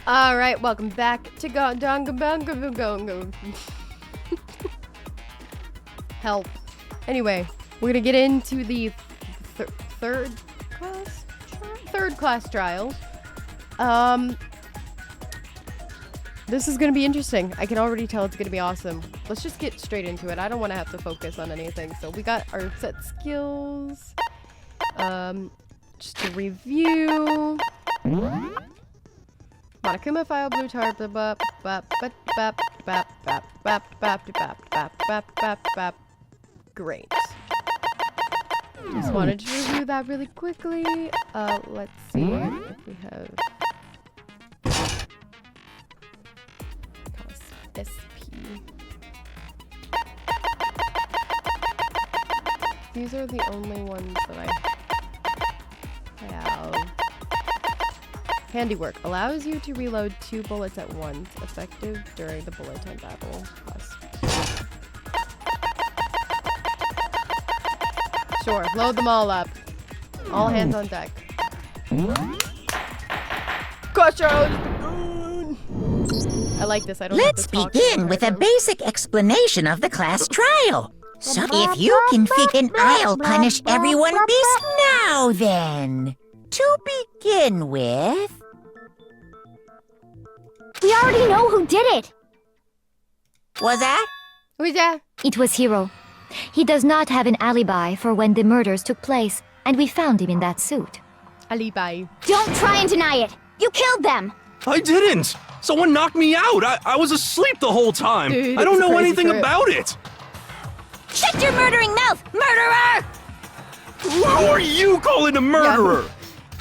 Alright, welcome back to Danganronpa. Help. Anyway, we're gonna get into the third class trial. This is gonna be interesting. I can already tell it's gonna be awesome. Let's just get straight into it. I don't want to have to focus on anything. So we got our set skills. Just to review. Monokuma file blue tar Great. Just wanted to review that really quickly. Let's see if we have SP. These are the only ones that I have. Handiwork allows you to reload 2 bullets at once, effective during the bullet time battle. Sure, load them all up. All hands on deck. I like this. I don't Let's begin with a basic explanation of the class trial. So if you can then I'll punish everyone beast now then. To begin with... We already know who did it! Was that? Who's that? It was Hiro. He does not have an alibi for when the murders took place, and we found him in that suit. Alibi. Don't try and deny it! You killed them! I didn't! Someone knocked me out! I was asleep the whole time! Dude, I don't know anything trip. about it! Shut your murdering mouth, murderer! Who are you calling a murderer? Yeah.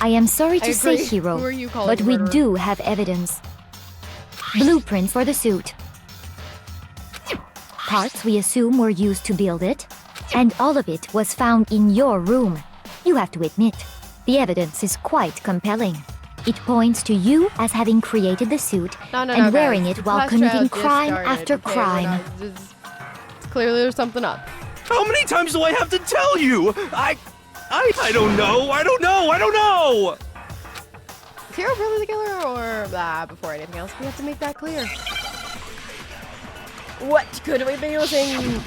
I am sorry to say, agree. Hiro, Who are you calling but a we murderer? do have evidence. Blueprints for the suit. Parts we assume were used to build it, and all of it was found in your room. You have to admit, the evidence is quite compelling. It points to you as having created the suit and wearing guys. it The while class committing trial just crime started, after okay? crime. Clearly there's something up. How many times do I have to tell you? I don't know! I don't know! Is Hiro really the killer, or before anything else, we have to make that clear. What could we be using?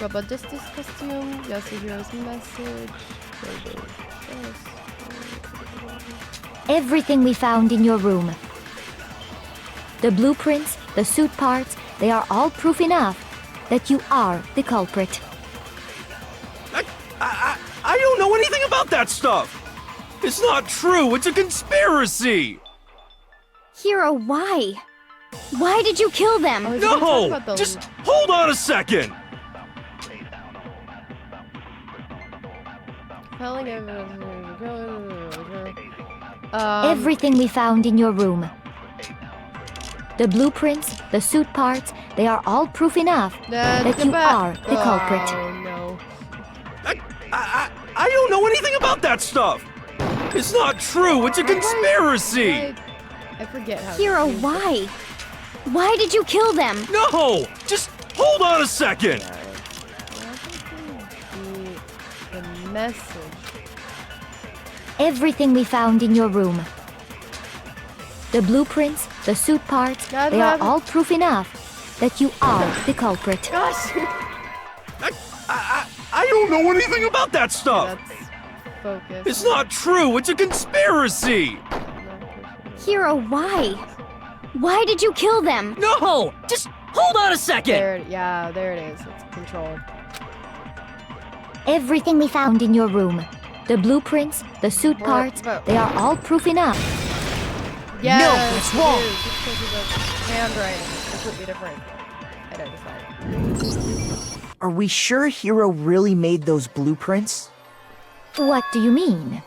Rubber Justice costume, Yasuhiro's message. Everything we found in your room. The blueprints, the suit parts, they are all proof enough that you are the culprit. I don't know anything about that stuff! It's not true! It's a conspiracy! Hiro, why? Why did you kill them? No! Just hold on a second! Everything we found in your room. The blueprints, the suit parts, they are all proof enough that you are the culprit. Oh, no. I don't know anything about that stuff! It's not true! It's a conspiracy! I forget how. Hiro, why? Why did you kill them? No! Just hold on a second! The message. Everything we found in your room. The blueprints, the suit parts, they are all proof enough that you are the culprit. Gosh! I don't know anything about that stuff! That's focus. It's not true! It's a conspiracy! Hiro, why? Why did you kill them? No! Just hold on a second! There it is. It's control. Everything we found in your room. The blueprints, the suit parts, they are all proof enough. Yeah, No, it's wrong. It's because of the handwriting. It's completely different. I don't decide. Are we sure Hiro really made those blueprints? What do you mean?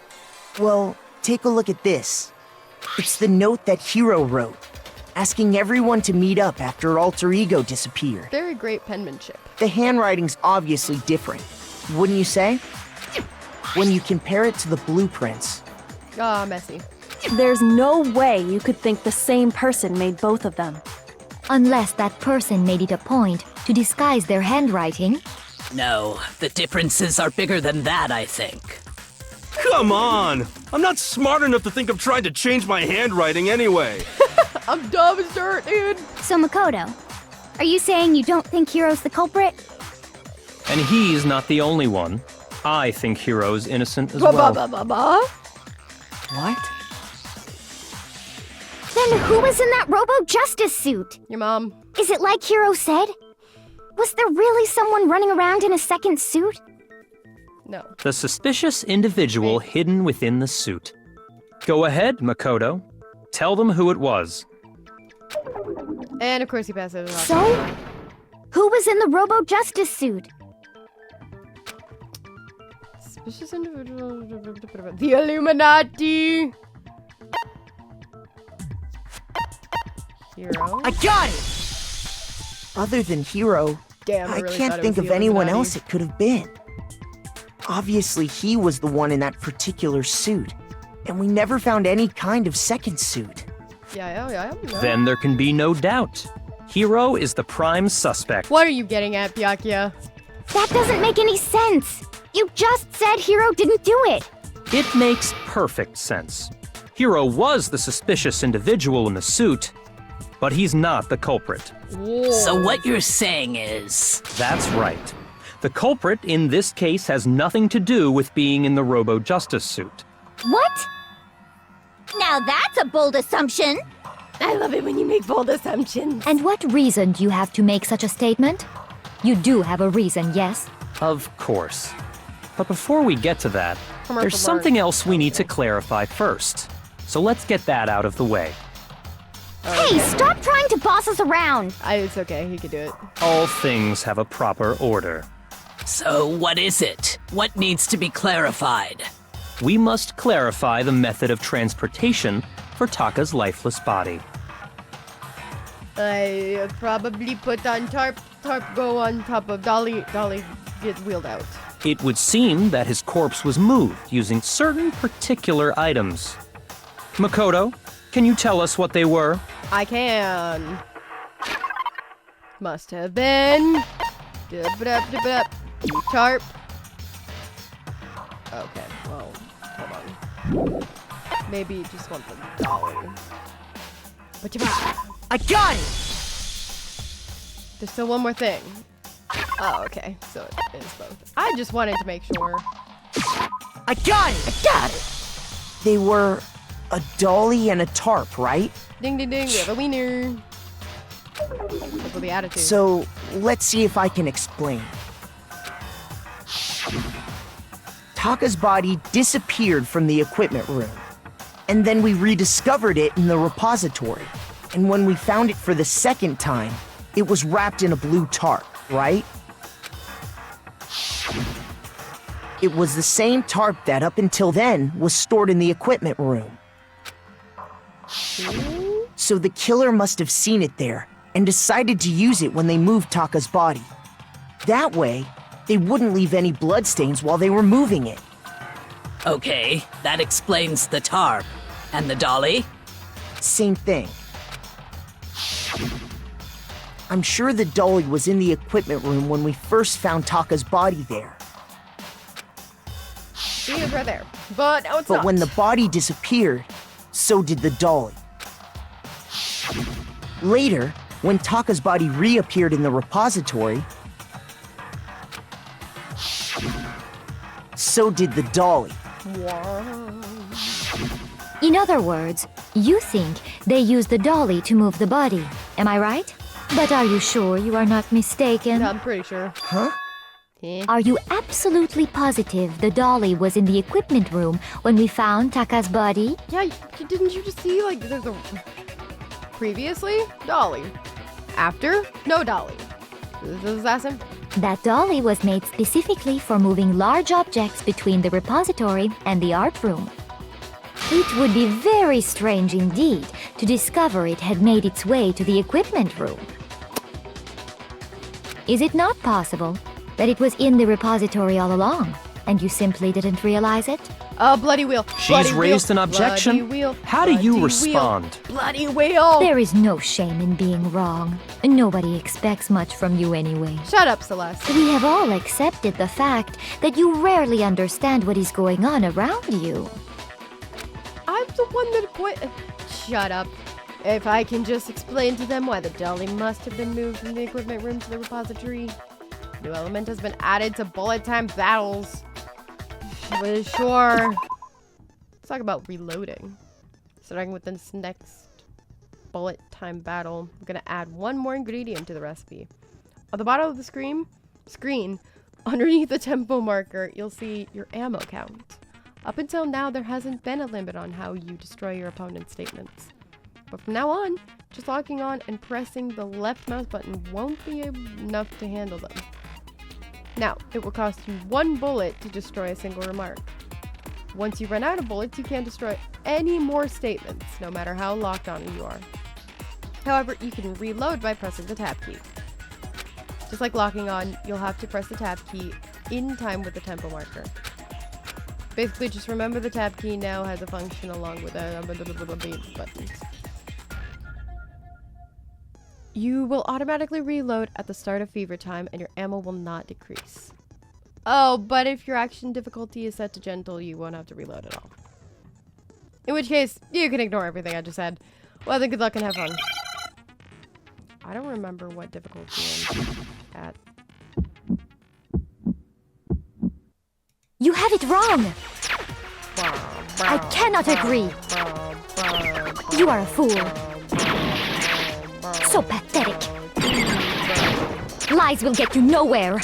Well, take a look at this. It's the note that Hiro wrote, asking everyone to meet up after Alter Ego disappeared. Very great penmanship. The handwriting's obviously different, wouldn't you say? When you compare it to the blueprints. Ah, messy. There's no way you could think the same person made both of them. Unless that person made it a point to disguise their handwriting. No, the differences are bigger than that, I think. Come on! I'm not smart enough to think of trying to change my handwriting anyway. I'm dumb as dirt, dude. So Makoto, are you saying you don't think Hiro's the culprit? And he's not the only one. I think Hiro's innocent as well. What? Then who was in that Robo-Justice suit? Your mom. Is it like Hiro said? Was there really someone running around in a second suit? No. The suspicious individual hidden within the suit. Go ahead, Makoto. Tell them who it was. And of course he passes it off. So? Who was in the Robo-Justice suit? Suspicious individual. The Illuminati. Hiro. I got it! Other than Hiro, Damn, I really can't thought it think was of the anyone Illuminati. else it could have been. Obviously, he was the one in that particular suit, and we never found any kind of second suit. Yeah. Then there can be no doubt. Hiro is the prime suspect. What are you getting at, Byakuya? That doesn't make any sense. You just said Hiro didn't do it. It makes perfect sense. Hiro was the suspicious individual in the suit, but he's not the culprit. So what you're saying is... That's right. The culprit in this case has nothing to do with being in the Robo-Justice suit. What? Now that's a bold assumption. I love it when you make bold assumptions. And what reason do you have to make such a statement? You do have a reason, yes? Of course. But before we get to that, Commercial there's something else we need to clarify first. So let's get that out of the way. Hey, stop trying to boss us around. It's okay, he can do it. All things have a proper order. So what is it? What needs to be clarified? We must clarify the method of transportation for Taka's lifeless body. I probably put on tarp go on top of Dolly get wheeled out. It would seem that his corpse was moved using certain particular items. Makoto, can you tell us what they were? I can. Must have been. Tarp. Okay, well, hold on. Maybe you just want the dolly. But you I got it! There's still one more thing. Oh, okay. So it is both. I just wanted to make sure. I got it! I got it! They were a dolly and a tarp, right? Ding ding ding, we have a wiener. Look at the attitude. So, let's see if I can explain. Taka's body disappeared from the equipment room, and then we rediscovered it in the repository. And when we found it for the second time, it was wrapped in a blue tarp, right? It was the same tarp that up until then was stored in the equipment room. So the killer must have seen it there and decided to use it when they moved Taka's body. That way, they wouldn't leave any bloodstains while they were moving it. Okay, that explains the tarp. And the dolly? Same thing. I'm sure the dolly was in the equipment room when we first found Taka's body there. She is right there. But now it's But not. when the body disappeared, so did the dolly. Later, when Taka's body reappeared in the repository, so did the dolly. In other words, you think they used the dolly to move the body. Am I right? But are you sure you are not mistaken? Yeah, I'm pretty sure. Huh? Yeah. Are you absolutely positive the dolly was in the equipment room when we found Taka's body? Yeah, didn't you just see, like, there's a... Previously, dolly. After, no dolly. This is that simple. That dolly was made specifically for moving large objects between the repository and the art room. It would be very strange indeed to discover it had made its way to the equipment room. Is it not possible that it was in the repository all along, and you simply didn't realize it? Bloody wheel. She's Bloody raised wheel. an objection. Bloody wheel. How do you Bloody respond? Wheel. Bloody wheel. There is no shame in being wrong. Nobody expects much from you anyway. Shut up, Celeste. We have all accepted the fact that you rarely understand what is going on around you. I'm the one that quit. Shut up. If I can just explain to them why the dolly must have been moved from the equipment room to the repository. New element has been added to bullet time battles. Sure. Let's talk about reloading. Starting with this next bullet time battle, I'm gonna add one more ingredient to the recipe. On the bottom of the screen, underneath the tempo marker, you'll see your ammo count. Up until now, there hasn't been a limit on how you destroy your opponent's statements. But from now on, just locking on and pressing the left mouse button won't be enough to handle them. Now, it will cost you 1 bullet to destroy a single remark. Once you run out of bullets, you can't destroy any more statements, no matter how locked on you are. However, you can reload by pressing the tab key. Just like locking on, you'll have to press the tab key in time with the tempo marker. Basically, just remember the tab key now has a function along with the buttons. You will automatically reload at the start of fever time and your ammo will not decrease. Oh, but if your action difficulty is set to gentle, you won't have to reload at all. In which case, you can ignore everything I just said. Well, then good luck and have fun. I don't remember what difficulty I'm at. You have it wrong! I cannot agree! You are a fool. So pathetic. Lies will get you nowhere.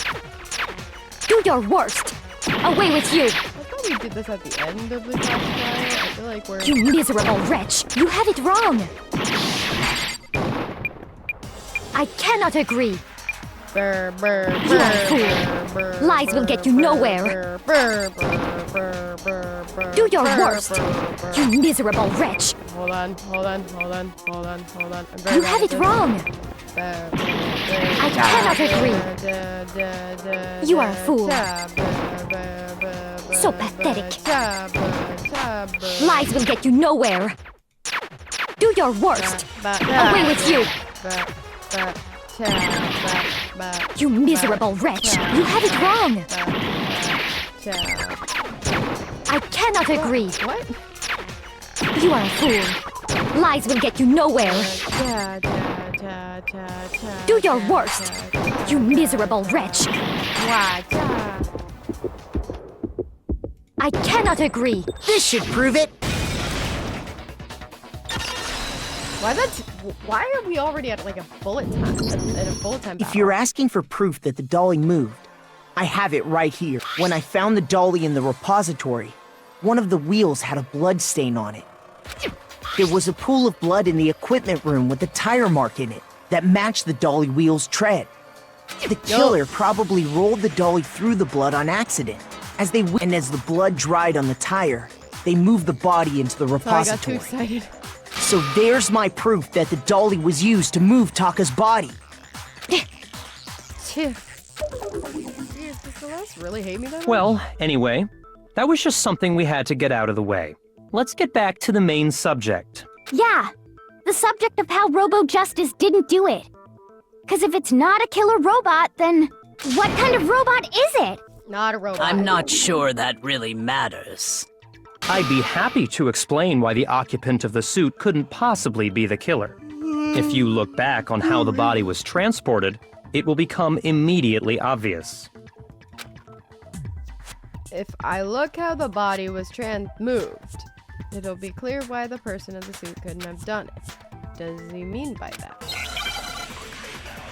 Do your worst. Away with you. I thought we did this at the end of the class trial. I feel like we're... You miserable wretch. You have it wrong. I cannot agree. You are a fool. Lies will get you nowhere. Do your worst. You miserable wretch. Hold on. I'm very You bad have at it this. wrong. I cannot agree. You are a fool. So pathetic. Lies will get you nowhere. Do your worst. Away with you. You miserable wretch. You have it wrong. I cannot agree. What? You are a fool. Lies will get you nowhere. Do your worst. You miserable wretch. I cannot agree. This should prove it. Why are we already at like a bullet time? At a bullet time battle? If you're asking for proof that the dolly moved, I have it right here. When I found the dolly in the repository, one of the wheels had a blood stain on it. There was a pool of blood in the equipment room with a tire mark in it that matched the dolly wheel's tread. The killer probably rolled the dolly through the blood on accident. As the blood dried on the tire, they moved the body into the repository. I got too excited. So there's my proof that the dolly was used to move Taka's body. Does Celeste really hate me that Well, anyway, that was just something we had to get out of the way. Let's get back to the main subject. Yeah, the subject of how Robo-Justice didn't do it. Because if it's not a killer robot, then what kind of robot is it? Not a robot. I'm not sure that really matters. I'd be happy to explain why the occupant of the suit couldn't possibly be the killer. If you look back on how the body was transported, it will become immediately obvious. If I look how the body was moved, it'll be clear why the person in the suit couldn't have done it. Does he mean by that?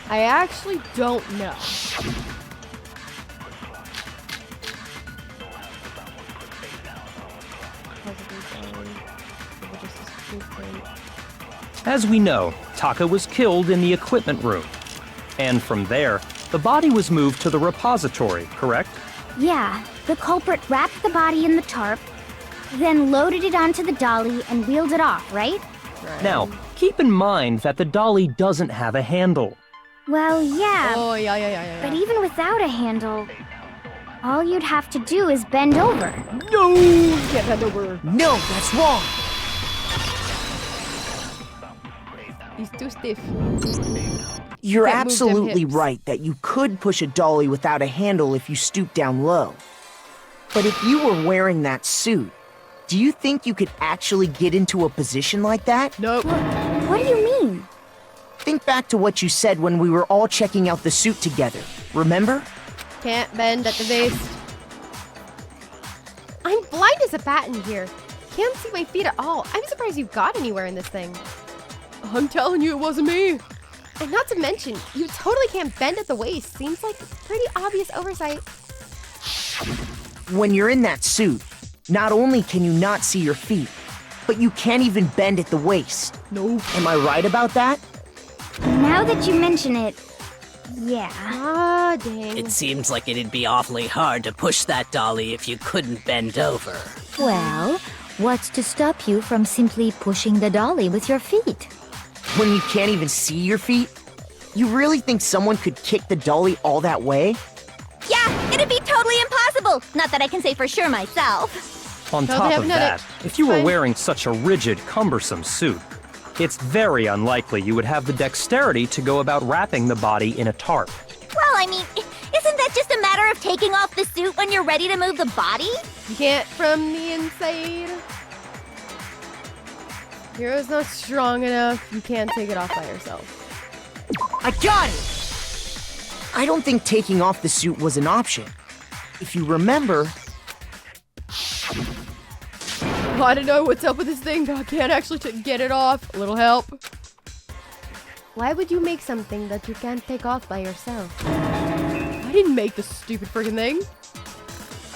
I actually don't know. As we know, Taka was killed in the equipment room. And from there, the body was moved to the repository, correct? Yeah, the culprit wrapped the body in the tarp, then loaded it onto the dolly and wheeled it off, right? Now, keep in mind that the dolly doesn't have a handle. Well, yeah. Oh, yeah. But even without a handle, all you'd have to do is bend over. No! You can't bend over. No, that's wrong. He's too stiff. You're Can't move them absolutely hips. right that you could push a dolly without a handle if you stoop down low. But if you were wearing that suit, Do you think you could actually get into a position like that? Nope. What do you mean? Think back to what you said when we were all checking out the suit together. Remember? Can't bend at the waist. I'm blind as a bat in here. Can't see my feet at all. I'm surprised you got anywhere in this thing. I'm telling you, it wasn't me. And not to mention, you totally can't bend at the waist. Seems like pretty obvious oversight. When you're in that suit, not only can you not see your feet, but you can't even bend at the waist. No. Am I right about that? Now that you mention it, yeah. Ah, dang. It seems like it'd be awfully hard to push that dolly if you couldn't bend over. Well, what's to stop you from simply pushing the dolly with your feet? When you can't even see your feet? You really think someone could kick the dolly all that way? Yeah, it'd be totally impossible. Not that I can say for sure myself. On No, they top haven't of done that, it. if you were Fine. wearing such a rigid, cumbersome suit, it's very unlikely you would have the dexterity to go about wrapping the body in a tarp. Well, I mean, isn't that just a matter of taking off the suit when you're ready to move the body? You can't from the inside. Hero's not strong enough. You can't take it off by yourself. I got it! I don't think taking off the suit was an option. If you remember, I don't know what's up with this thing, but I can't actually get it off. A little help. Why would you make something that you can't take off by yourself? I didn't make this stupid freaking thing.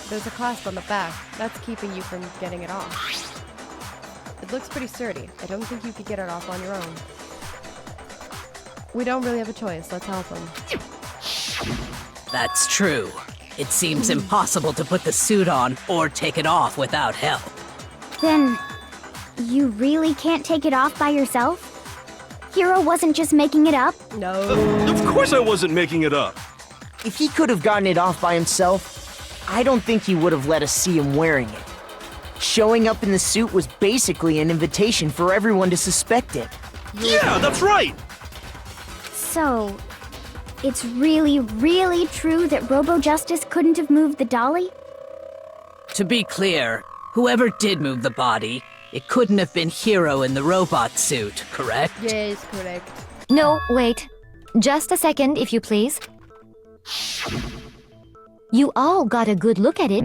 There's a clasp on the back. That's keeping you from getting it off. It looks pretty sturdy. I don't think you could get it off on your own. We don't really have a choice. Let's help him. That's true. It seems impossible to put the suit on or take it off without help. Then, you really can't take it off by yourself? Hero wasn't just making it up? No. Of course I wasn't making it up. if he could have gotten it off by himself, I don't think he would have let us see him wearing it. Showing up in the suit was basically an invitation for everyone to suspect it. Yeah, that's right! So, it's really, really true that Robo Justice couldn't have moved the dolly? To be clear, whoever did move the body, it couldn't have been Hero in the robot suit, correct? Yes, correct. No, wait. Just a second, if you please. You all got a good look at it.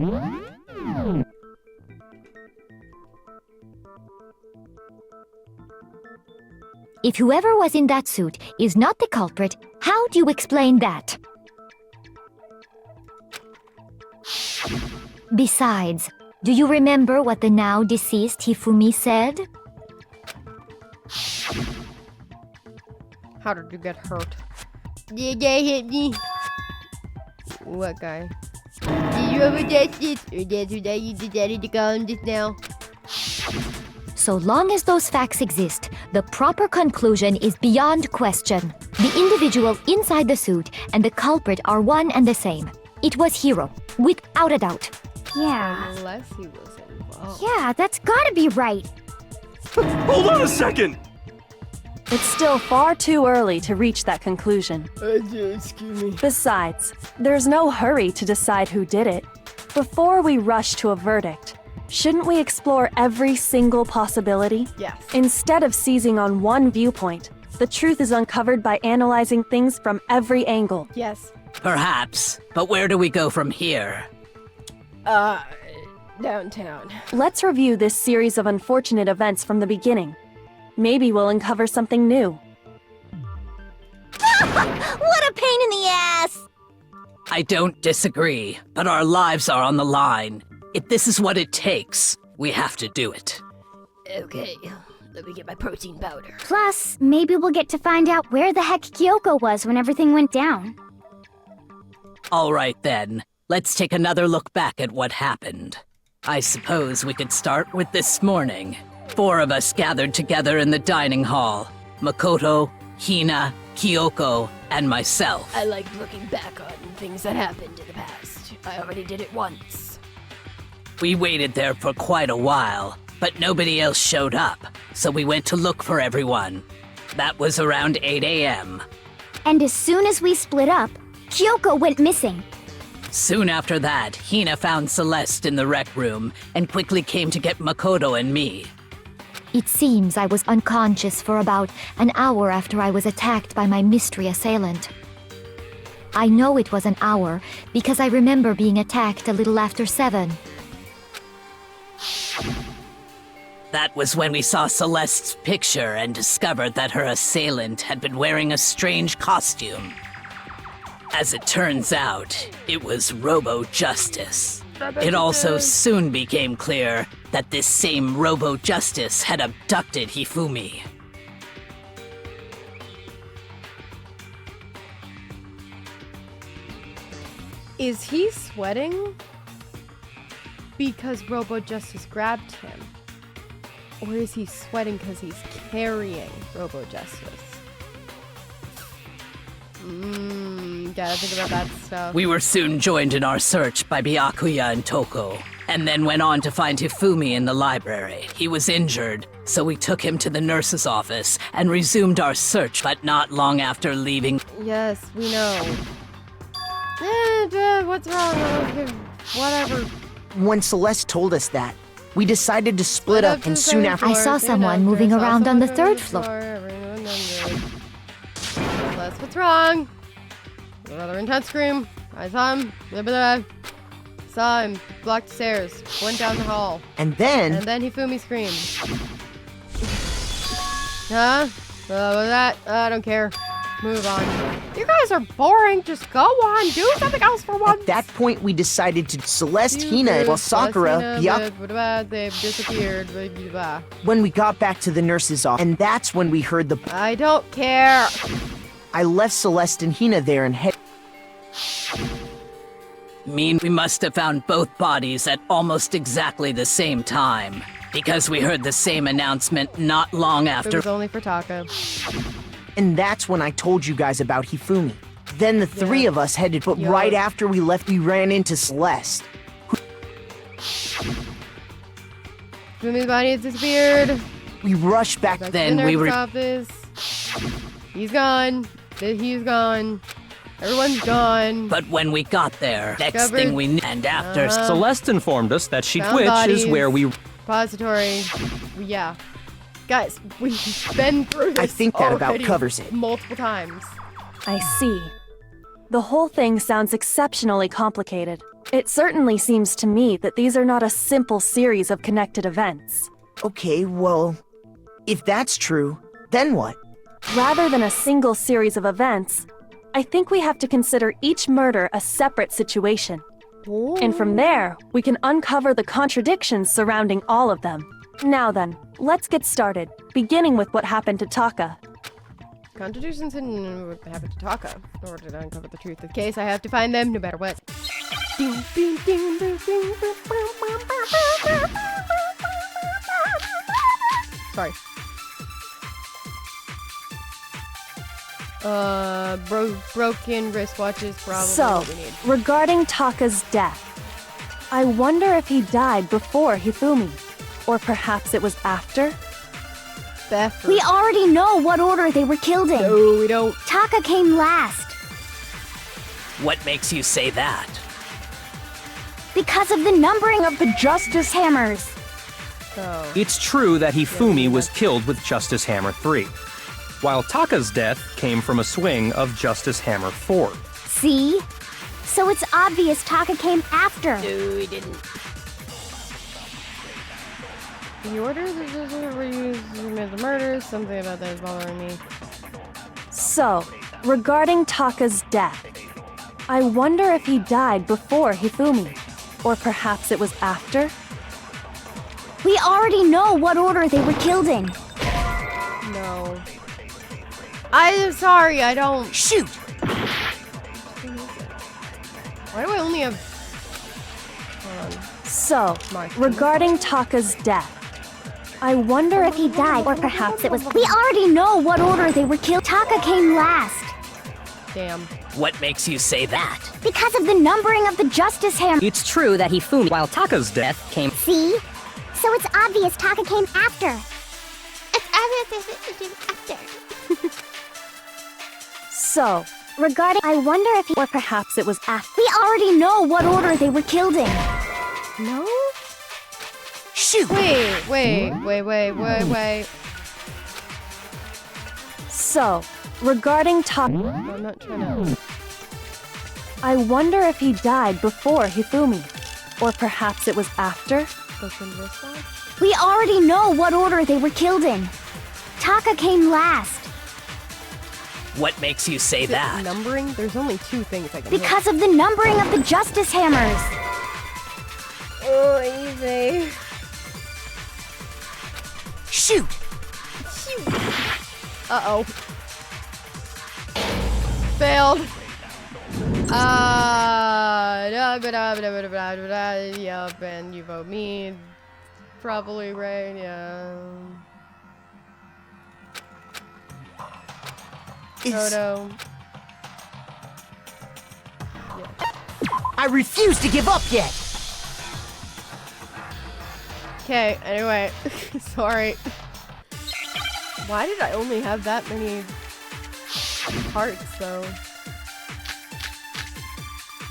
If whoever was in that suit is not the culprit, how do you explain that? Besides, do you remember what the now deceased Hifumi said? How did you get hurt? The guy hit me. What guy? Did you ever test it? Or that's what you decided to call him just now? So long as those facts exist, the proper conclusion is beyond question. The individual inside the suit and the culprit are one and the same. It was Hero, without a doubt. Yeah. Unless he was involved. Yeah, that's gotta be right. Hold on a second! It's still far too early to reach that conclusion. Excuse me. Besides, there's no hurry to decide who did it. Before we rush to a verdict, shouldn't we explore every single possibility? Yes. Instead of seizing on one viewpoint, the truth is uncovered by analyzing things from every angle. Yes. Perhaps, but where do we go from here? Downtown. Let's review this series of unfortunate events from the beginning. Maybe we'll uncover something new. What a pain in the ass! I don't disagree, but our lives are on the line. If this is what it takes, we have to do it. Okay, let me get my protein powder. Plus, maybe we'll get to find out where the heck Kyoko was when everything went down. All right then, let's take another look back at what happened. I suppose we could start with this morning. 4 of us gathered together in the dining hall. Makoto, Hina, Kyoko, and myself. I like looking back on things that happened in the past. I already did it once. We waited there for quite a while, but nobody else showed up, so we went to look for everyone. That was around 8 a.m. And as soon as we split up, Kyoko went missing. Soon after that, Hina found Celeste in the rec room and quickly came to get Makoto and me. It seems I was unconscious for about an hour after I was attacked by my mystery assailant. I know it was an hour because I remember being attacked a little after 7. That was when we saw Celeste's picture and discovered that her assailant had been wearing a strange costume. As it turns out, it was Robo-Justice. It also soon became clear that this same Robo-Justice had abducted Hifumi. Is he sweating because Robo-Justice grabbed him? Or is he sweating because he's carrying Robo-Justice? Gotta think about that stuff. We were soon joined in our search by Byakuya and Toko, and then went on to find Hifumi in the library. He was injured, so we took him to the nurse's office and resumed our search, but not long after leaving. Yes, we know. What's wrong? Whatever. When Celeste told us that, we decided to split up, and soon after. I saw someone moving around on the 3rd floor. Celeste, what's wrong? Rather intense scream. I saw him. Blah, blah, blah. Saw him. Blocked the stairs. Went down the hall. And then Hifumi screamed. Huh? What was that? I don't care. Move on. You guys are boring. Just go on. Do something else for once. At that point, we decided to Celeste, Hina, while Sakura, They've disappeared. When we got back to the nurse's office, and that's when we heard the. I don't care. I left Celeste and Hina there and head. We must have found both bodies at almost exactly the same time, because we heard the same announcement not long It after. was only for Taka. And that's when I told you guys about Hifumi. Then the three of us headed, but right after we left, we ran into Celeste. Hifumi's body has disappeared. We rushed back. Back Then to the we nurse's were- office. He's gone. He's gone. Everyone's gone. But when we got there, next Discovered- thing we knew, and after Celeste informed us that she Found which bodies. is where we. Repository. Yeah. Guys, we've been through this I think that about already covers it. multiple times. I see. The whole thing sounds exceptionally complicated. It certainly seems to me that these are not a simple series of connected events. Okay, well, if that's true, then what? Rather than a single series of events, I think we have to consider each murder a separate situation. And from there, we can uncover the contradictions surrounding all of them. Now then, let's get started, beginning with what happened to Taka. Contradictions in what happened to Taka. In order to uncover the truth of the case, I have to find them no matter what. Ding, ding, ding, ding, ding, ding, Sorry. Broken wristwatches probably So, what we need. regarding Taka's death, I wonder if he died before Hifumi, or perhaps it was after? Beth. We already know what order they were killed in. No, we don't. Taka came last. What makes you say that? Because of the numbering of the Justice Hammers. So, It's true that Hifumi was killed with Justice Hammer 3, while Taka's death came from a swing of Justice Hammer 4. See? So it's obvious Taka came after. the order were used the murders. Something about that is bothering me. So, regarding Taka's death, I wonder if he died before Hifumi, or perhaps it was after? We already know what order they were killed in. No. I'm sorry, I don't. Shoot! Why do I only have... Hold on. So, Mark. regarding Taka's death, I wonder if he died, Or perhaps it was. We already know what order they were killed. Taka came last. Damn. What makes you say that? Because of the numbering of the Justice Hammer. It's true that Hifumi, while Taka's death came. See? So it's obvious Taka came after. So, regarding, I wonder if he, Or perhaps it was after. we already know what order they were killed in. No? Shoot! Wait. So, regarding I'm not trying to. I wonder if he died before Hifumi. Or perhaps it was after? Open this one. We already know what order they were killed in. Taka came last. What makes you say Is it that? numbering? There's only 2 things I can hit. Because of the numbering of the Justice Hammers. Oh, easy. Shoot! Uh-oh. Failed. Yup, and you vote me. Probably right, yeah. Toto. I refuse to give up yet! Okay, anyway. Sorry. Why did I only have that many parts, though?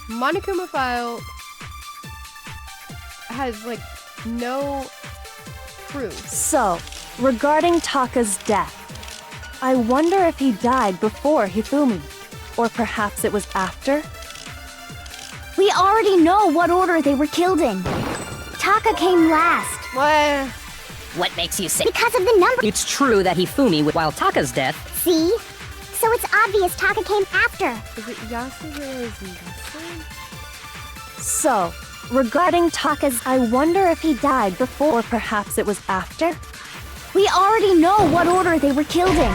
Monokuma file has, like, no proof. So, regarding Taka's death, I wonder if he died before Hifumi. Or perhaps it was after? We already know what order they were killed in. Taka came last. What? What makes you say? Because of the number. It's true that Hifumi, while Taka's death, See? So it's obvious Taka came after. Is it Yasuhiro? Is it Yasu? So, regarding Taka's, I wonder if he died before or perhaps it was after? We already know what order they were killed in.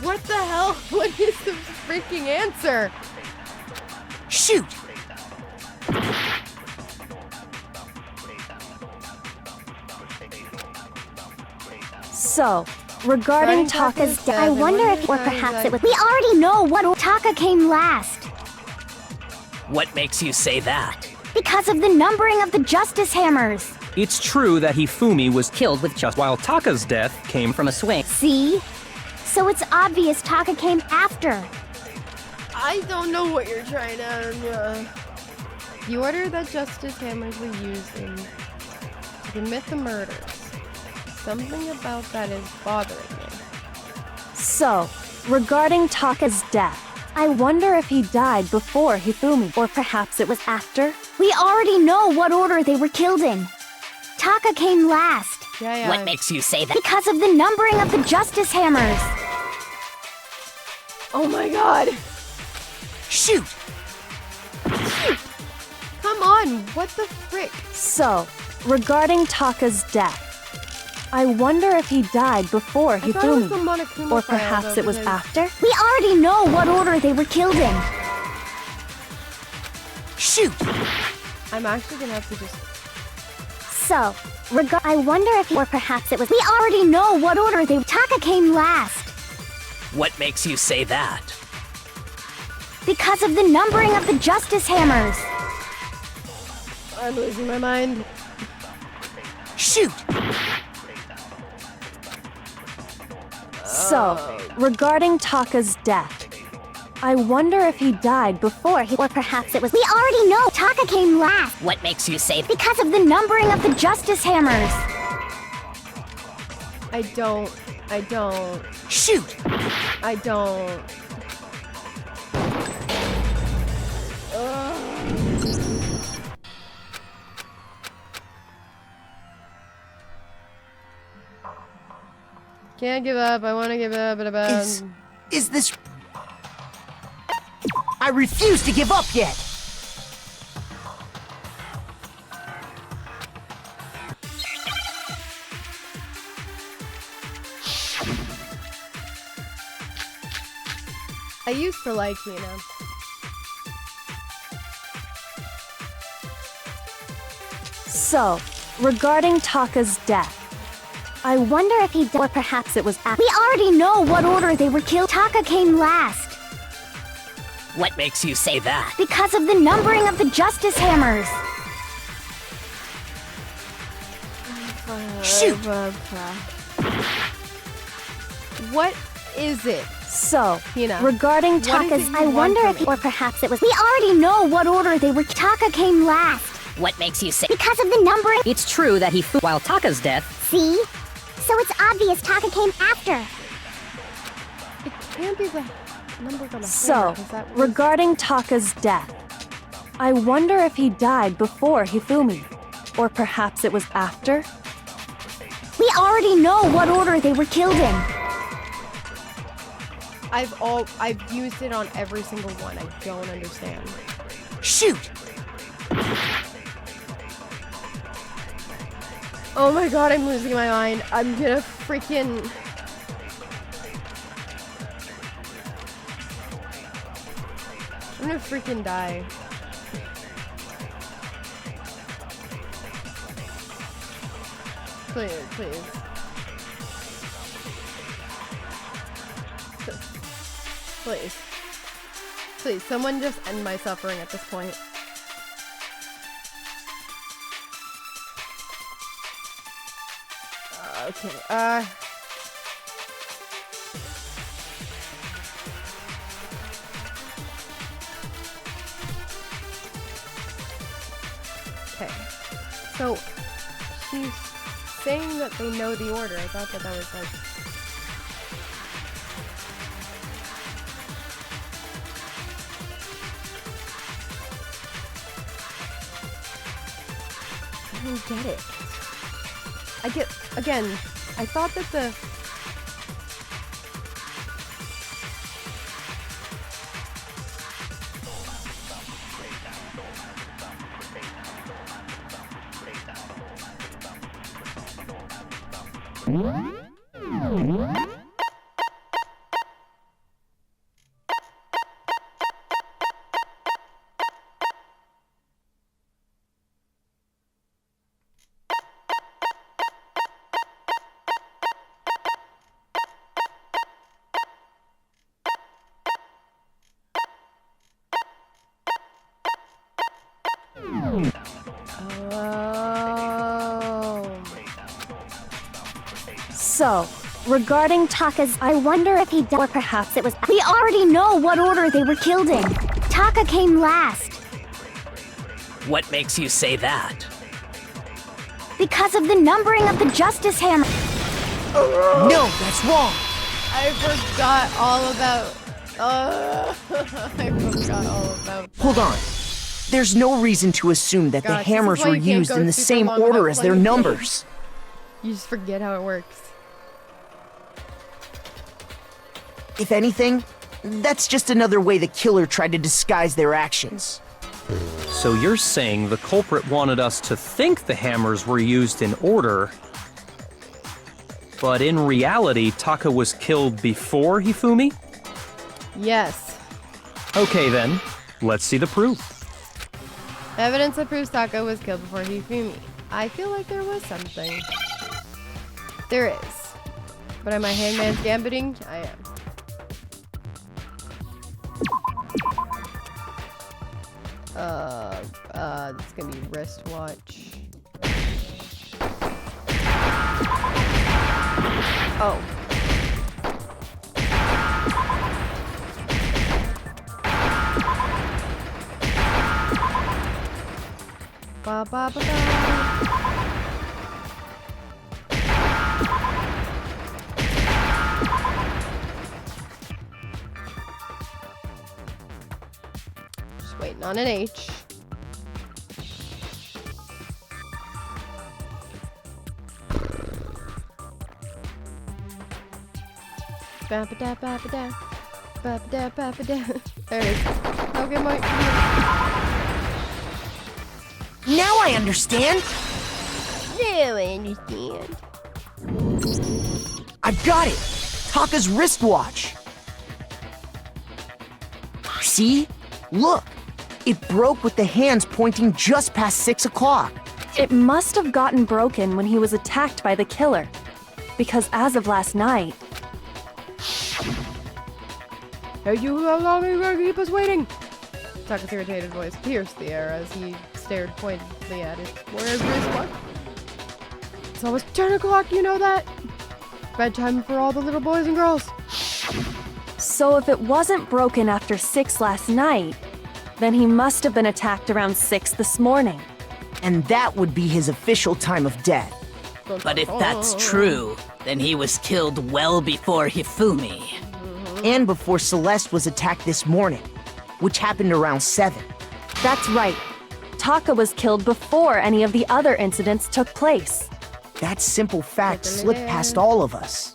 What the hell? What is the freaking answer? Shoot! So, regarding Taka's death, I wonder if, or perhaps it was. We already know what Taka came last. What makes you say that? Because of the numbering of the Justice Hammers. It's true that Hifumi was killed with just while Taka's death came from a swing. See? So it's obvious Taka came after. I don't know what you're trying to. The order that Justice Hammers were used in to commit the murders. Something about that is bothering me. So, regarding Taka's death, I wonder if he died before Hifumi, or perhaps it was after? We already know what order they were killed in. Taka came last. Yeah. what makes you say that? Because of the numbering of the Justice Hammers. Oh my god! Shoot! Come on, what the frick? So, regarding Taka's death, I wonder if he died before I thought it was the Hifumi, Monokuma or file, perhaps though, it was because- after? We already know what order they were killed in. Shoot! I'm actually gonna have to just. So, I wonder if, or perhaps it was. We already know what order they. Taka came last. What makes you say that? Because of the numbering of the Justice Hammers. I'm losing my mind. Shoot! So, regarding Taka's death, I wonder if he died before Or perhaps it was. We already know Taka came last. What makes you say that? Because of the numbering of the Justice Hammers. I don't. Shoot! I don't. Can't give up. I want to give up, but Is this... I refuse to give up yet! I used to like Hina. So, regarding Taka's death, I wonder if he. Or perhaps it was. We already know what order they were killed. Taka came last. What makes you say that? Because of the numbering of the Justice Hammers. Shoot! What is it? So, Hina, regarding what is Taka's... it you I want wonder from if, me? or perhaps it was. We already know what order they were. Taka came last What makes you say because of the numbering. it's true that he while Taka's death? See? So it's obvious Taka came after. It can't be the numbers on the So, hammer, 'cause that was- regarding Taka's death, I wonder if he died before Hifumi. Or perhaps it was after? We already know what order they were killed in. I've used it on every single one. I don't understand. Shoot! Oh my god, I'm losing my mind. I'm gonna freaking... I'm gonna freaking die. Please, please. Please. Please, someone just end my suffering at this point. Okay, Okay. So, she's saying that they know the order. I thought that was like... I don't get it. Again, I thought that the... So, regarding Taka's... I wonder if he died, or perhaps it was. We already know what order they were killed in. Taka came last What makes you say that? because of the numbering of the Justice Hammer. No, that's wrong! I forgot all about... I forgot all about... Hold on. There's no reason to assume that the Gosh, this is hammers why were you can't used go in the super same long order without as their playing the game. numbers. You just forget how it works. If anything, that's just another way the killer tried to disguise their actions. So you're saying the culprit wanted us to think the hammers were used in order, but in reality, Taka was killed before Hifumi? Yes. Okay then, let's see the proof. Evidence that proves Taka was killed before Hifumi. I feel like there was something. There is. But am I hangman's gambiting? I am. It's gonna be wristwatch. Oh. Ba ba ba ba. Just waiting on an H. Ba ba da ba ba da. Ba ba da ba ba da. There it is. Okay, Mike. Now I understand! Now I understand. I've got it! Taka's wristwatch! See? Look! It broke with the hands pointing just past 6 o'clock. It must have gotten broken when he was attacked by the killer. Because as of last night... Hey, how long are you gonna keep us waiting? Taka's irritated voice pierced the air as he stared pointedly at it. Where's wristwatch? It's almost 10 o'clock, you know that? Bedtime for all the little boys and girls. So if it wasn't broken after 6 last night, then he must have been attacked around 6 this morning. And that would be his official time of death. But if that's true, then he was killed well before Hifumi. And before Celeste was attacked this morning, which happened around 7. That's right. Taka was killed before any of the other incidents took place. That simple fact slipped past all of us.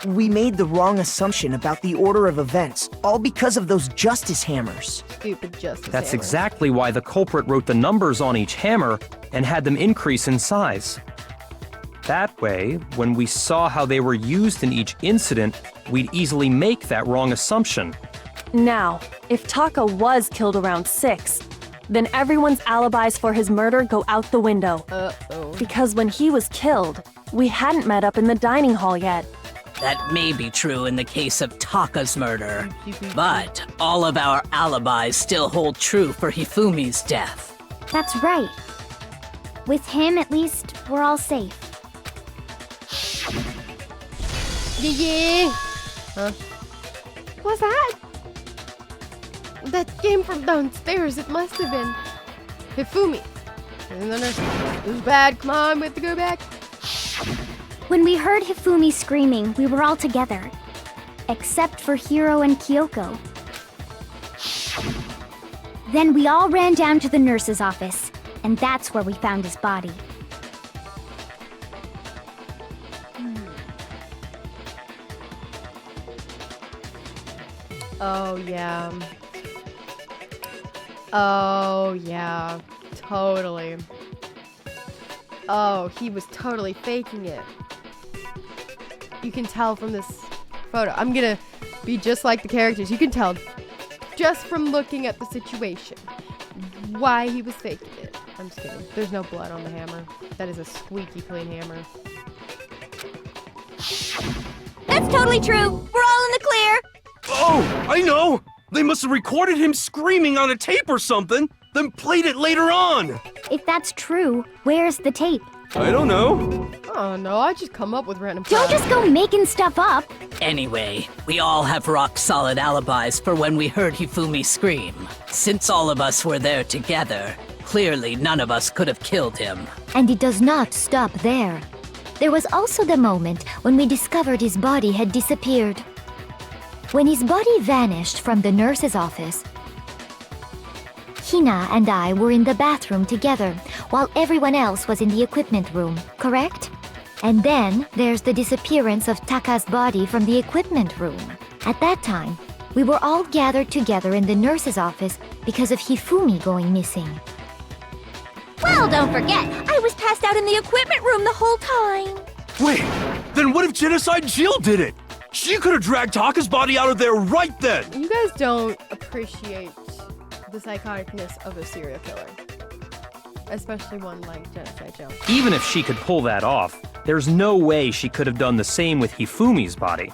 We made the wrong assumption about the order of events, all because of those justice hammers. Stupid justice That's hammer. exactly why the culprit wrote the numbers on each hammer and had them increase in size. That way, when we saw how they were used in each incident, we'd easily make that wrong assumption. Now, if Taka was killed around 6, then everyone's alibis for his murder go out the window. Uh-oh. Because when he was killed, we hadn't met up in the dining hall yet. That may be true in the case of Taka's murder, but all of our alibis still hold true for Hifumi's death. That's right. With him, at least, we're all safe. Yeah. Huh? What's that? That came from downstairs. It must have been Hifumi. And then it was bad. Come on, we have to go back. When we heard Hifumi screaming, we were all together. Except for Hiro and Kyoko. Then we all ran down to the nurse's office, and that's where we found his body. Oh, yeah. Oh, yeah. Totally. Oh, he was totally faking it. You can tell from this photo. I'm gonna be just like the characters. You can tell just from looking at the situation why he was faking it. I'm just kidding. There's no blood on the hammer. That is a squeaky clean hammer. That's totally true. We're all in the clear. Oh, I know! They must have recorded him screaming on a tape or something, then played it later on! If that's true, where's the tape? I don't know. Oh no, I just come up with random Don't stuff. just go making stuff up. Anyway, we all have rock-solid alibis for when we heard Hifumi scream. Since all of us were there together, clearly none of us could have killed him. And it does not stop there. There was also the moment when we discovered his body had disappeared. When his body vanished from the nurse's office, Hina and I were in the bathroom together, while everyone else was in the equipment room, correct? And then there's the disappearance of Taka's body from the equipment room. At that time, we were all gathered together in the nurse's office because of Hifumi going missing. Well, don't forget, I was passed out in the equipment room the whole time. Wait, then what if Genocide Jill did it? She could have dragged Taka's body out of there right then! You guys don't appreciate the psychoticness of a serial killer. Especially one like Genocide Jill. Even if she could pull that off, there's no way she could have done the same with Hifumi's body.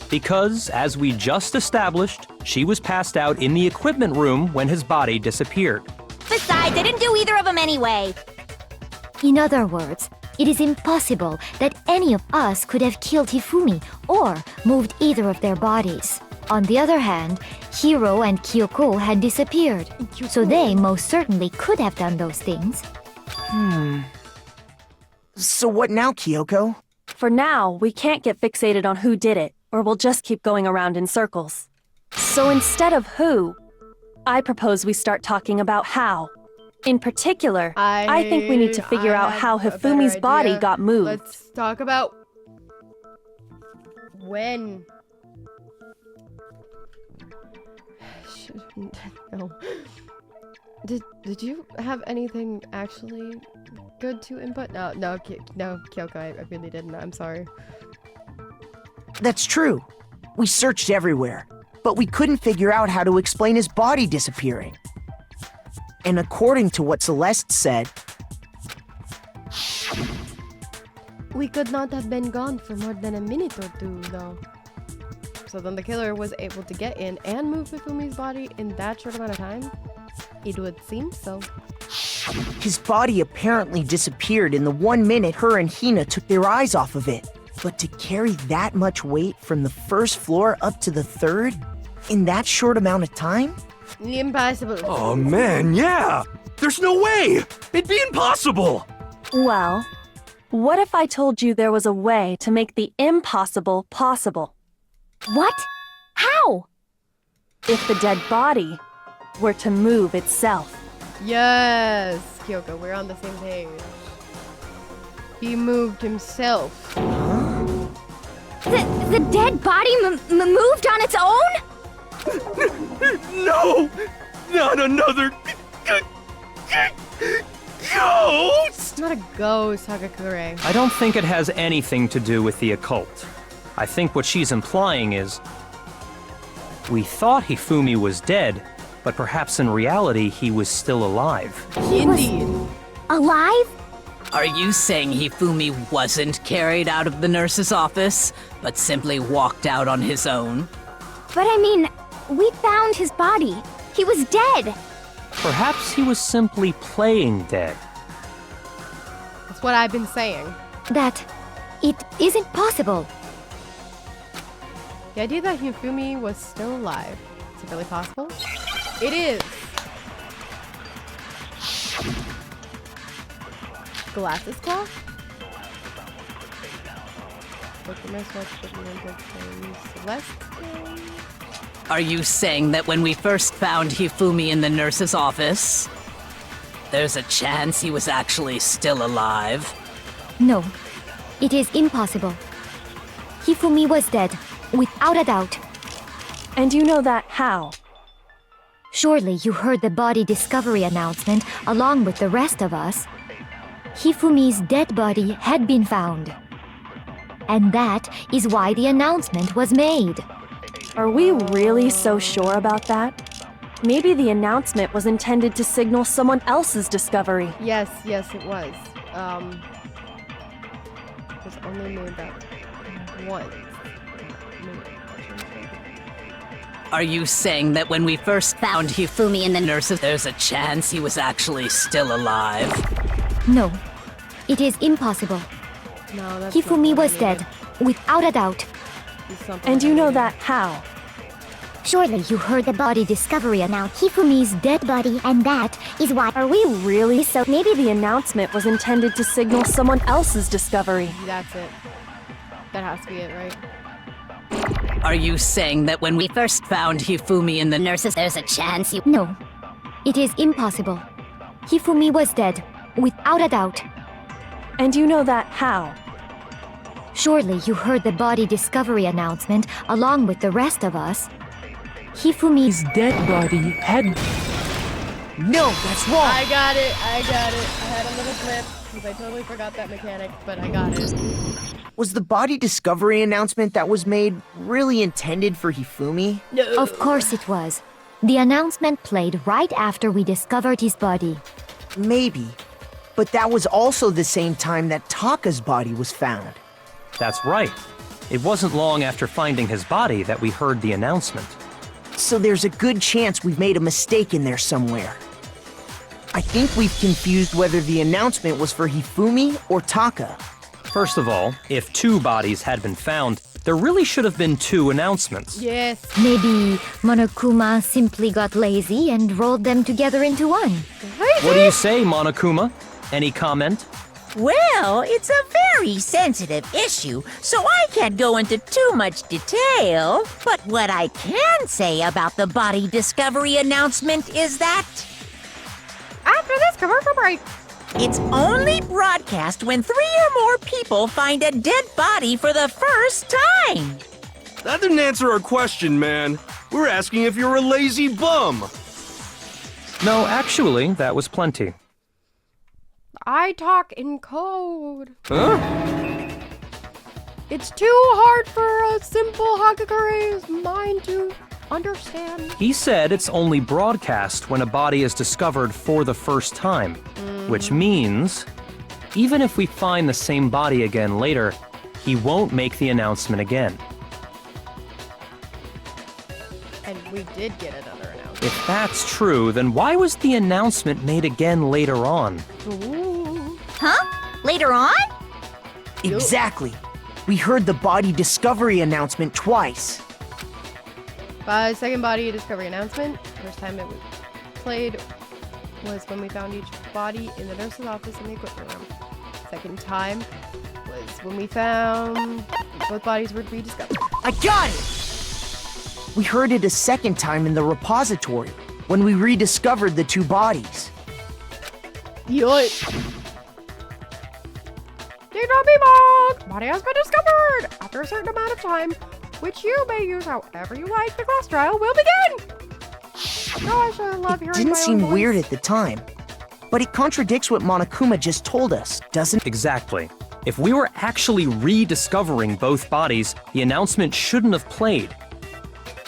Because, as we just established, she was passed out in the equipment room when his body disappeared. Besides, I didn't do either of them anyway. In other words, it is impossible that any of us could have killed Hifumi or moved either of their bodies. On the other hand, Hiro and Kyoko had disappeared, so they most certainly could have done those things. So what now, Kyoko? For now, we can't get fixated on who did it, or we'll just keep going around in circles. So instead of who, I propose we start talking about how. In particular, I think we need to figure out how Hifumi's body got moved. Let's talk about when. No. Did you have anything actually good to input? No, Kyoko, I really didn't. I'm sorry. That's true. We searched everywhere, but we couldn't figure out how to explain his body disappearing. And according to what Celeste said, We could not have been gone for more than a minute or two, though. So then the killer was able to get in and move Hifumi's body in that short amount of time? It would seem so. his body apparently disappeared in the 1 minute her and Hina took their eyes off of it. But to carry that much weight from the first floor up to the third in that short amount of time? Impossible. Oh man, yeah! There's no way! It'd be impossible! Well, what if I told you there was a way to make the impossible possible? What? How? If the dead body were to move itself. Yes, Kyoko, we're on the same page. He moved himself. The dead body moved on its own? No! Not another ghost! It's not a ghost, Hagakure. I don't think it has anything to do with the occult. I think what she's implying is we thought Hifumi was dead, but perhaps in reality he was still alive. Indeed. Alive? Are you saying Hifumi wasn't carried out of the nurse's office, but simply walked out on his own? But I mean, we found his body. He was dead. Perhaps he was simply playing dead. That's what I've been saying. That it isn't possible. The idea that Hifumi was still alive. Is it really possible? It is. Glasses cloth? Celeste? Are you saying that when we first found Hifumi in the nurse's office, there's a chance he was actually still alive? No, it is impossible. Hifumi was dead, without a doubt. And you know that how? Surely you heard the body discovery announcement along with the rest of us. Hifumi's dead body had been found. And that is why the announcement was made. Are we really so sure about that? Maybe the announcement was intended to signal someone else's discovery. Yes, it was. It was only made that once. Are you saying that when we first found Hifumi in the nurse's, there's a chance he was actually still alive? No, it is impossible. No, that's Hifumi was dead, without a doubt. And you know that how? Surely you heard the body discovery announced Hifumi's dead body, and that is why. Are we really so? Maybe the announcement was intended to signal someone else's discovery. That's it. That has to be it, right? Are you saying that when we first found Hifumi in the nurse's, there's a chance he... No, it is impossible. Hifumi was dead, without a doubt. And you know that how? Surely you heard the body discovery announcement along with the rest of us. Hifumi's dead body had... No, that's wrong! I got it. I had a little slip because I totally forgot that mechanic, but I got it. Was the body discovery announcement that was made really intended for Hifumi? No. Of course it was. The announcement played right after we discovered his body. Maybe. But that was also the same time that Taka's body was found. That's right. It wasn't long after finding his body that we heard the announcement. So there's a good chance we've made a mistake in there somewhere. I think we've confused whether the announcement was for Hifumi or Taka. First of all, if two bodies had been found, there really should have been two announcements. Yes. Maybe Monokuma simply got lazy and rolled them together into one. What do you say, Monokuma? Any comment? Well, it's a very sensitive issue, so I can't go into too much detail. But what I can say about the body discovery announcement is that After this commercial break. it's only broadcast when 3 or more people find a dead body for the first time. That didn't answer our question, man. We're asking if you're a lazy bum. No, actually, that was plenty. I talk in code. Huh? It's too hard for a simple Hagakure's mind to understand. He said it's only broadcast when a body is discovered for the first time, which means even if we find the same body again later, he won't make the announcement again. And we did get another announcement. If that's true, then why was the announcement made again later on? Ooh. Huh? Later on? Exactly. We heard the body discovery announcement twice. Second body discovery announcement. First time it was played was when we found each body in the nurse's office in the equipment room. Second time was when we found both bodies were rediscovered. I got it! We heard it a second time in the repository when we rediscovered the 2 bodies. Yoit! Did not be marked! Body has been discovered! After a certain amount of time, which you may use however you like, the class trial will begin! Gosh, I love hearing It didn't my own seem voice. weird at the time, but it contradicts what Monokuma just told us, doesn't it? Exactly. If we were actually rediscovering both bodies, the announcement shouldn't have played.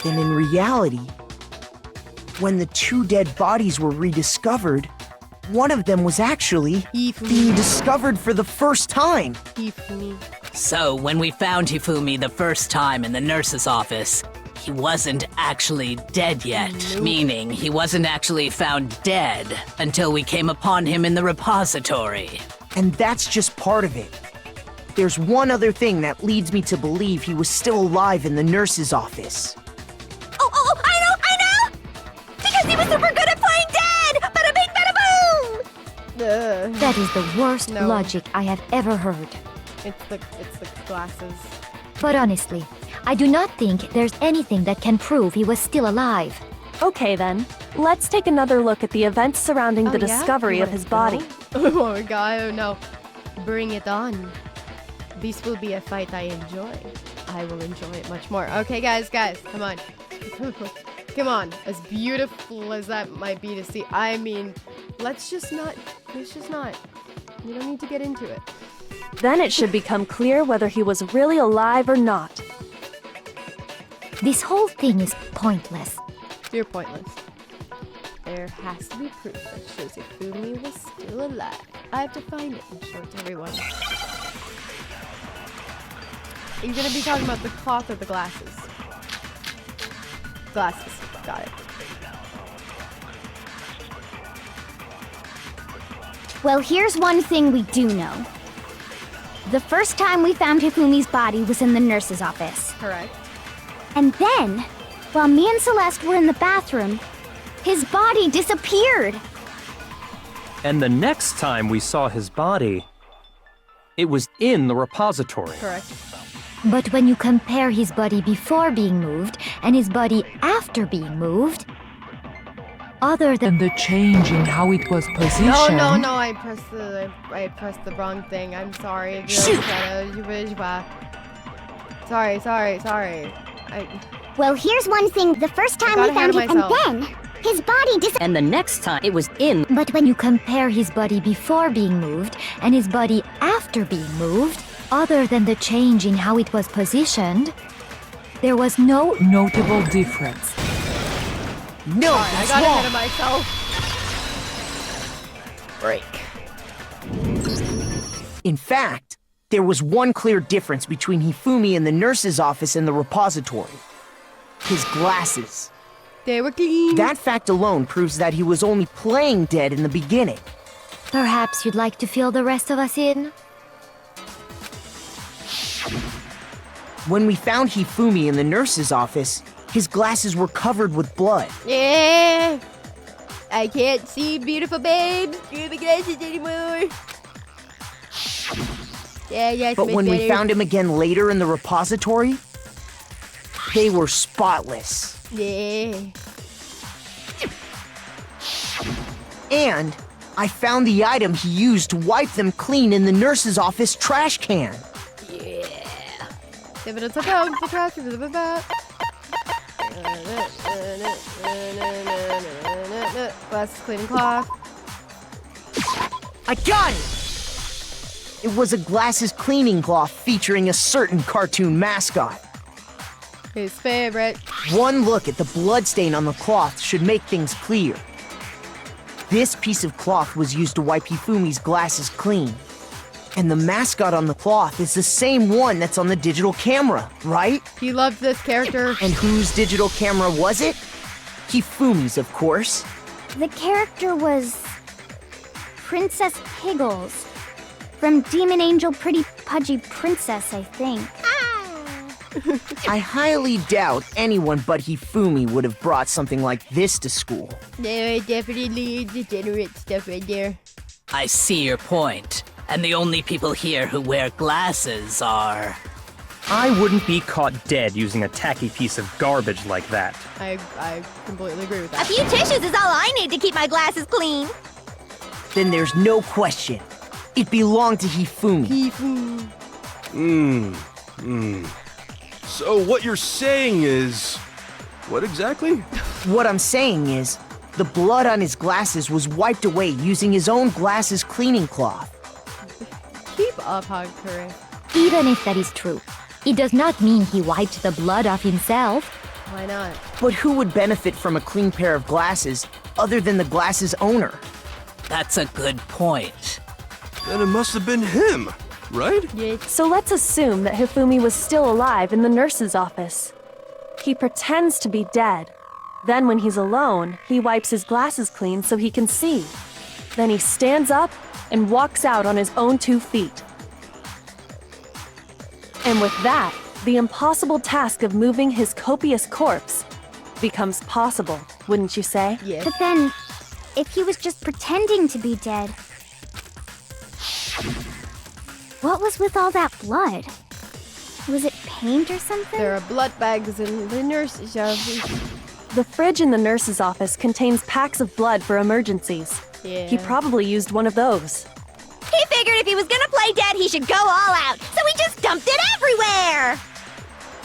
Then in reality, when the 2 dead bodies were rediscovered, one of them was actually being discovered for the first time. So, when we found Hifumi the first time in the nurse's office, he wasn't actually dead yet. Nope. Meaning, he wasn't actually found dead until we came upon him in the repository. And that's just part of it. There's one other thing that leads me to believe he was still alive in the nurse's office. Oh, I know! Because he was super good at playing dead! Bada bing, bada boom! That is the worst No. logic I have ever heard. It's the glasses. But honestly, I do not think there's anything that can prove he was still alive. Okay then, let's take another look at the events surrounding the Oh, yeah? discovery You of wanna his body. go? Oh my god, oh no. Bring it on. This will be a fight I enjoy. I will enjoy it much more. Okay, guys, come on. Come on. As beautiful as that might be to see, I mean, let's just not. We don't need to get into it. Then it should become clear whether he was really alive or not. This whole thing is pointless. You're pointless. There has to be proof that shows Hifumi was still alive. I have to find it and show it to everyone. Are you gonna be talking about the cloth or the glasses? Glasses. Got it. Well, here's one thing we do know. The first time we found Hifumi's body was in the nurse's office. Correct. And then, while me and Celeste were in the bathroom, his body disappeared. And the next time we saw his body, it was in the repository. Correct. But when you compare his body before being moved and his body after being moved, other than And the change in how it was positioned. No, I pressed the wrong thing. I'm sorry. Sorry. Well, here's one thing. The first time got we found ahead him, of and then his body disappeared. And the next time it was in. But when you compare his body before being moved and his body after being moved, other than the change in how it was positioned, there was no Notable difference. No, I that's got wrong. ahead of myself. Break. In fact, there was one clear difference between Hifumi in the nurse's office and the repository. His glasses. They were clean. That fact alone proves that he was only playing dead in the beginning. Perhaps you'd like to fill the rest of us in? When we found Hifumi in the nurse's office, his glasses were covered with blood. Yeah. I can't see beautiful babes through the glasses anymore. Yeah, But when we found him again later in the repository, they were spotless. Yeah. And I found the item he used to wipe them clean in the nurse's office trash can. Evidence of found the trash. Glasses cleaning cloth. I got it! It was a glasses cleaning cloth featuring a certain cartoon mascot. His favorite. One look at the bloodstain on the cloth should make things clear. This piece of cloth was used to wipe Hifumi's glasses clean. And the mascot on the cloth is the same one that's on the digital camera, right? He loved this character. And whose digital camera was it? Hifumi's, of course. The character was Princess Piggles. From Demon Angel Pretty Pudgy Princess, I think. I highly doubt anyone but Hifumi would have brought something like this to school. There definitely degenerate stuff right there. I see your point. And the only people here who wear glasses are... I wouldn't be caught dead using a tacky piece of garbage like that. I completely agree with A that. few tissues is all I need to keep my glasses clean. Then there's no question. It belonged to Hifumi. So what you're saying is... What exactly? What I'm saying is, the blood on his glasses was wiped away using his own glasses cleaning cloth. Keep up, Hagakure. Even if that is true, it does not mean he wiped the blood off himself. Why not? But who would benefit from a clean pair of glasses other than the glasses owner? That's a good point. Then it must have been him, right? Yes. So let's assume that Hifumi was still alive in the nurse's office. He pretends to be dead. Then when he's alone, he wipes his glasses clean so he can see. Then he stands up and walks out on his own 2 feet. And with that, the impossible task of moving his copious corpse becomes possible, wouldn't you say? Yes. But then, if he was just pretending to be dead, what was with all that blood? Was it paint or something? There are blood bags in the nurse's office. The fridge in the nurse's office contains packs of blood for emergencies. Yeah. He probably used one of those. He figured if he was gonna play dead, he should go all out, so he just dumped it everywhere!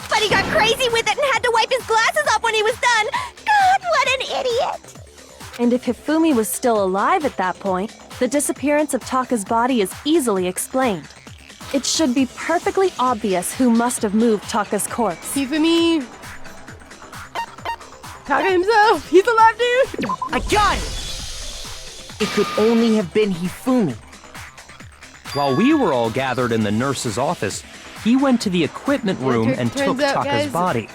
But he got crazy with it and had to wipe his glasses off when he was done! God, what an idiot! And if Hifumi was still alive at that point, the disappearance of Taka's body is easily explained. It should be perfectly obvious who must have moved Taka's corpse. Hifumi! Taka himself! He's alive, dude! I got it! It could only have been Hifumi. While we were all gathered in the nurse's office, he went to the equipment room and took turns out, Taka's guys, body.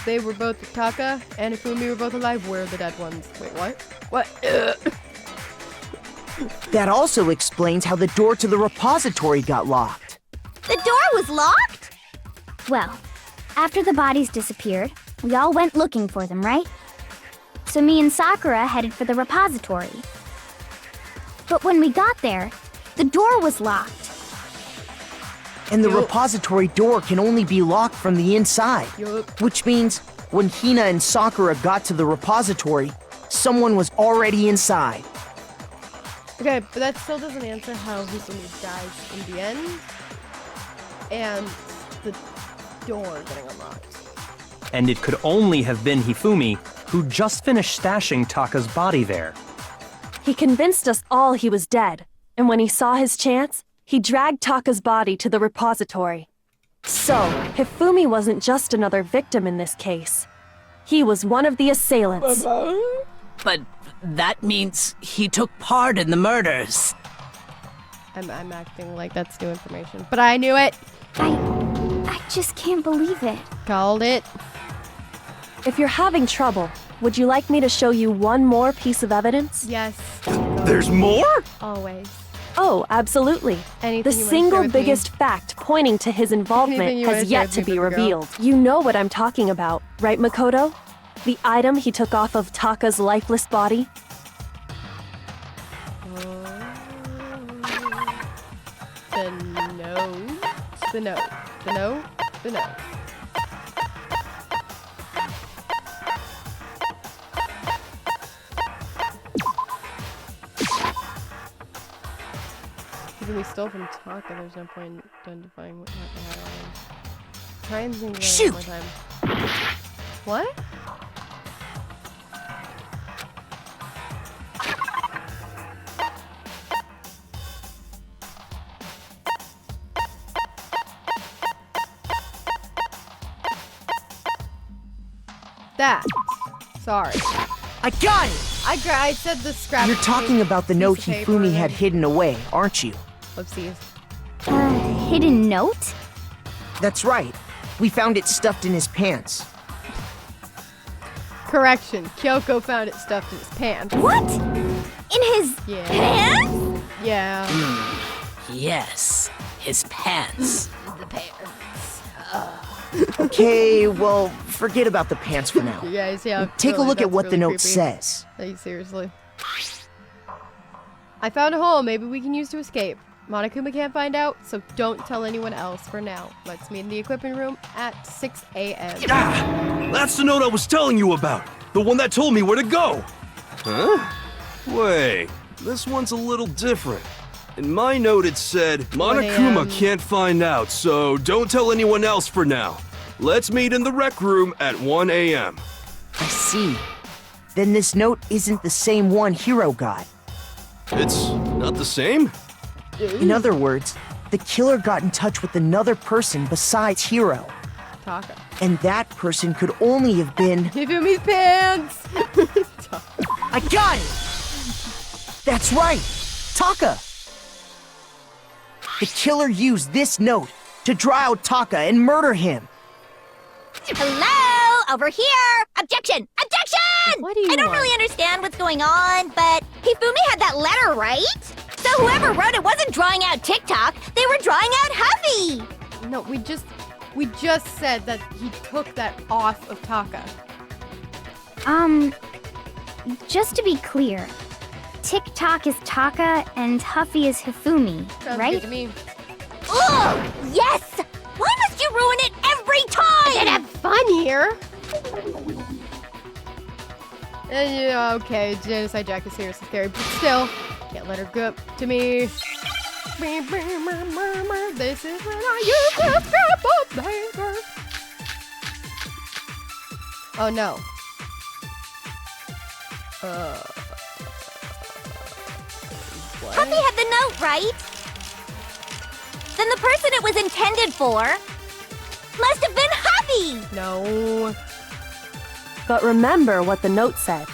They were both, Taka and Hifumi were both alive. We're the dead ones. Wait, what? What? That also explains how the door to the repository got locked. The door was locked? Well, after the bodies disappeared, we all went looking for them, right? So me and Sakura headed for the repository. But when we got there, the door was locked. And the Yup. repository door can only be locked from the inside. Yup. Which means when Hina and Sakura got to the repository, someone was already inside. Okay, but that still doesn't answer how Hifumi dies in the end. And the door getting unlocked. And it could only have been Hifumi, who just finished stashing Taka's body there. He convinced us all he was dead, and when he saw his chance, he dragged Taka's body to the repository. So, Hifumi wasn't just another victim in this case. He was one of the assailants. But that means he took part in the murders. I'm acting like that's new information. But I knew it! I just can't believe it. Called it. If you're having trouble, would you like me to show you one more piece of evidence? Yes. There's more? Always. Oh, absolutely. Anything The you wanna share single with me? biggest fact pointing to his involvement Anything you wanna has share yet with to me, be baby girl? revealed. You know what I'm talking about, right, Makoto? The item he took off of Taka's lifeless body? The note. The note. The note. The note. Even we stole from Taka, there's no point identifying what Taka had on. Try and think about it one more time. What? That. Sorry. I got it! I said the scrap. You're talking about the note piece of paper Hifumi had and- hidden away, aren't you? Whoopsies. Hidden note? That's right. We found it stuffed in his pants. Correction. Kyoko found it stuffed in his pants. What? In his Yeah. pants? Yeah. Yes, his pants. The pants. Okay, well, forget about the pants for now. You guys, yeah. Take a really, look at that's what the really note creepy. says. Like, seriously. I found a hole maybe we can use to escape. Monokuma can't find out, so don't tell anyone else for now. Let's meet in the equipment room at 6 a.m. Ah! That's the note I was telling you about! The one that told me where to go! Huh? Wait, this one's a little different. In my note it said, Monokuma can't find out, so don't tell anyone else for now. Let's meet in the rec room at 1 a.m. I see. Then this note isn't the same one Hiro got. It's not the same? In other words, the killer got in touch with another person besides Hiro. Taka. And that person could only have been... Hifumi's pants! I got it! That's right! Taka! The killer used this note to draw out Taka and murder him. Hello? Over here! Objection! Objection! What do you I don't want? really understand what's going on, but Hifumi had that letter, right? So whoever wrote it wasn't drawing out TikTok, they were drawing out Huffy! No, we just said that he took that off of Taka. Just to be clear, TikTok is Taka and Huffy is Hifumi, Sounds right? good to me. Ugh! Yes! Why must you ruin it every time? Gonna have fun here. And yeah, okay, Genocide Jack is seriously scary, but still, can't let her go up to me. This is when I use the scrap of paper. Oh no. What? Huffy had the note, right? Then the person it was intended for must have been Huffy! No. But remember what the note said.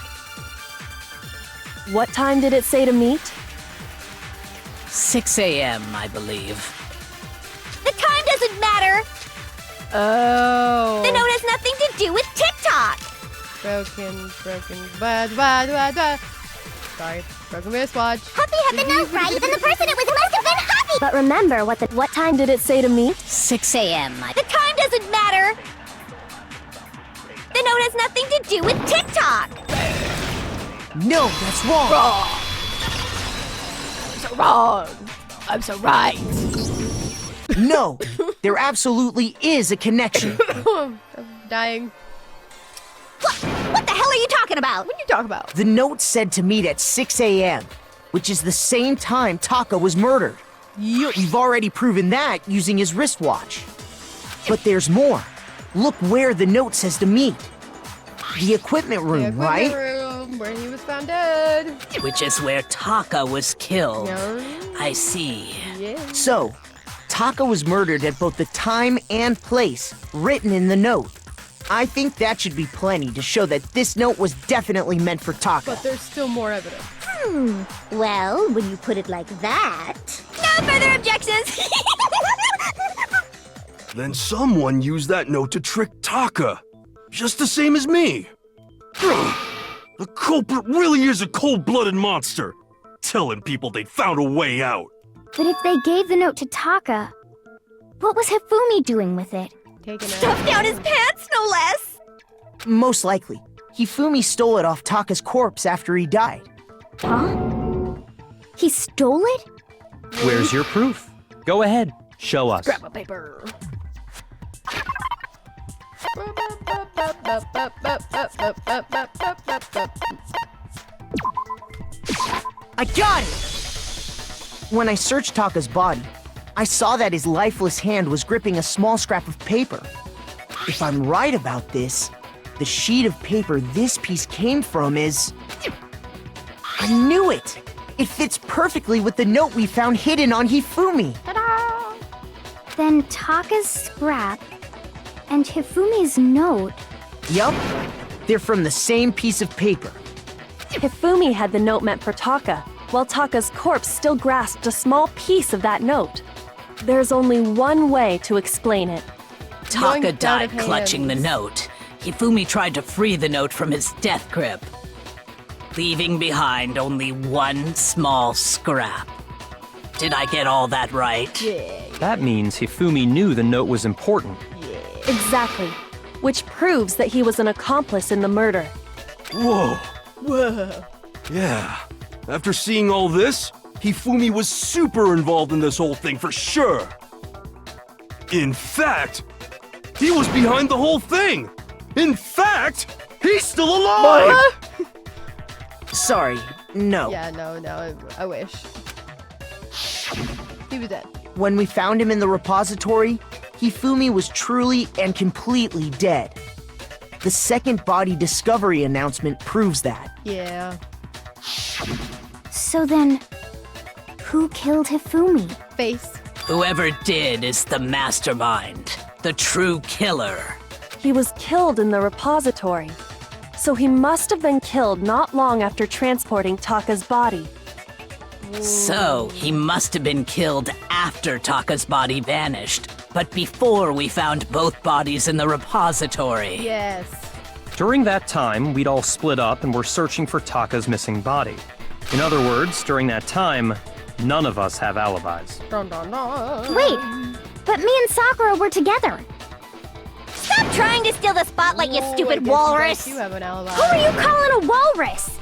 What time did it say to meet? 6 a.m., I believe. The time doesn't matter! Oh. The note has nothing to do with TikTok! Broken. Sorry, broken wristwatch. Huffy had the note, right? Then the person it was must have been Huffy! But remember what time did it say to meet? 6 a.m. The time doesn't matter! The note has nothing to do with TikTok! No, that's wrong! I'm so wrong. I'm so right. No, there absolutely is a connection. I'm dying. What the hell are you talking about? What are you talking about? The note said to meet at 6 a.m., which is the same time Taka was murdered. You've already proven that using his wristwatch. But there's more. Look where the note says to meet. The equipment room, The equipment right? room where he was found dead. Which is where Taka was killed. Yeah. I see. Yeah. So, Taka was murdered at both the time and place written in the note. I think that should be plenty to show that this note was definitely meant for Taka. But there's still more evidence. Well, when you put it like that... No further objections! Then someone used that note to trick Taka. Just the same as me. The culprit really is a cold-blooded monster. Telling people they found a way out. But if they gave the note to Taka, what was Hifumi doing with it? Taking it. Stuffed down his pants, no less! Most likely, Hifumi stole it off Taka's corpse after he died. Huh? He stole it? Where's your proof? Go ahead, show us. Grab a paper. I got it! When I searched Taka's body, I saw that his lifeless hand was gripping a small scrap of paper. If I'm right about this, the sheet of paper this piece came from is... I knew it! It fits perfectly with the note we found hidden on Hifumi. Ta-da! Then Taka's scrap and Hifumi's note. Yup, they're from the same piece of paper. Hifumi had the note meant for Taka, while Taka's corpse still grasped a small piece of that note. There's only one way to explain it. Taka Yoinked out of died clutching the hands. note. Hifumi tried to free the note from his death grip, leaving behind only one small scrap. Did I get all that right? Yeah. That means Hifumi knew the note was important. Exactly. Which proves that he was an accomplice in the murder. Whoa. Whoa. Yeah. After seeing all this, Hifumi was super involved in this whole thing for sure. In fact, he was behind the whole thing. In fact, he's still alive! Sorry, no. Yeah, no, I wish. He was dead. When we found him in the repository, Hifumi was truly and completely dead. The second body discovery announcement proves that. Yeah. So then, who killed Hifumi? Face. Whoever did is the mastermind, the true killer. He was killed in the repository. So he must have been killed not long after transporting Taka's body. So he must have been killed after Taka's body vanished, but before we found both bodies in the repository. Yes. During that time, we'd all split up and were searching for Taka's missing body. In other words, during that time, none of us have alibis. Dun, dun, dun. Wait, but me and Sakura were together. Stop trying to steal the spotlight, you Oh, I stupid guess walrus! You have an alibi. Who are you calling a walrus?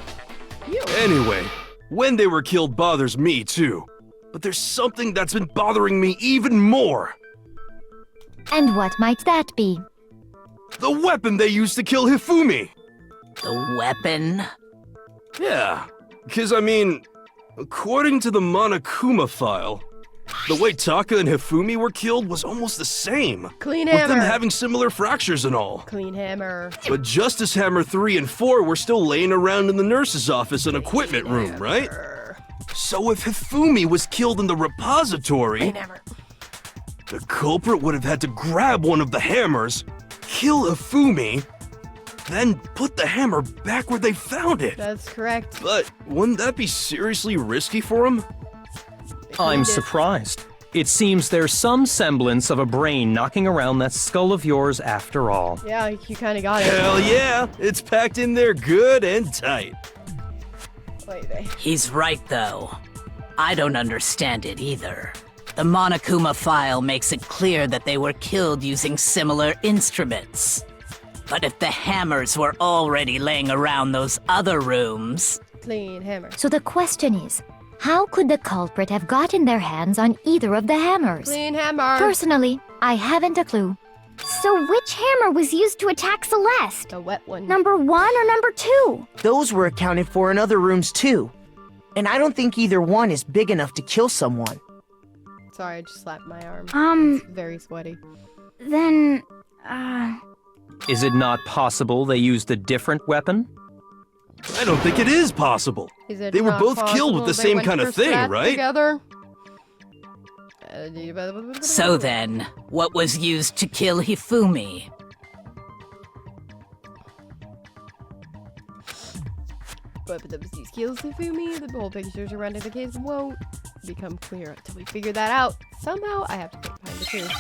You. Anyway, when they were killed bothers me too. But there's something that's been bothering me even more. And what might that be? The weapon they used to kill Hifumi. The weapon? Yeah, because I mean, according to the Monokuma file, the way Taka and Hifumi were killed was almost the same. Clean with hammer. them having similar fractures and all. Clean hammer. But Justice Hammer 3 and 4 were still laying around in the nurse's office and equipment room, right? So if Hifumi was killed in the repository, Clean hammer. the culprit would have had to grab one of the hammers, kill Hifumi, then put the hammer back where they found it. That's correct. But wouldn't that be seriously risky for him? I'm surprised. It seems there's some semblance of a brain knocking around that skull of yours after all. Yeah, you kind of got it. Hell yeah, it's packed in there good and tight. Wait, He's right, though. I don't understand it either. The Monokuma file makes it clear that they were killed using similar instruments. But if the hammers were already laying around those other rooms... Clean hammer. So the question is, how could the culprit have gotten their hands on either of the hammers? Clean hammer. Personally, I haven't a clue. So which hammer was used to attack Celeste? The wet one. Number 1 or number 2? Those were accounted for in other rooms too. And I don't think either one is big enough to kill someone. Sorry, I just slapped my arm. It's very sweaty. Then, Is it not possible they used a different weapon? I don't think it is possible. Is it They were not both killed with possible the they same went kind for of thing, scrap right? Together? So then, what was used to kill Hifumi? But these kills Hifumi, the whole pictures around the case won't become clear until we figure that out. Somehow, I have to get behind the truth.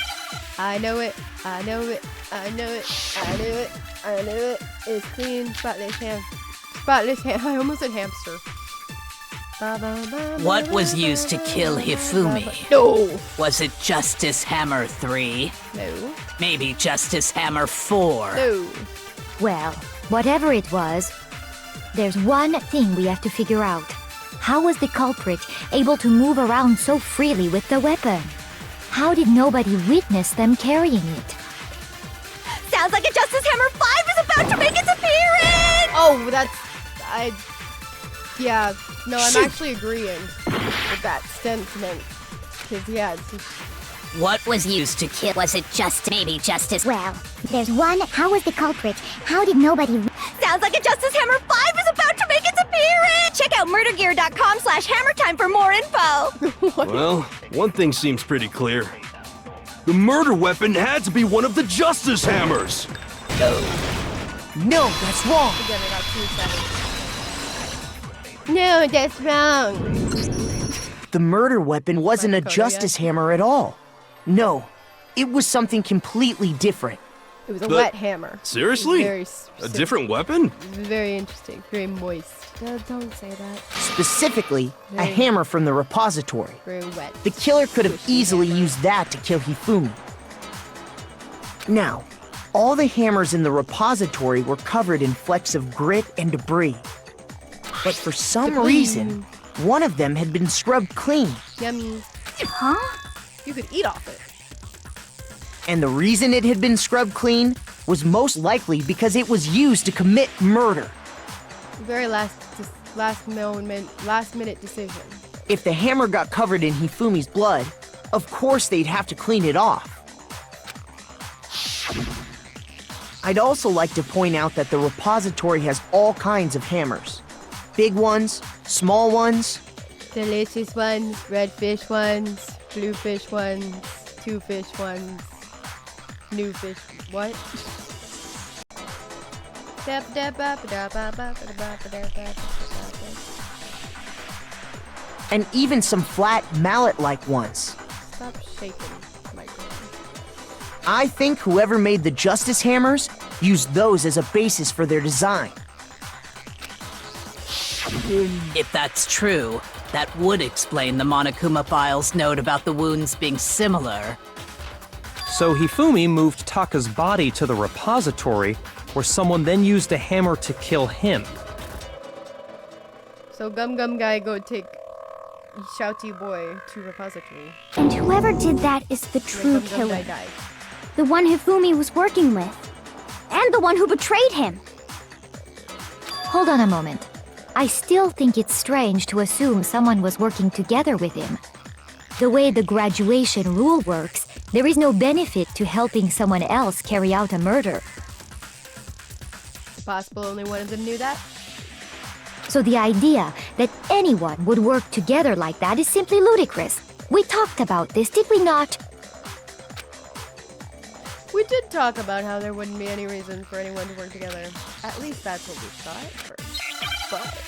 I know it. I know it. I know it. I knew it. I knew it. It's clean, spotless ham. Spotless ham. I almost said hamster. What was used to kill Hifumi? No. Was it Justice Hammer 3? No. Maybe Justice Hammer 4? No. Well, whatever it was, there's one thing we have to figure out. How was the culprit able to move around so freely with the weapon? How did nobody witness them carrying it? Sounds like a Justice Hammer 5 is about to make its appearance! Oh, yeah, no, I'm actually agreeing with that sentiment. Because, yeah, it's just... What was used to kill? Was it maybe Justice? Well, there's one. How was the culprit? How did nobody... Sounds like a Justice Hammer 5 is about to make its appearance! Check out murdergear.com/hammertime for more info! Well, one thing seems pretty clear. The murder weapon had to be one of the Justice Hammers! No, that's wrong. Again, I got 2 seconds. No, that's wrong. The murder weapon wasn't a Dakota, justice hammer at all. No, it was something completely different. It was a But- wet hammer. Seriously? Very A different weapon? Very interesting. Very moist. Don't say that. Specifically, a Very- hammer from the repository. Very wet. The killer could have Squishy easily hammer. used that to kill Hifumi. Now, all the hammers in the repository were covered in flecks of grit and debris. But for some Debris. reason, one of them had been scrubbed clean. Yummy. Huh? You could eat off it. And the reason it had been scrubbed clean was most likely because it was used to commit murder. Very last minute decision. If the hammer got covered in Hifumi's blood, of course they'd have to clean it off. I'd also like to point out that the repository has all kinds of hammers. Big ones, small ones. Delicious ones, red fish ones, blue fish ones, two fish ones, new fish. What? And even some flat mallet-like ones. Stop shaking, Michael. I think whoever made the Justice Hammers used those as a basis for their design. If that's true, that would explain the Monokuma file's note about the wounds being similar. So Hifumi moved Taka's body to the repository, where someone then used a hammer to kill him. So Gum Gum Guy go take Shouty Boy to repository. And whoever did that is the true Gum Gum killer. Guy died. The one Hifumi was working with. And the one who betrayed him. Hold on a moment. I still think it's strange to assume someone was working together with him. The way the graduation rule works, there is no benefit to helping someone else carry out a murder. Possible only one of them knew that? So the idea that anyone would work together like that is simply ludicrous. We talked about this, did we not? We did talk about how there wouldn't be any reason for anyone to work together. At least that's what we thought at first. But...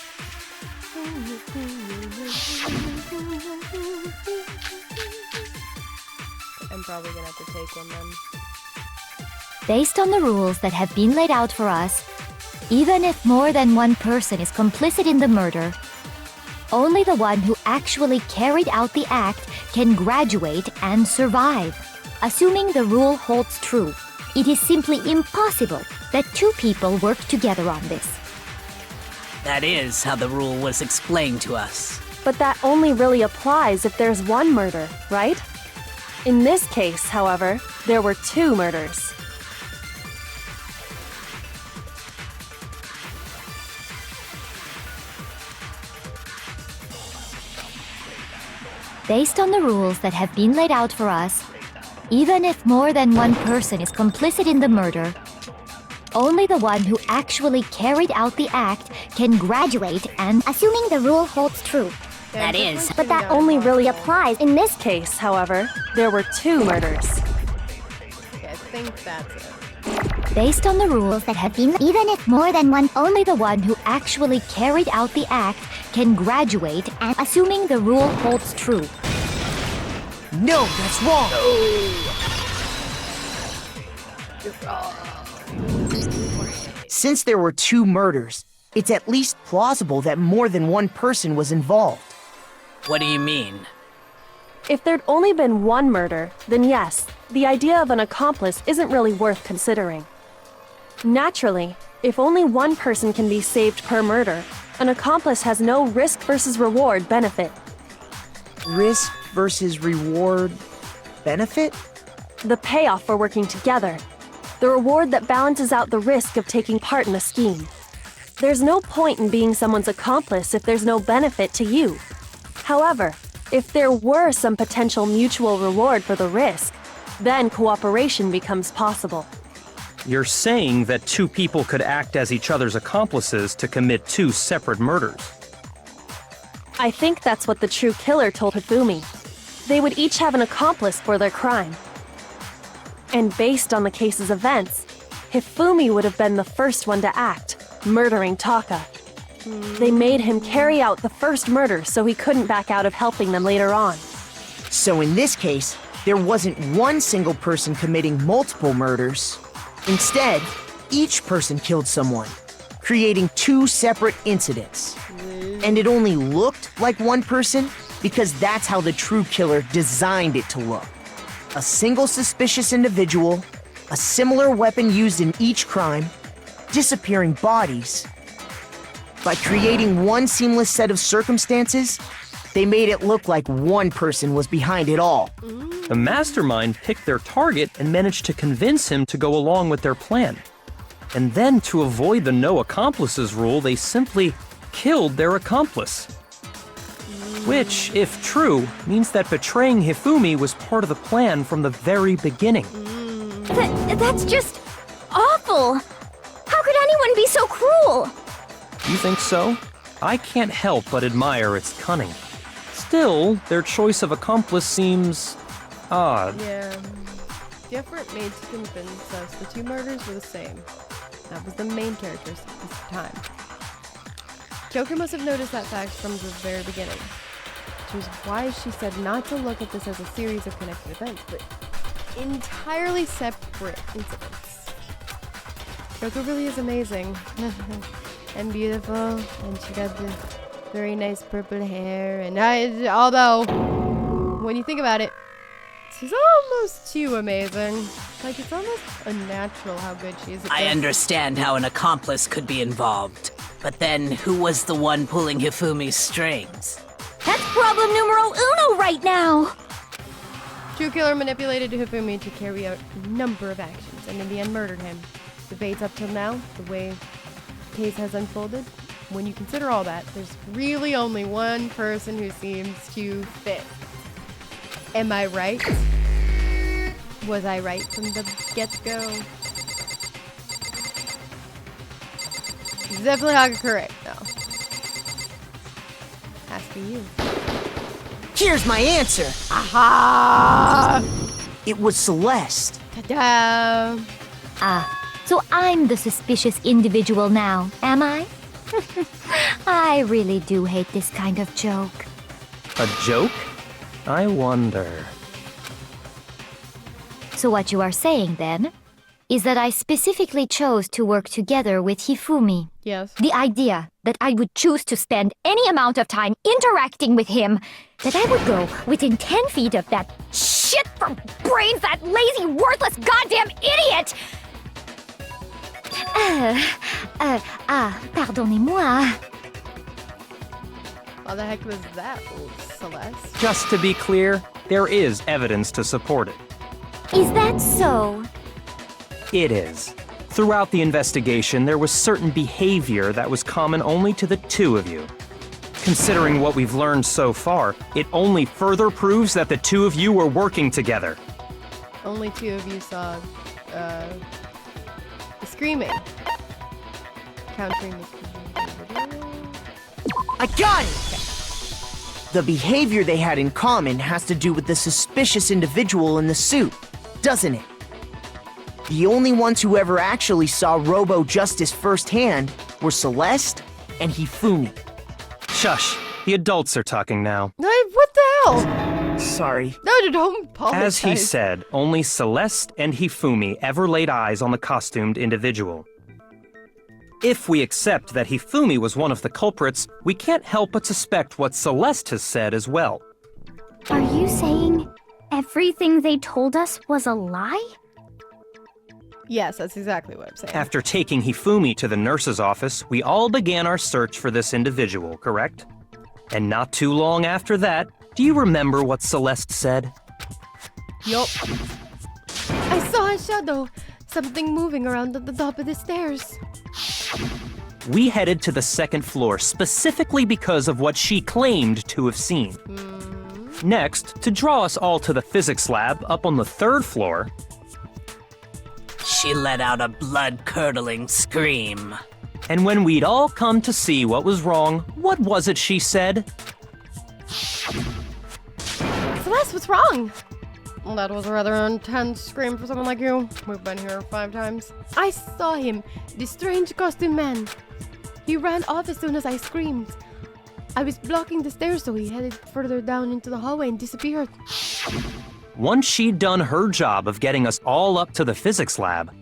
I'm probably gonna have to take one then. Based on the rules that have been laid out for us, even if more than one person is complicit in the murder, only the one who actually carried out the act can graduate and survive. Assuming the rule holds true, it is simply impossible that two people work together on this. That is how the rule was explained to us. But that only really applies if there's one murder, right? In this case, however, there were two murders. Based on the rules that have been laid out for us, even if more than one person is complicit in the murder, only the one who actually carried out the act can graduate and... Assuming the rule holds true. That is. But that only really applies In this case, however, there were two murders. Okay, I think that's it. Based on the rules that have been... even if more than one. Only the one who actually carried out the act can graduate and... Assuming the rule holds true. No, that's wrong! Since there were two murders, it's at least plausible that more than one person was involved. What do you mean? If there'd only been one murder, then yes, the idea of an accomplice isn't really worth considering. Naturally, if only one person can be saved per murder, an accomplice has no risk versus reward benefit. Risk versus reward benefit? The payoff for working together. The reward that balances out the risk of taking part in a scheme. There's no point in being someone's accomplice if there's no benefit to you. However, if there were some potential mutual reward for the risk, then cooperation becomes possible. You're saying that two people could act as each other's accomplices to commit two separate murders. I think that's what the true killer told Hifumi. They would each have an accomplice for their crime. And based on the case's events, Hifumi would have been the first one to act, murdering Taka. They made him carry out the first murder so he couldn't back out of helping them later on. So in this case, there wasn't one single person committing multiple murders, Instead, each person killed someone, creating 2 separate incidents. And it only looked like one person because that's how the true killer designed it to look. A single suspicious individual, a similar weapon used in each crime, disappearing bodies. By creating one seamless set of circumstances, they made it look like one person was behind it all. The mastermind picked their target and managed to convince him to go along with their plan. And then, to avoid the no accomplices rule, they simply killed their accomplice. Which, if true, means that betraying Hifumi was part of the plan from the very beginning. That's just awful. How could anyone be so cruel? You think so? I can't help but admire its cunning. Still, their choice of accomplice seems odd. Yeah. The effort made to convince us the 2 murders were the same. That was the main characters at this time. Kyoko must have noticed that fact from the very beginning, which is why she said not to look at this as a series of connected events, but entirely separate incidents. Kyoko really is amazing. And beautiful, and she got the very nice purple hair, and although, when you think about it, she's almost too amazing. Like, it's almost unnatural how good she is at I this. understand how an accomplice could be involved, but then who was the one pulling Hifumi's strings? That's problem numero uno right now. True killer manipulated Hifumi to carry out a number of actions, and in the end murdered him. Debates up till now, the way the case has unfolded. When you consider all that, there's really only one person who seems to fit. Am I right? Was I right from the get-go? It's definitely Hagakure. No. Has to be you. Here's my answer. Aha! It was Celeste. Ta-da! So I'm the suspicious individual now, am I? I really do hate this kind of joke. A joke? I wonder. So what you are saying, then, is that I specifically chose to work together with Hifumi. Yes. The idea that I would choose to spend any amount of time interacting with him, that I would go within 10 feet of that shit for brains, that lazy, worthless, goddamn idiot! Pardonnez-moi. What the heck was that, Celeste? Just to be clear, there is evidence to support it. Is that so? It is. Throughout the investigation, there was certain behavior that was common only to the 2 of you. Considering what we've learned so far, it only further proves that the 2 of you were working together. Only 2 of you saw, the screaming. Countering the screaming. I got it! The behavior they had in common has to do with the suspicious individual in the suit, doesn't it? The only ones who ever actually saw Robo Justice firsthand were Celeste and Hifumi. Shush, the adults are talking now. What the hell? Sorry. No, don't apologize. As he said, only Celeste and Hifumi ever laid eyes on the costumed individual. If we accept that Hifumi was one of the culprits, we can't help but suspect what Celeste has said as well. Are you saying everything they told us was a lie? Yes, that's exactly what I'm saying. After taking Hifumi to the nurse's office, we all began our search for this individual, correct? And not too long after that, do you remember what Celeste said? Yup. I saw a shadow. Something moving around at the top of the stairs. We headed to the 2nd floor specifically because of what she claimed to have seen. Next, to draw us all to the physics lab up on the 3rd floor, She let out a blood-curdling scream. and when we'd all come to see what was wrong, what was it she said? Celeste, what's wrong? Well, that was a rather intense scream for someone like you. We've been here 5 times. I saw him, the strange costume man. He ran off as soon as I screamed. I was blocking the stairs, so he headed further down into the hallway and disappeared. Once she'd done her job of getting us all up to the physics lab,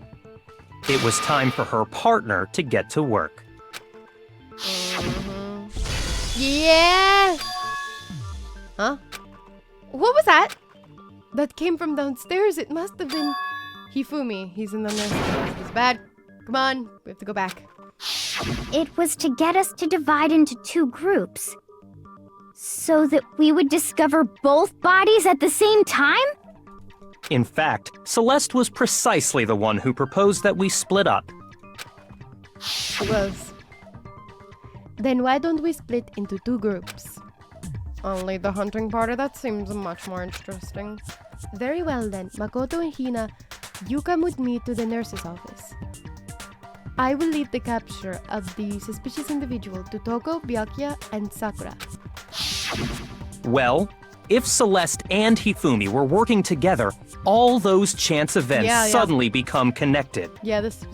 It was time for her partner to get to work. Yeah! Huh? What was that? That came from downstairs. It must have been Hifumi. He's in the nurse. It's bad. Come on. We have to go back. It was to get us to divide into 2 groups. So that we would discover both bodies at the same time? In fact, Celeste was precisely the one who proposed that we split up. She was. Then why don't we split into 2 groups? Only the hunting part of that seems much more interesting. Very well then, Makoto and Hina, you come with me to the nurse's office. I will lead the capture of the suspicious individual to Toko, Byakuya, and Sakura. Well, if Celeste and Hifumi were working together, all those chance events suddenly become connected. Yeah, this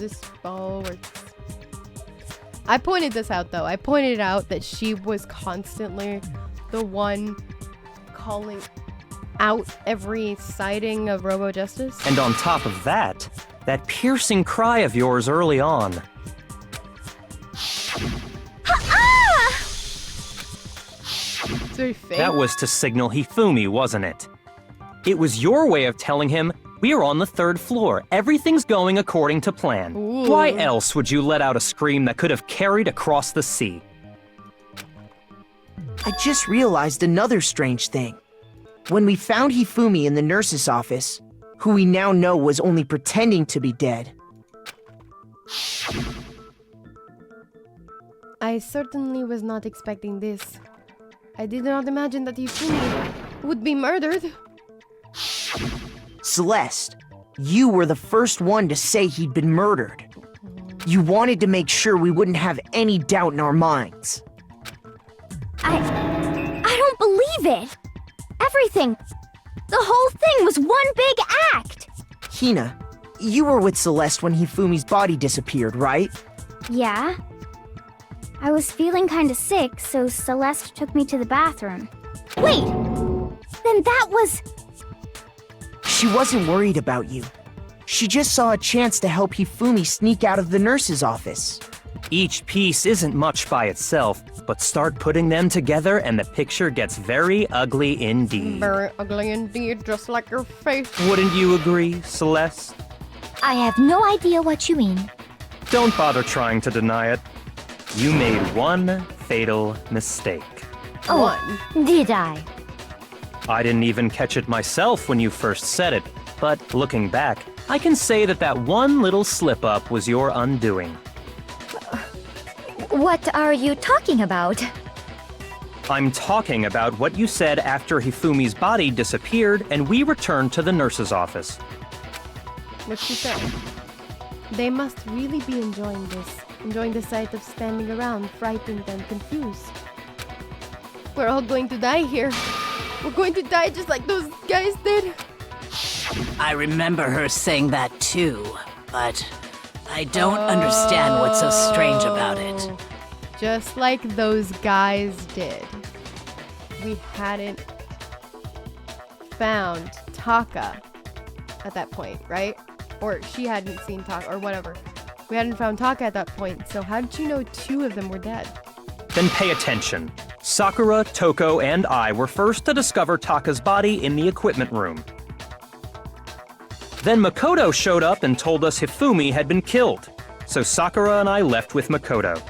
all works. I pointed this out though. I pointed out that she was constantly the one calling out every sighting of Robo Justice. And on top of that, that piercing cry of yours early on. It's very fake. That was to signal Hifumi, wasn't it? It was your way of telling him, we are on the 3rd floor. Everything's going according to plan. Ooh. Why else would you let out a scream that could have carried across the sea? I just realized another strange thing. When we found Hifumi in the nurse's office, who we now know was only pretending to be dead. I certainly was not expecting this. I did not imagine that Hifumi would be murdered. Celeste, you were the first one to say he'd been murdered. You wanted to make sure we wouldn't have any doubt in our minds. I don't believe it. Everything. The whole thing was one big act. Hina, you were with Celeste when Hifumi's body disappeared, right? Yeah. I was feeling kinda sick, so Celeste took me to the bathroom. Wait! Then that was... She wasn't worried about you. She just saw a chance to help Hifumi sneak out of the nurse's office. Each piece isn't much by itself, but start putting them together and the picture gets very ugly indeed. Very ugly indeed, just like your face. Wouldn't you agree, Celeste? I have no idea what you mean. Don't bother trying to deny it. You made one fatal mistake. Oh, did I? I didn't even catch it myself when you first said it, but looking back, I can say that that one little slip-up was your undoing. What are you talking about? I'm talking about what you said after Hifumi's body disappeared and we returned to the nurse's office. What she said. They must really be enjoying this. Enjoying the sight of standing around, frightened and confused. We're all going to die here. We're going to die just like those guys did. I remember her saying that too, but I don't understand what's so strange about it. Just like those guys did. We hadn't found Taka at that point, right? Or she hadn't seen Taka, or whatever. We hadn't found Taka at that point, so how did you know 2 of them were dead? Then pay attention. Sakura, Toko, and I were first to discover Taka's body in the equipment room. Then Makoto showed up and told us Hifumi had been killed, so Sakura and I left with Makoto.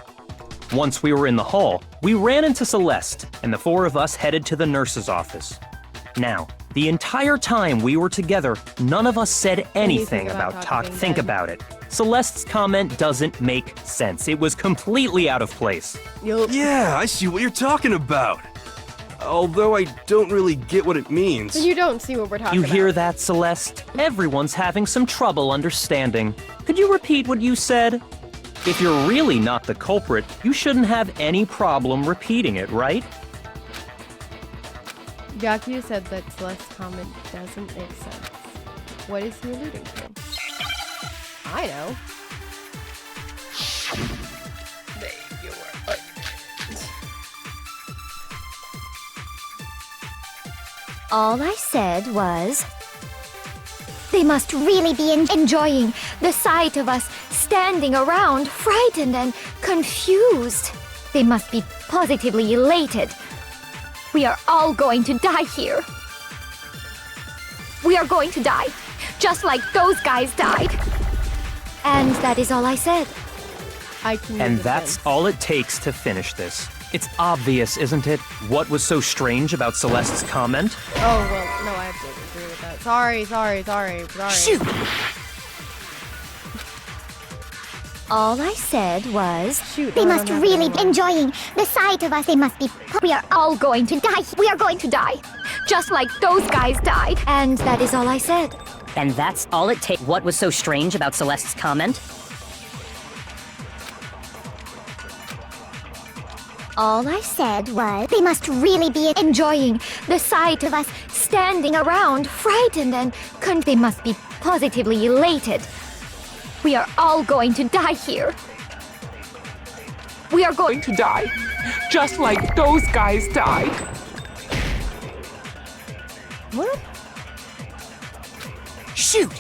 Once we were in the hall, we ran into Celeste, and the 4 of us headed to the nurse's office. Now, the entire time we were together, none of us said anything about Taka. Think about it. Celeste's comment doesn't make sense. It was completely out of place. Yeah, I see what you're talking about. Although I don't really get what it means. Then you don't see what we're talking You about. hear that, Celeste? Everyone's having some trouble understanding. Could you repeat what you said? If you're really not the culprit, you shouldn't have any problem repeating it, right? Byakuya said that Celeste's comment doesn't make sense. What is he alluding to? I know. All I said was... They must really be enjoying the sight of us standing around, frightened and confused. They must be positively elated. We are all going to die here. We are going to die, just like those guys died. And that is all I said. And that's all it takes to finish this. It's obvious, isn't it? What was so strange about Celeste's comment? Oh, well, no, I have to agree with that. Sorry. Shoot! All I said was, They must really be enjoying the sight of us. They must be. we are all going to die. We are going to die, just like those guys died. And that is all I said. And that's all it takes. What was so strange about Celeste's comment? All I said was, they must really be Enjoying the sight of us standing around, frightened and they must be positively elated. We are all going to die here. We are going to die, just like those guys died. What? Shoot!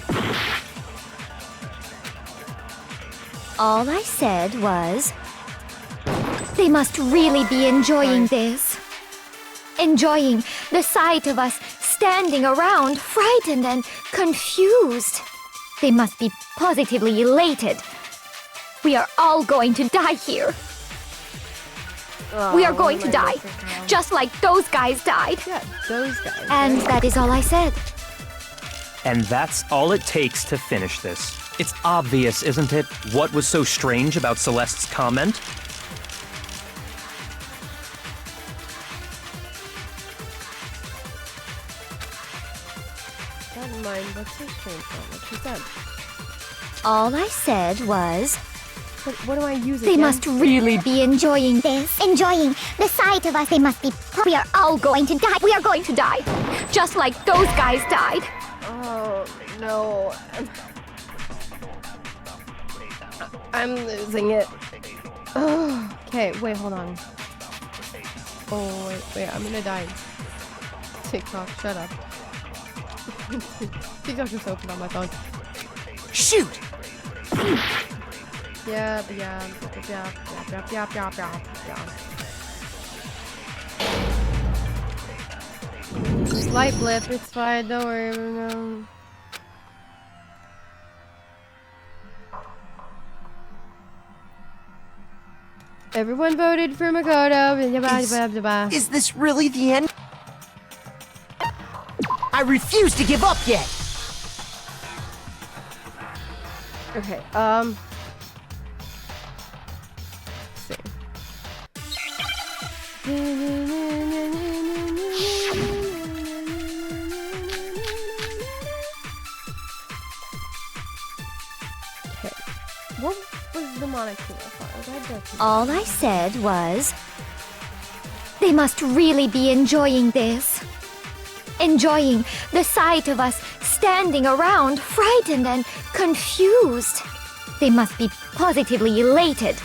All I said was, they must really be enjoying this. Enjoying the sight of us standing around, frightened and confused. They must be positively elated. We are all going to die here. We are going to die, just like those guys died. Yeah, those guys. And that is all I said. And that's all it takes to finish this. It's obvious, isn't it? What was so strange about Celeste's comment? Never mind, what's so strange about what she said? All I said was, But what do I use they again? must really be enjoying this. Enjoying the sight of us. They must be. We are all going to die. We are going to die, just like those guys died. Oh, no. I'm losing it. Oh, okay, wait, hold on. Oh, wait, I'm gonna die. TikTok, shut up. TikTok just opened on my phone. Shoot! Yeah. Slight blip, it's fine, don't worry. No. Everyone voted for Makoto. Is this really the end? I refuse to give up yet! Okay, let's okay. What was the Monokuma file? All I said was, they must really be enjoying this. Enjoying the sight of us standing around, frightened and confused. They must be positively elated.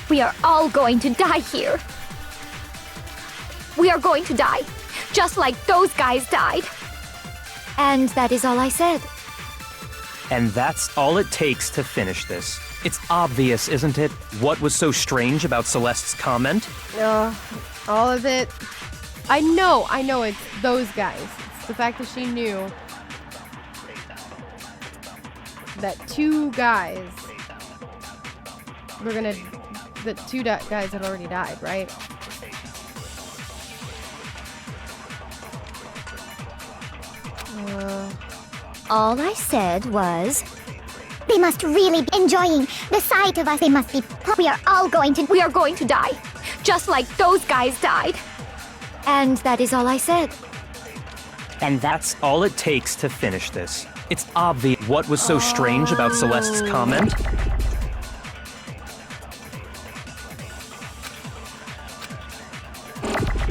We are all going to die here. We are going to die, just like those guys died. And that is all I said. And that's all it takes to finish this. It's obvious, isn't it? What was so strange about Celeste's comment? All of it. I know it's those guys. It's the fact that she knew that two guys were gonna. The two guys had already died, right? All I said was, They must really be enjoying the sight of us. They must be. We are all going to. we are going to die, just like those guys died. And that is all I said. And that's all it takes to finish this. It's obvious. What was so strange about Celeste's comment?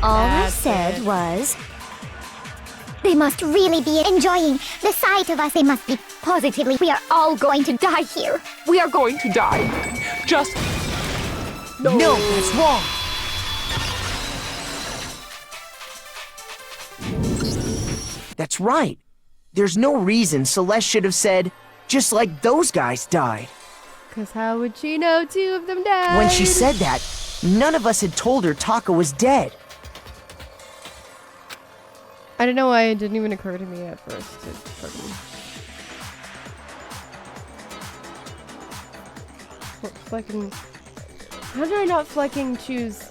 All I That's said it. was, They must really be enjoying the sight of us. They must be positively, we are all going to die here. We are going to die. Just No, that's wrong! That's right. There's no reason Celeste should have said, just like those guys died. Because how would she know 2 of them died? When she said that, none of us had told her Taka was dead. I don't know why it didn't even occur to me at first to fucking... Fucking... How did I not fucking choose...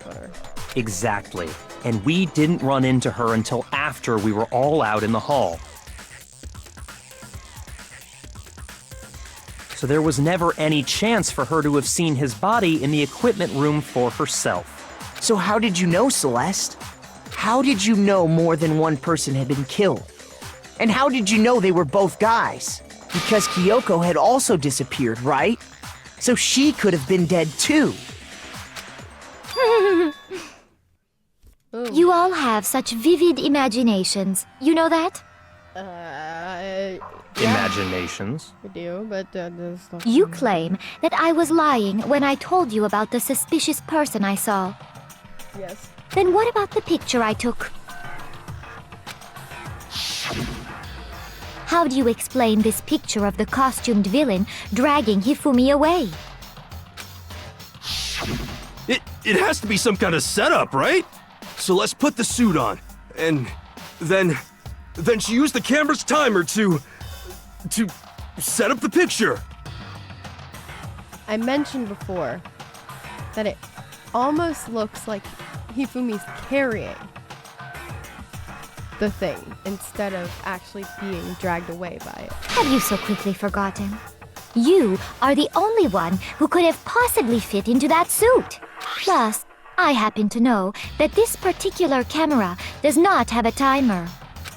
Whatever. Exactly. And we didn't run into her until after we were all out in the hall. So there was never any chance for her to have seen his body in the equipment room for herself. So how did you know, Celeste? How did you know more than one person had been killed? And how did you know they were both guys? Because Kyoko had also disappeared, right? So she could have been dead too. You all have such vivid imaginations. You know that? Imaginations. We do, but there's not... You claim that I was lying when I told you about the suspicious person I saw. Yes. Then what about the picture I took? How do you explain this picture of the costumed villain dragging Hifumi away? It has to be some kind of setup, right? So let's put the suit on. And then she used the camera's timer to set up the picture. I mentioned before that it almost looks like Hifumi's carrying the thing instead of actually being dragged away by it. Have you so quickly forgotten? You are the only one who could have possibly fit into that suit. Plus, I happen to know that this particular camera does not have a timer.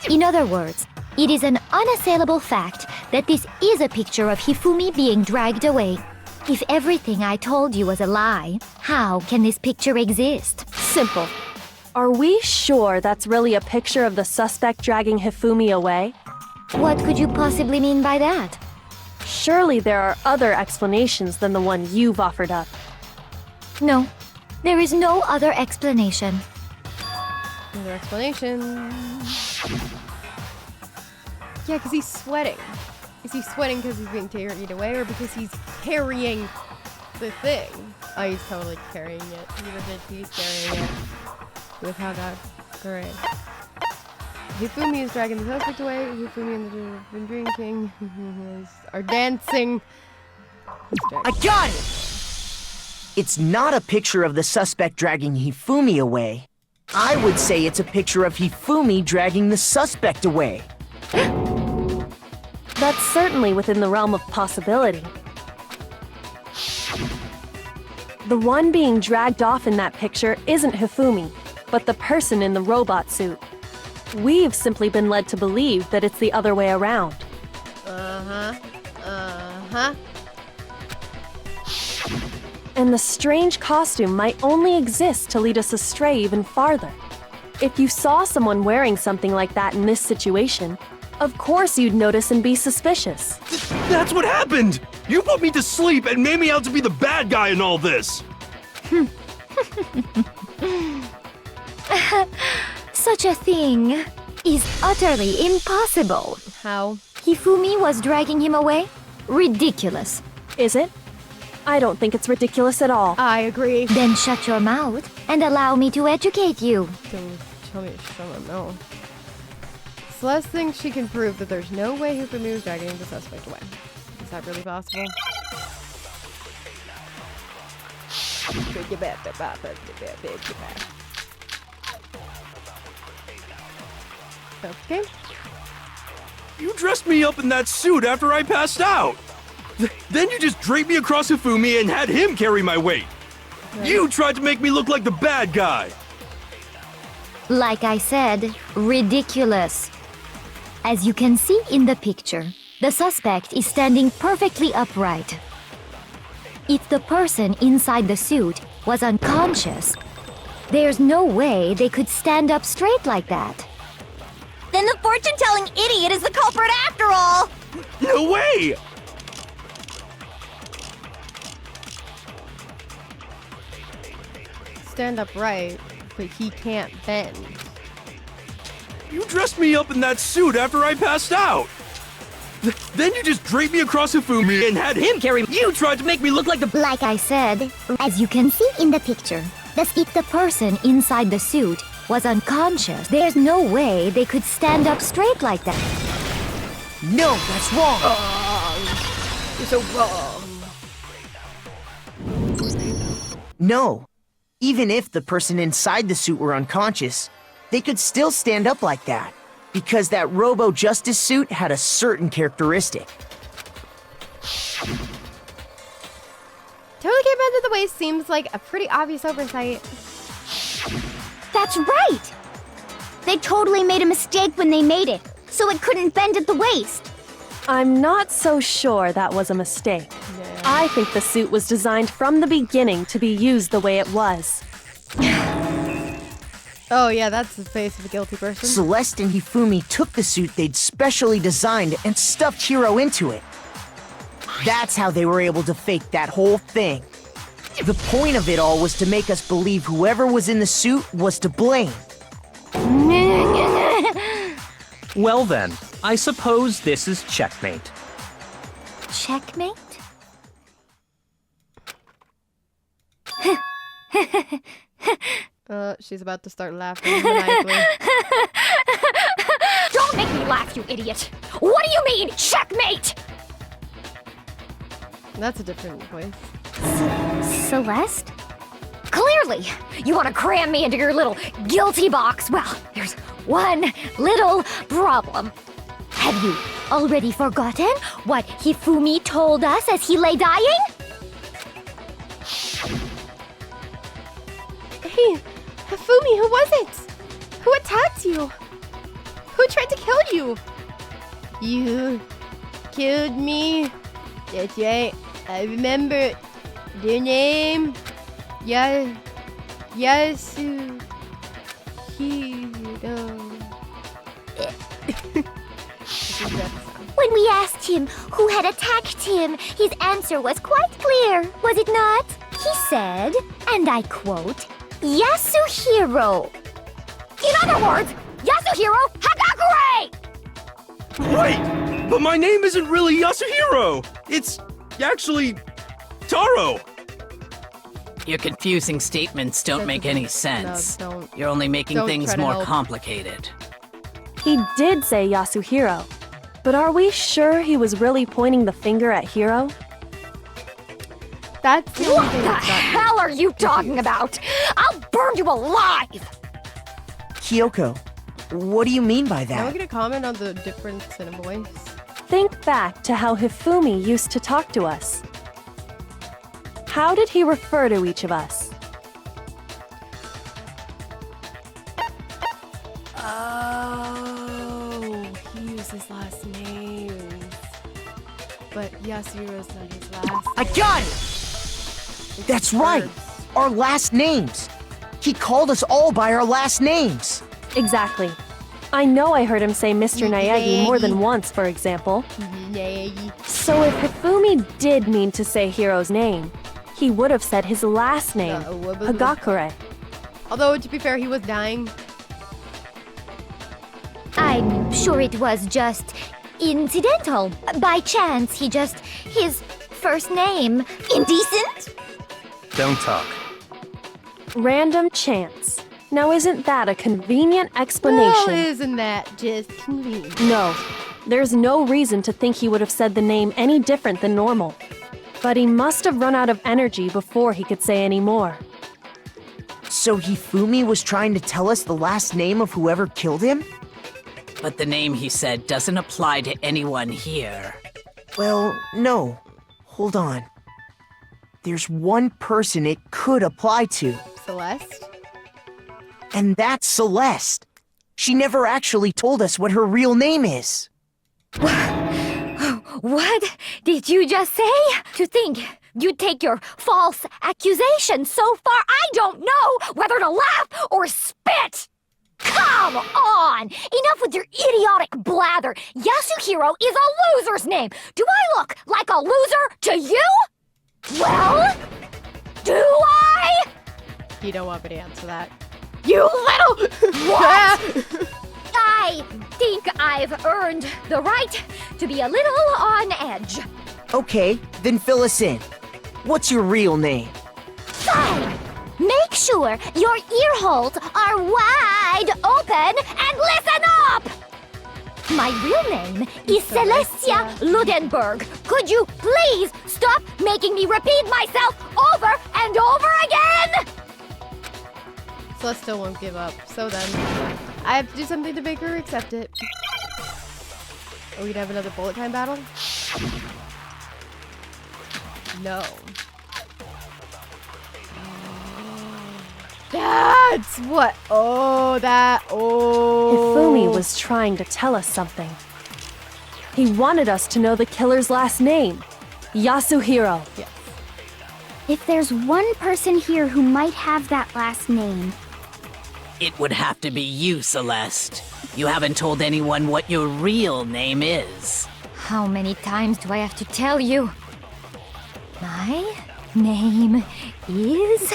In other words, it is an unassailable fact that this is a picture of Hifumi being dragged away. If everything I told you was a lie, how can this picture exist? Simple. Are we sure that's really a picture of the suspect dragging Hifumi away? What could you possibly mean by that? Surely there are other explanations than the one you've offered up. No, there is no other explanation. Another explanation. Yeah, because he's sweating. Is he sweating because he's being carried away or because he's carrying the thing? Oh, he's totally carrying it. He's carrying it. With Havoc. Great. Hifumi is dragging the suspect away. Hifumi and the dude have been drinking. Are dancing. I got it! It's not a picture of the suspect dragging Hifumi away. I would say it's a picture of Hifumi dragging the suspect away. That's certainly within the realm of possibility. The one being dragged off in that picture isn't Hifumi, but the person in the robot suit. We've simply been led to believe that it's the other way around. And the strange costume might only exist to lead us astray even farther. If you saw someone wearing something like that in this situation, of course you'd notice and be suspicious. That's what happened! You put me to sleep and made me out to be the bad guy in all this! Such a thing is utterly impossible. How? Hifumi was dragging him away? Ridiculous. Is it? I don't think it's ridiculous at all. I agree. Then shut your mouth and allow me to educate you. Don't tell me to shut my mouth. Celeste thinks she can prove that there's no way Hifumi was dragging the suspect away. Is that really possible? Okay. You dressed me up in that suit after I passed out! Then you just draped me across Hifumi and had him carry my weight! Right. You tried to make me look like the bad guy! Like I said, ridiculous. As you can see in the picture, the suspect is standing perfectly upright. If the person inside the suit was unconscious, there's no way they could stand up straight like that. Then the fortune-telling idiot is the culprit after all! No way! Stand upright, but he can't bend. You dressed me up in that suit after I passed out! Then you just draped me across Hifumi and had him carry me. You tried to make me look like the— Like I said, as you can see in the picture, if the person inside the suit was unconscious, there's no way they could stand up straight like that. No, that's wrong. You're so wrong. No. Even if the person inside the suit were unconscious, they could still stand up like that. Because that Robo-Justice suit had a certain characteristic. Totally came bend at the waist seems like a pretty obvious oversight. That's right! They totally made a mistake when they made it, so it couldn't bend at the waist. I'm not so sure that was a mistake. I think the suit was designed from the beginning to be used the way it was. Oh yeah, that's the face of a guilty person. Celeste and Hifumi took the suit they'd specially designed and stuffed Hiro into it. That's how they were able to fake that whole thing. The point of it all was to make us believe whoever was in the suit was to blame. Well then, I suppose this is checkmate. Checkmate? She's about to start laughing maniacally. Don't make me laugh, you idiot! What do you mean, checkmate? That's a different voice. Celeste? Clearly, you want to cram me into your little guilty box. Well, there's one little problem. Have you already forgotten what Hifumi told us as he lay dying? Hey, Hifumi, who was it? Who attacked you? Who tried to kill you? You killed me. That's right. I remember their name. Yasuhiro. When we asked him who had attacked him, his answer was quite clear, was it not? He said, and I quote, Yasuhiro. In other words, Yasuhiro Hagakure! Wait! But my name isn't really Yasuhiro! It's actually Taro! Your confusing statements don't make any sense. No, don't. You're only making Don't things try to more help. complicated. He did say Yasuhiro, but are we sure he was really pointing the finger at Hiro? That's the only What thing the that's not hell are you talking about? I'll burn you alive! Kyoko, what do you mean by Now we're that? gonna comment on the difference in a voice. Think back to how Hifumi used to talk to us. How did he refer to each of us? Oh, he used his last name. But Yasuhiro's not his last I got it! That's right! Our last names! He called us all by our last names! Exactly. I know I heard him say Mr. Naegi more than once, for example. So if Hifumi did mean to say Hiro's name, he would have said his last name, Hagakure. Although, to be fair, he was dying. I'm sure it was just incidental. By chance, his first name. Indecent? Don't talk. Random chance. Now isn't that a convenient Well, explanation? isn't that just convenient? No. There's no reason to think he would have said the name any different than normal. But he must have run out of energy before he could say any more. So Hifumi was trying to tell us the last name of whoever killed him? But the name he said doesn't apply to anyone here. Well, no. Hold on. There's one person it could apply to, Celeste? and that's Celeste. She never actually told us what her real name is. What did you just say? To think you'd take your false accusation so far, I don't know whether to laugh or spit! Come on! Enough with your idiotic blather! Yasuhiro is a loser's name! Do I look like a loser to you? Well, do I? You don't want me to answer that. You little... What? I I think I've earned the right to be a little on edge. Okay, then fill us in. What's your real name? Fine. Make sure your ear holes are wide open and listen up! My real name is Celestia Ludenberg. Could you please stop making me repeat myself over and over again? Celeste still won't give up. So then, I have to do something to make her accept it. Are we gonna have another bullet time battle? No. That's what. Oh, that. Oh. Hifumi was trying to tell us something. He wanted us to know the killer's last name, Yasuhiro. Yes. If there's one person here who might have that last name, It would have to be you, Celeste. You haven't told anyone what your real name is. How many times do I have to tell you? My name is...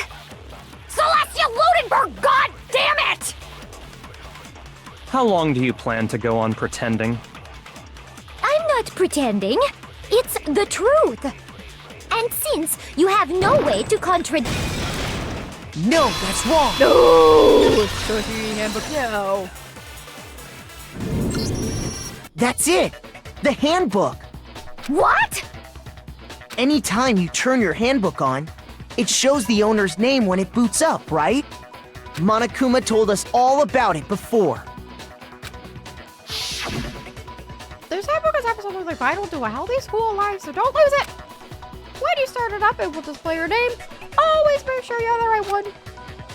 Celestia Ludenberg, god damn it! How long do you plan to go on pretending? I'm not pretending. It's the truth. And since you have no way to contradict... No, that's wrong! No! Sorcery handbook, no. That's it! The handbook! What? Anytime you turn your handbook on, it shows the owner's name when it boots up, right? Monokuma told us all about it before. This handbook is absolutely vital to a healthy school life, so don't lose it. When you start it up, it will display your name. Always make sure you have the right one.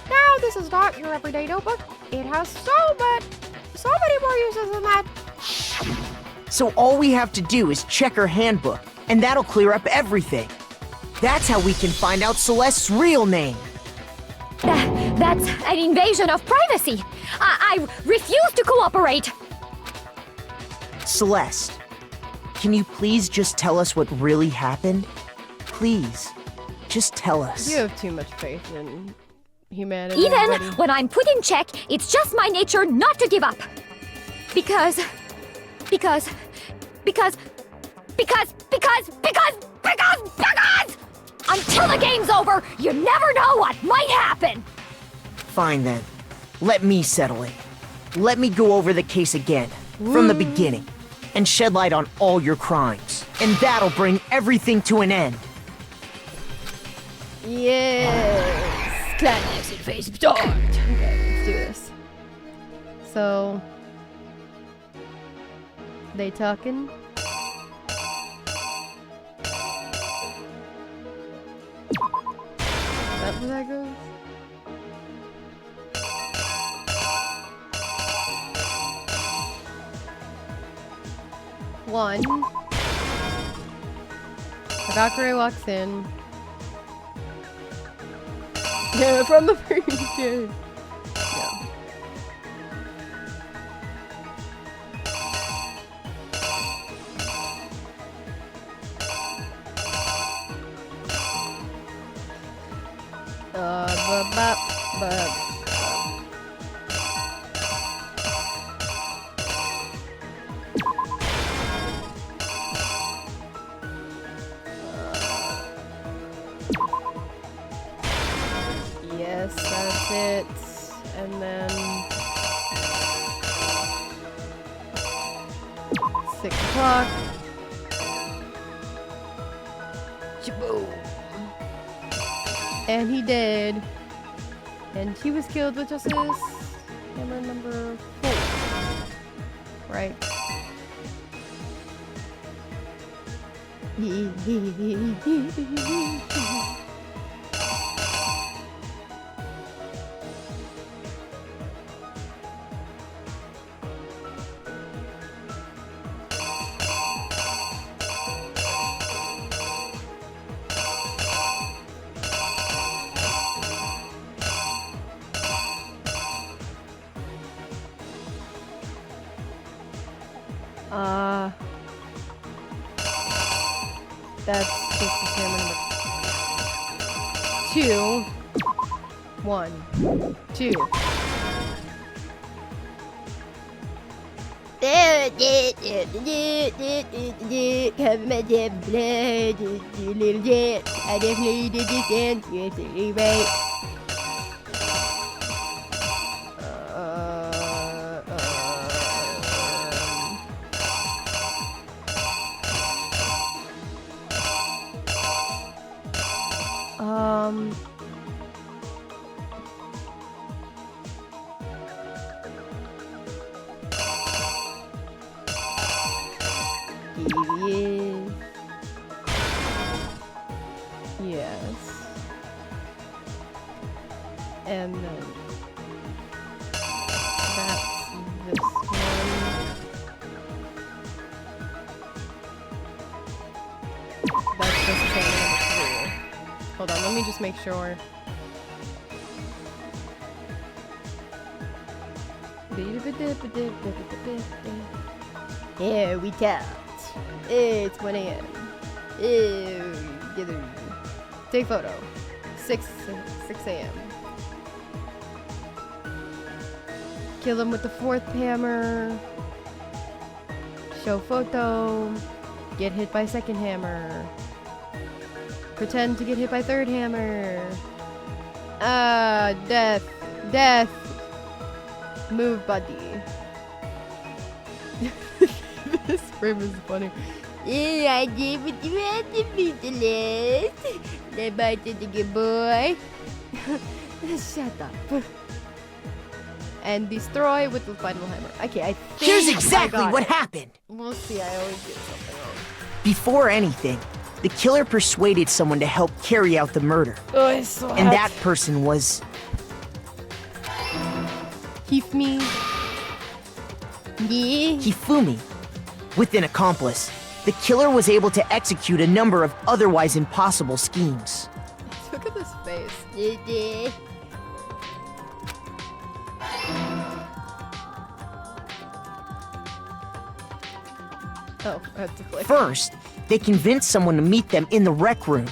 Now, this is not your everyday notebook. It has so many more uses than that. So all we have to do is check her handbook, and that'll clear up everything. That's how we can find out Celeste's real name. That's an invasion of privacy. I refuse to cooperate. Celeste, can you please just tell us what really happened? Please, just tell us. You have too much faith in humanity. Even already. when I'm put in check, it's just my nature not to give up. Because until the game's over, you never know what might happen. Fine then. Let me settle it. Let me go over the case again, from the beginning, and shed light on all your crimes. And that'll bring everything to an end. Yes. Climax in phase start. Okay, let's do this. So, they talking? Is that where that goes? One. Valkyrie walks in. Yeah, from the previous game. Yeah. Yes, that's it. And then 6 o'clock. Shaboom. And he did. And he was killed with justice. Hammer number 4. Right. That's just the camera number 2. 1, 2. Cover my dead blood, you little jet. I definitely did this dance yesterday, right? Devious. Yes. And then that's this one. That's just payment number 3. Hold on, let me just make sure. Yeah, we tapped. It's 1 a.m. Take photo. 6 a.m. Kill him with the 4th hammer. Show photo. Get hit by 2nd hammer. Pretend to get hit by 3rd hammer. Death. Death. Move, buddy. This frame is funny. Yeah, I did what you had to be the list. That might be the good boy. Shut up. And destroy with the final hammer. Okay, I think Here's exactly I got what it. happened. We'll see, I always get something wrong. Before anything, the killer persuaded someone to help carry out the murder. Oh, it's so And hot. that person was Hifumi. Yeah. Hifumi. With an accomplice, the killer was able to execute a number of otherwise impossible schemes. Look at this face. Oh, I have to click. First, they convinced someone to meet them in the rec room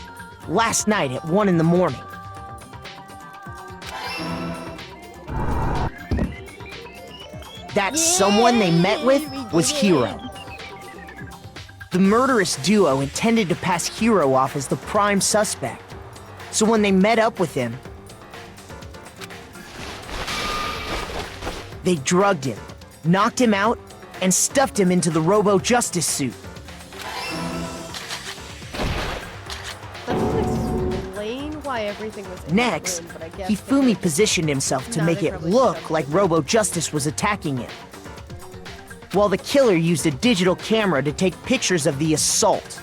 last night at 1 in the morning. That someone they met with was Hiro. The murderous duo intended to pass Hiro off as the prime suspect. So when they met up with him, they drugged him, knocked him out, and stuffed him into the Robo-Justice suit. That doesn't explain why everything was in Next, the room, but I guess Hifumi positioned himself to Now make they it probably look should've. like Robo-Justice was attacking him, while the killer used a digital camera to take pictures of the assault.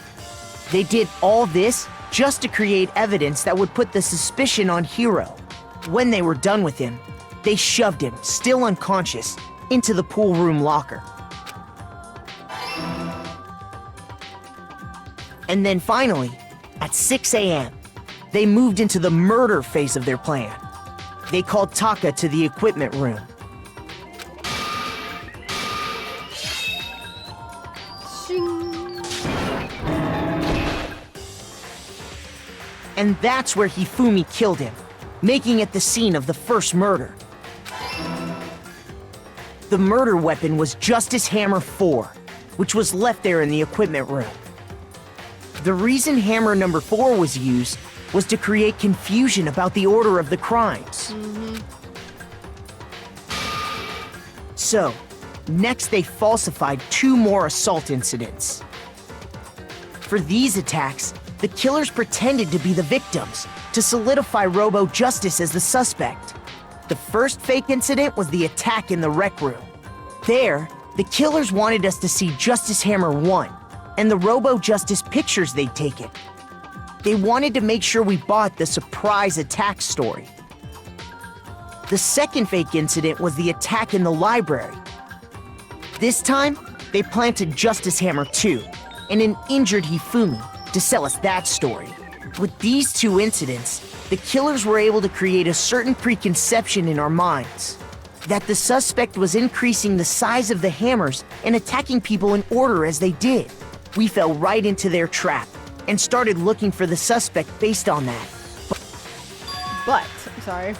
They did all this just to create evidence that would put the suspicion on Hiro. When they were done with him, they shoved him, still unconscious, into the pool room locker. And then finally, at 6 a.m., they moved into the murder phase of their plan. They called Taka to the equipment room. And that's where Hifumi killed him, making it the scene of the first murder. The murder weapon was Justice Hammer 4, which was left there in the equipment room. The reason Hammer number 4 was used was to create confusion about the order of the crimes. So, next they falsified 2 more assault incidents. For these attacks, the killers pretended to be the victims to solidify Robo-Justice as the suspect. The first fake incident was the attack in the rec room. There, the killers wanted us to see Justice Hammer 1 and the Robo-Justice pictures they'd taken. They wanted to make sure we bought the surprise attack story. The second fake incident was the attack in the library. This time, they planted Justice Hammer 2 and an injured Hifumi to sell us that story. With these 2 incidents, the killers were able to create a certain preconception in our minds that the suspect was increasing the size of the hammers and attacking people in order as they did. We fell right into their trap and started looking for the suspect based on that. But, sorry.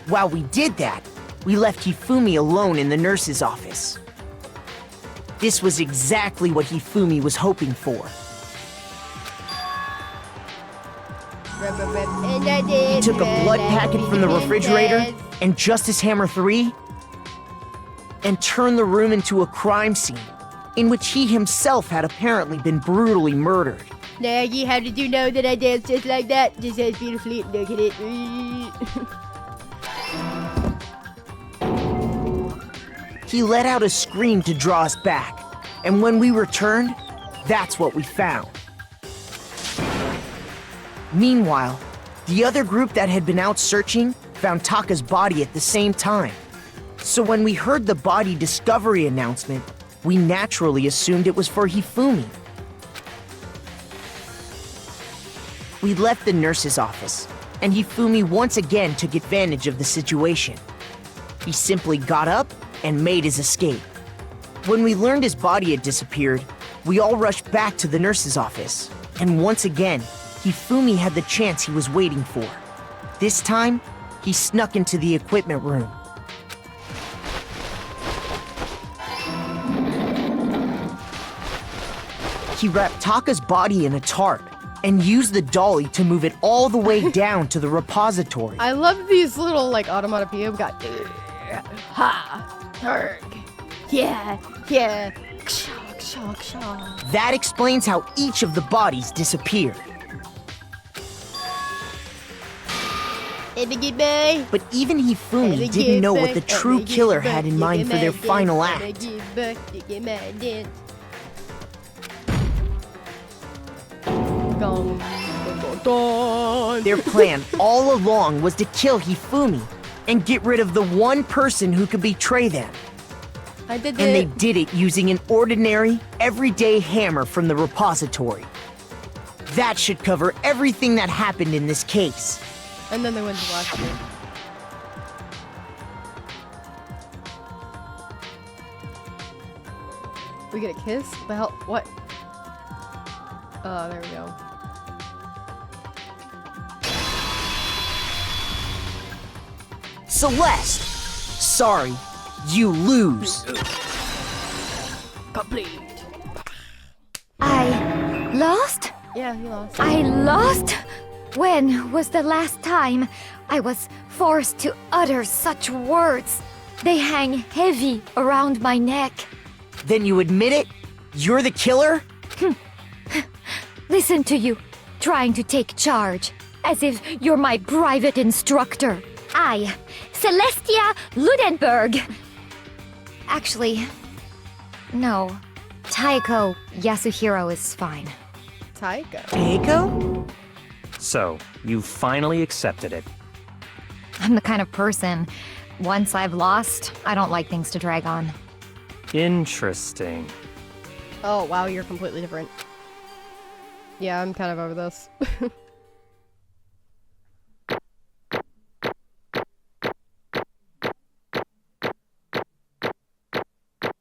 While we did that, we left Hifumi alone in the nurse's office. This was exactly what Hifumi was hoping for. He took a blood packet from the refrigerator and Justice Hammer 3 and turned the room into a crime scene in which he himself had apparently been brutally murdered. Naggy, how did you know that I danced just like that? Just as beautifully. Look at it. He let out a scream to draw us back, and when we returned, that's what we found. Meanwhile, the other group that had been out searching found Taka's body at the same time. So when we heard the body discovery announcement, we naturally assumed it was for Hifumi. We left the nurse's office, and Hifumi once again took advantage of the situation. He simply got up and made his escape. When we learned his body had disappeared, we all rushed back to the nurse's office, and once again, Hifumi had the chance he was waiting for. This time, he snuck into the equipment room. He wrapped Taka's body in a tarp and used the dolly to move it all the way down to the repository. I love these little, like, automatopoeia. We got... Ha! Arg. Yeah! Yeah! Kshaw, kshaw, kshaw. That explains how each of the bodies disappeared. But even Hifumi didn't know what the true killer had in mind for their final act. Their plan all along was to kill Hifumi and get rid of the one person who could betray them. And they did it using an ordinary, everyday hammer from the repository. That should cover everything that happened in this case. And then they went to last year. We get a kiss? The hell? What? Oh, there we go. Celeste! Sorry, you lose. Complete. I lost? Yeah, he lost. I lost? When was the last time I was forced to utter such words? They hang heavy around my neck. Then you admit it? You're the killer? Listen to you, trying to take charge, as if you're my private instructor. I, Celestia Ludenberg. Actually, no. Taiko Yasuhiro is fine. Taiko? Taiko? So, you finally accepted it. I'm the kind of person, once I've lost, I don't like things to drag on. Interesting. Oh, wow, you're completely different. Yeah, I'm kind of over this.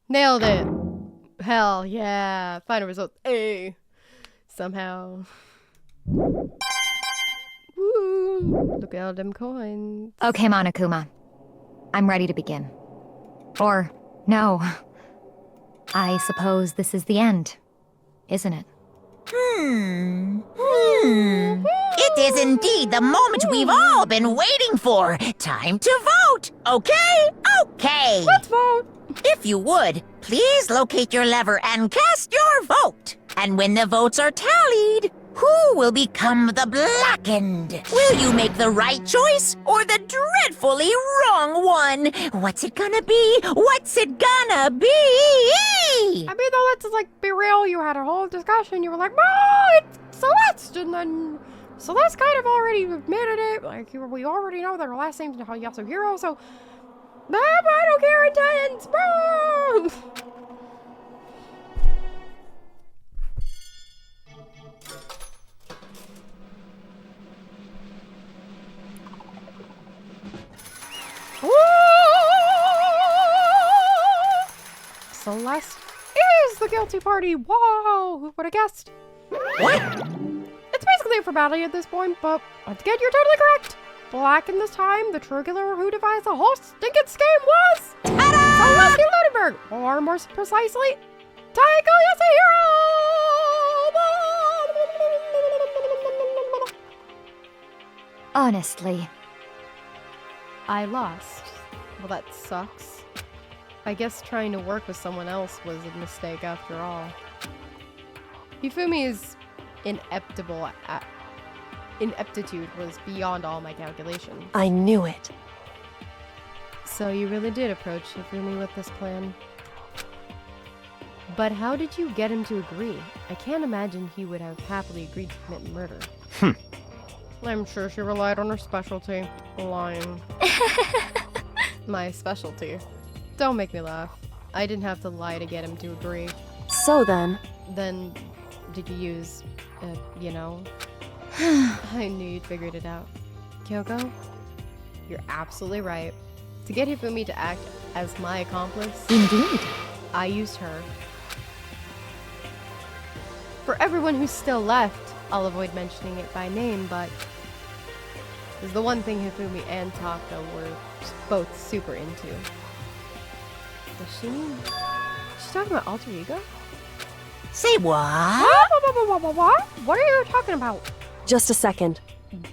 Nailed it! Hell yeah! Final result A! Somehow. Woo! Look at all them coins. Okay, Monokuma. I'm ready to begin. Or, no. I suppose this is the end, isn't it? It is indeed the moment we've all been waiting for. Time to vote. Okay? Okay. Let's vote. If you would, please locate your lever and cast your vote. And when the votes are tallied, who will become the blackened? Will you make the right choice or the dreadfully wrong one? What's it gonna be? What's it gonna be? I mean, though, let's like be real. You had a whole discussion. You were like, "No, it's Celeste," and then Celeste kind of already admitted it. Like, we already know that her last name's Yasuhiro, so I don't care. Intense. Celeste is the guilty party. Whoa, who would have guessed? What? It's basically a formality at this point, but once again, you're totally correct. Back in this time, the true killer who devised the whole stinking scheme was... Ta-da! Celeste Ludenberg! Or more precisely, Taiko Yasuhiro! Honestly, I lost. Well, that sucks. I guess trying to work with someone else was a mistake after all. Hifumi's ineptitude was beyond all my calculations. I knew it. So you really did approach Hifumi with this plan. But how did you get him to agree? I can't imagine he would have happily agreed to commit murder. I'm sure she relied on her specialty. Lying. My specialty. Don't make me laugh. I didn't have to lie to get him to agree. So then... Then, did you use, you know? I knew you'd figured it out. Kyoko, you're absolutely right. To get Hifumi to act as my accomplice, indeed. I used her. For everyone who's still left, I'll avoid mentioning it by name, but is the one thing Hifumi and Taka were both super into. Does she mean... She's talking about alter ego? Say what? What are you talking about? Just a second.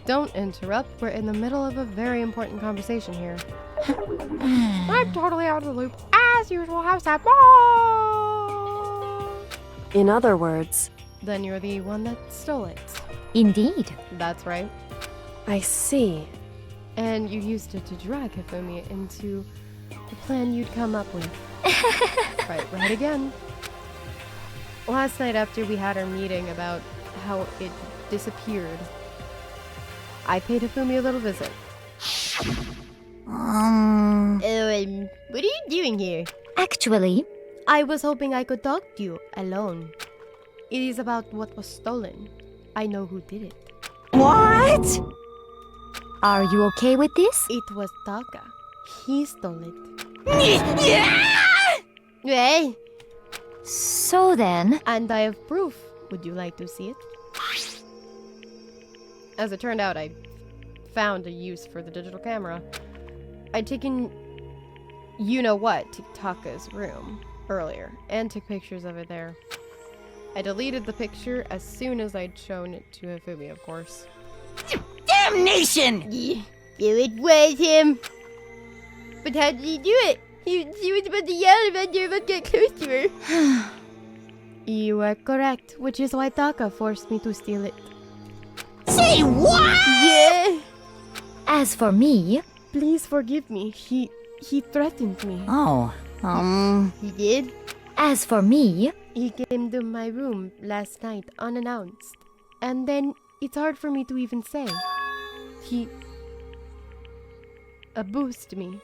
Don't interrupt. We're in the middle of a very important conversation here. I'm totally out of the loop. As usual, how's that? In other words... Then you're the one that stole it. Indeed. That's right. I see. And you used it to drag Hifumi into the plan you'd come up with. Right again. Last night after we had our meeting about how it disappeared, I paid Hifumi a little visit. What are you doing here? Actually, I was hoping I could talk to you alone. It is about what was stolen. I know who did it. What? Are you okay with this? It was Taka. He stole it. Yeah! Hey! So then... And I have proof. Would you like to see it? As it turned out, I found a use for the digital camera. I'd taken you-know-what to Taka's room earlier, and took pictures of it there. I deleted the picture as soon as I'd shown it to Hifumi, of course. Damnation! Yeah, it was him. But how did he do it? He was about to yell about you would get close to her. You are correct, which is why Taka forced me to steal it. Say what? Yeah. As for me... Please forgive me. He threatened me. Oh, He did? As for me... He came to my room last night unannounced. And then it's hard for me to even say. He abused me.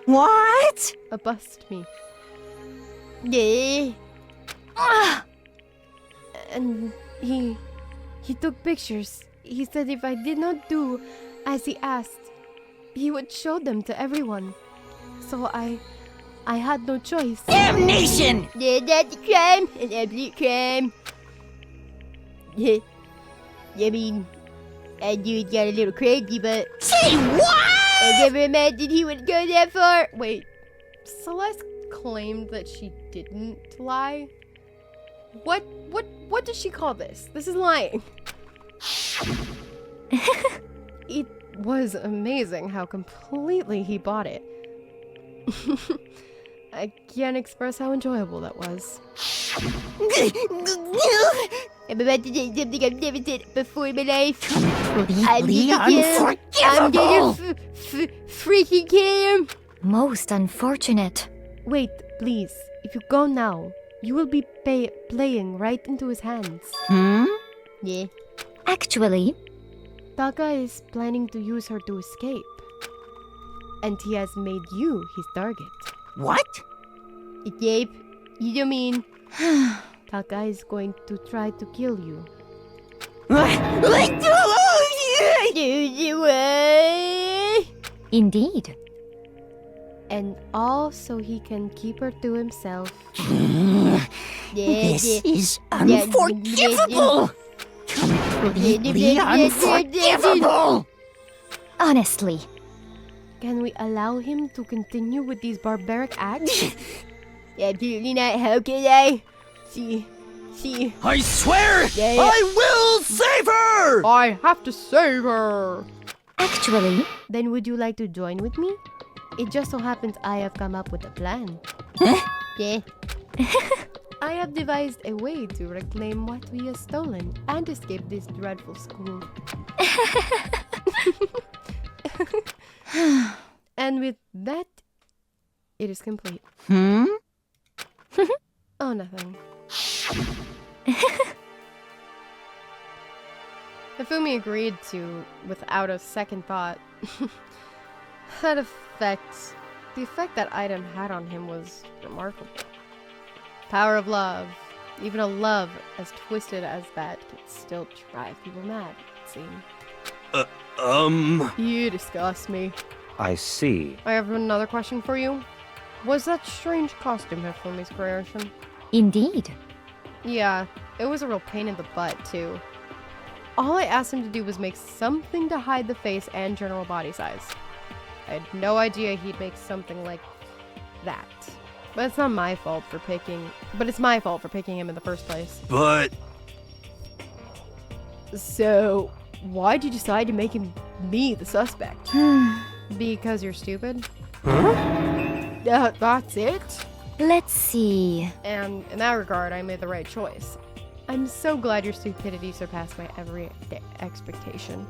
What? Abused me. Yeah. And he took pictures. He said if I did not do as he asked, he would show them to everyone. So I had no choice. Damnation! Yeah, that's a crime. An absolute crime. Yeah. I mean, I knew it got a little crazy, but... Say what? I never imagined he would go that far. Wait, Celeste claimed that she didn't lie? What does she call this? This is lying. It was amazing how completely he bought it. I can't express how enjoyable that was. I'm about to say something I've never said before in my life. Completely unforgivable! I'm gonna freaking kill him! Most unfortunate. Wait, please. If you go now, you will be playing right into his hands. Yeah. Actually... Taka is planning to use her to escape. And he has made you his target. What? Escape? You don't mean... Taka is going to try to kill you. Indeed. And all so he can keep her to himself. This is unforgivable! completely unforgivable! Honestly, Can we allow him to continue with these barbaric acts? Absolutely not. How can I? She. I swear, Yeah. I will save her! I have to save her. actually, Then would you like to join with me? It just so happens I have come up with a plan. Yeah. I have devised a way to reclaim what we have stolen and escape this dreadful school. And with that, it is complete. Oh, nothing. Hifumi agreed to without a second thought. The effect that item had on him was remarkable. Power of love. Even a love as twisted as that could still drive people mad, it seemed. You disgust me. I see. I have another question for you. Was that strange costume Hifumi's creation? indeed. Yeah, it was a real pain in the butt, too. All I asked him to do was make something to hide the face and general body size. I had no idea he'd make something like that. But it's not my fault for picking... But it's my fault for picking him in the first place. But So, why'd you decide to make him me the suspect? Because you're stupid? That's it? Let's see. And in that regard, I made the right choice. I'm so glad your stupidity surpassed my every expectation.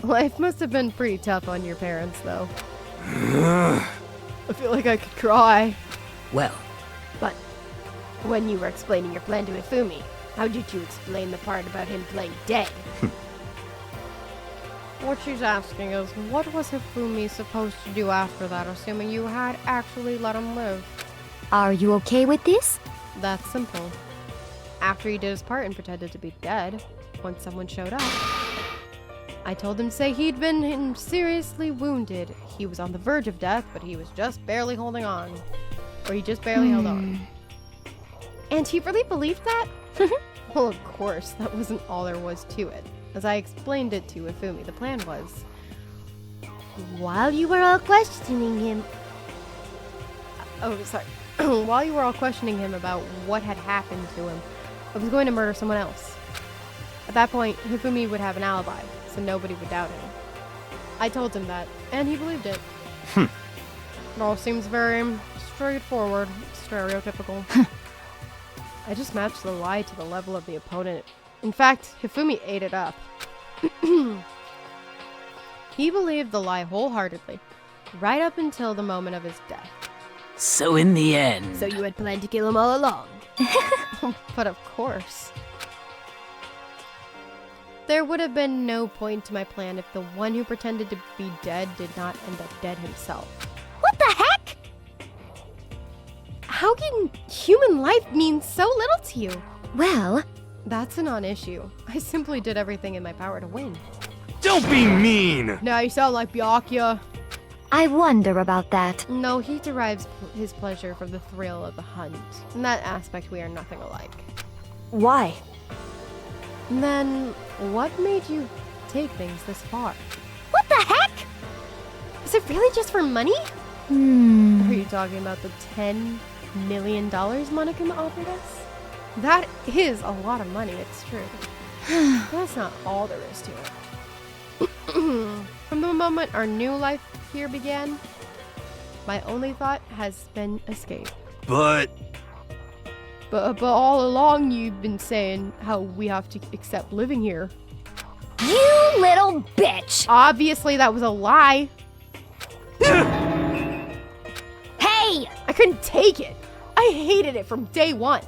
Life must have been pretty tough on your parents, though. I feel like I could cry. Well, But when you were explaining your plan to Hifumi, how did you explain the part about him playing dead? What she's asking is, what was Hifumi supposed to do after that, assuming you had actually let him live? Are you okay with this? That's simple. After he did his part and pretended to be dead, when someone showed up, I told him to say he'd been seriously wounded. He was on the verge of death, but he was just barely holding on. Or he just barely held on. And he really believed that? Well, of course, that wasn't all there was to it. As I explained it to Hifumi, the plan was, while you were all questioning him... Oh, sorry. While you were all questioning him about what had happened to him, I was going to murder someone else. At that point, Hifumi would have an alibi, so nobody would doubt him. I told him that, and he believed it. It all seems very straightforward, stereotypical. I just matched the lie to the level of the opponent. In fact, Hifumi ate it up. He believed the lie wholeheartedly, right up until the moment of his death. so in the end... So you had planned to kill him all along? But of course. There would have been no point to my plan if the one who pretended to be dead did not end up dead himself. What the heck? How can human life mean so little to you? Well, That's a non-issue. I simply did everything in my power to win. don't be mean! Now you sound like Byakuya. I wonder about that. No, he derives his pleasure from the thrill of the hunt. In that aspect, we are nothing alike. Why? Then, what made you take things this far? What the heck? Is it really just for money? Are you talking about the $10 million Monokuma offered us? That is a lot of money, it's true. That's not all there is to it. From the moment our new life here began, my only thought has been escape. But But all along you've been saying how we have to accept living here. You little bitch! Obviously that was a lie. Hey! I couldn't take it. I hated it from day one.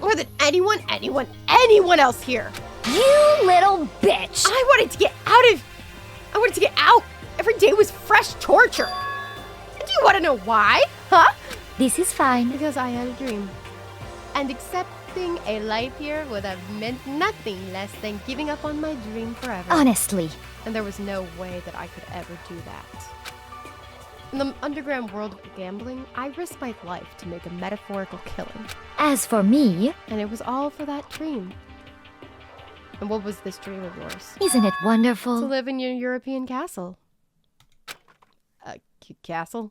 More than anyone else here. You little bitch! I wanted to get out. Every day was fresh torture. Do you want to know why? Huh? This is fine. Because I had a dream. And accepting a life here would have meant nothing less than giving up on my dream forever. Honestly. And there was no way that I could ever do that. In the underground world of gambling, I risked my life to make a metaphorical killing. As for me, And it was all for that dream. And what was this dream of yours? Isn't it To wonderful? live in your European castle. A castle?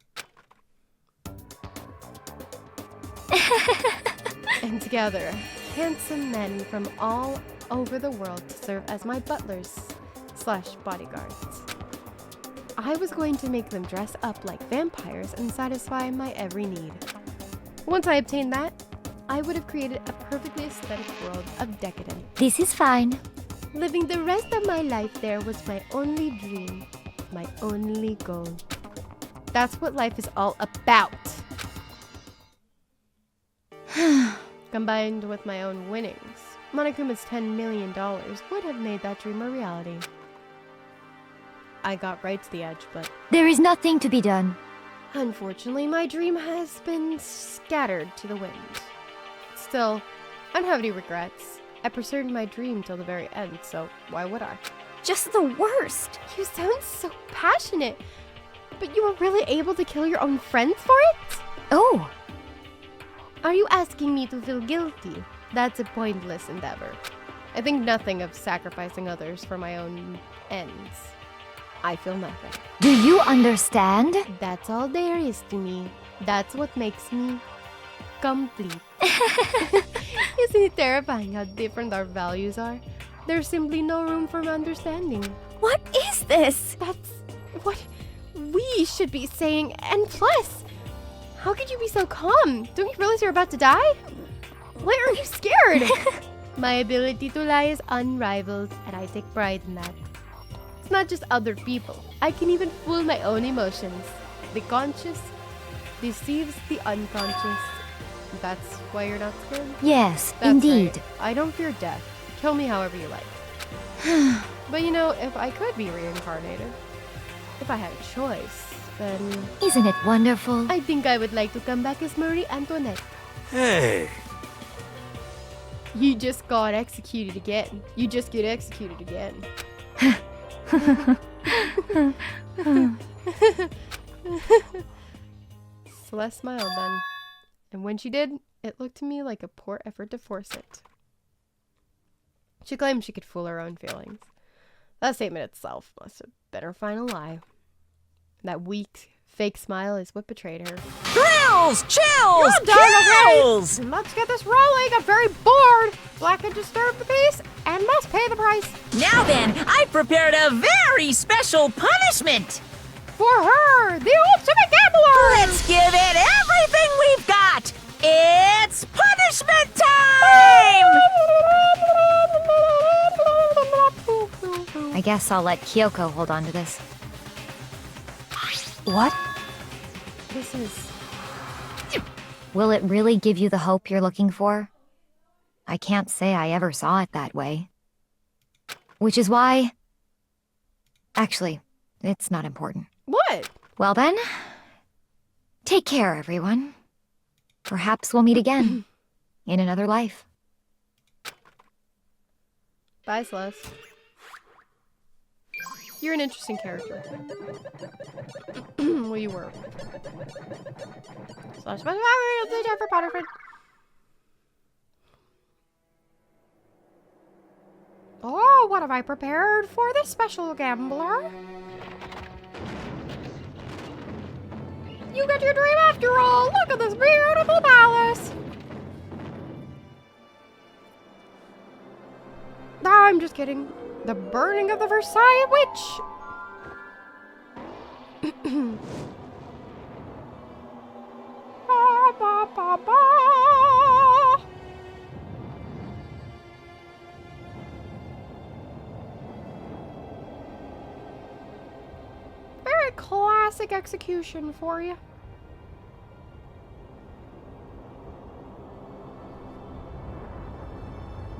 And together, handsome men from all over the world to serve as my butlers / bodyguards. I was going to make them dress up like vampires and satisfy my every need. Once I obtained that, I would have created a perfectly aesthetic world of decadence. This is fine. Living the rest of my life there was my only dream, my only goal. That's what life is all about. Combined with my own winnings, Monokuma's $10 million would have made that dream a reality. I got right to the edge, but There is nothing to be done. unfortunately my dream has been scattered to the wind. Still, I don't have any regrets. I pursued my dream till the very end, so why would I? Just the worst. You sound so passionate, but you were really able to kill your own friends for it? Oh, Are you asking me to feel guilty? That's a pointless endeavor. I think nothing of sacrificing others for my own ends. I feel nothing. do you understand? That's all there is to me. That's what makes me complete. Isn't it terrifying how different our values are? There's simply no room for understanding. What is this? That's what we should be saying. And plus, how could you be so calm? Don't you realize you're about to die? Why are you scared? My ability to lie is unrivaled, and I take pride in that. It's not just other people. I can even fool my own emotions. The conscious deceives the unconscious. That's why you're not scared? Yes, That's indeed. right. I don't fear death. Kill me however you like. But you know, if I could be reincarnated, if I had a choice, then Isn't it wonderful? I think I would like to come back as Marie Antoinette. Hey, You just got executed again. You just get executed again. Celeste smiled then. And when she did, it looked to me like a poor effort to force it. She claimed she could fool her own feelings. That statement itself must have been her final lie. That weak, fake smile is what betrayed her. Thrills! Chills! You're done, okay? Kills! Let's get this rolling. I'm very bored. Black had disturbed the peace and must pay the price. Now then, I prepared a very special punishment! For her, the ultimate gambler! Let's give it everything we've got! It's punishment time! I guess I'll let Kyoko hold on to this. What? This is... Will it really give you the hope you're looking for? I can't say I ever saw it that way. Which is why... Actually, it's not important. What? Well then, take care, everyone. Perhaps we'll meet again in another life. Bye, Celeste. You're an interesting character. Well, you were. Oh, what have I prepared for this special gambler? You get your dream after all! Look at this beautiful palace! I'm just kidding. The burning of the Versailles Witch! Ba, ba, ba, ba. Very classic execution for you.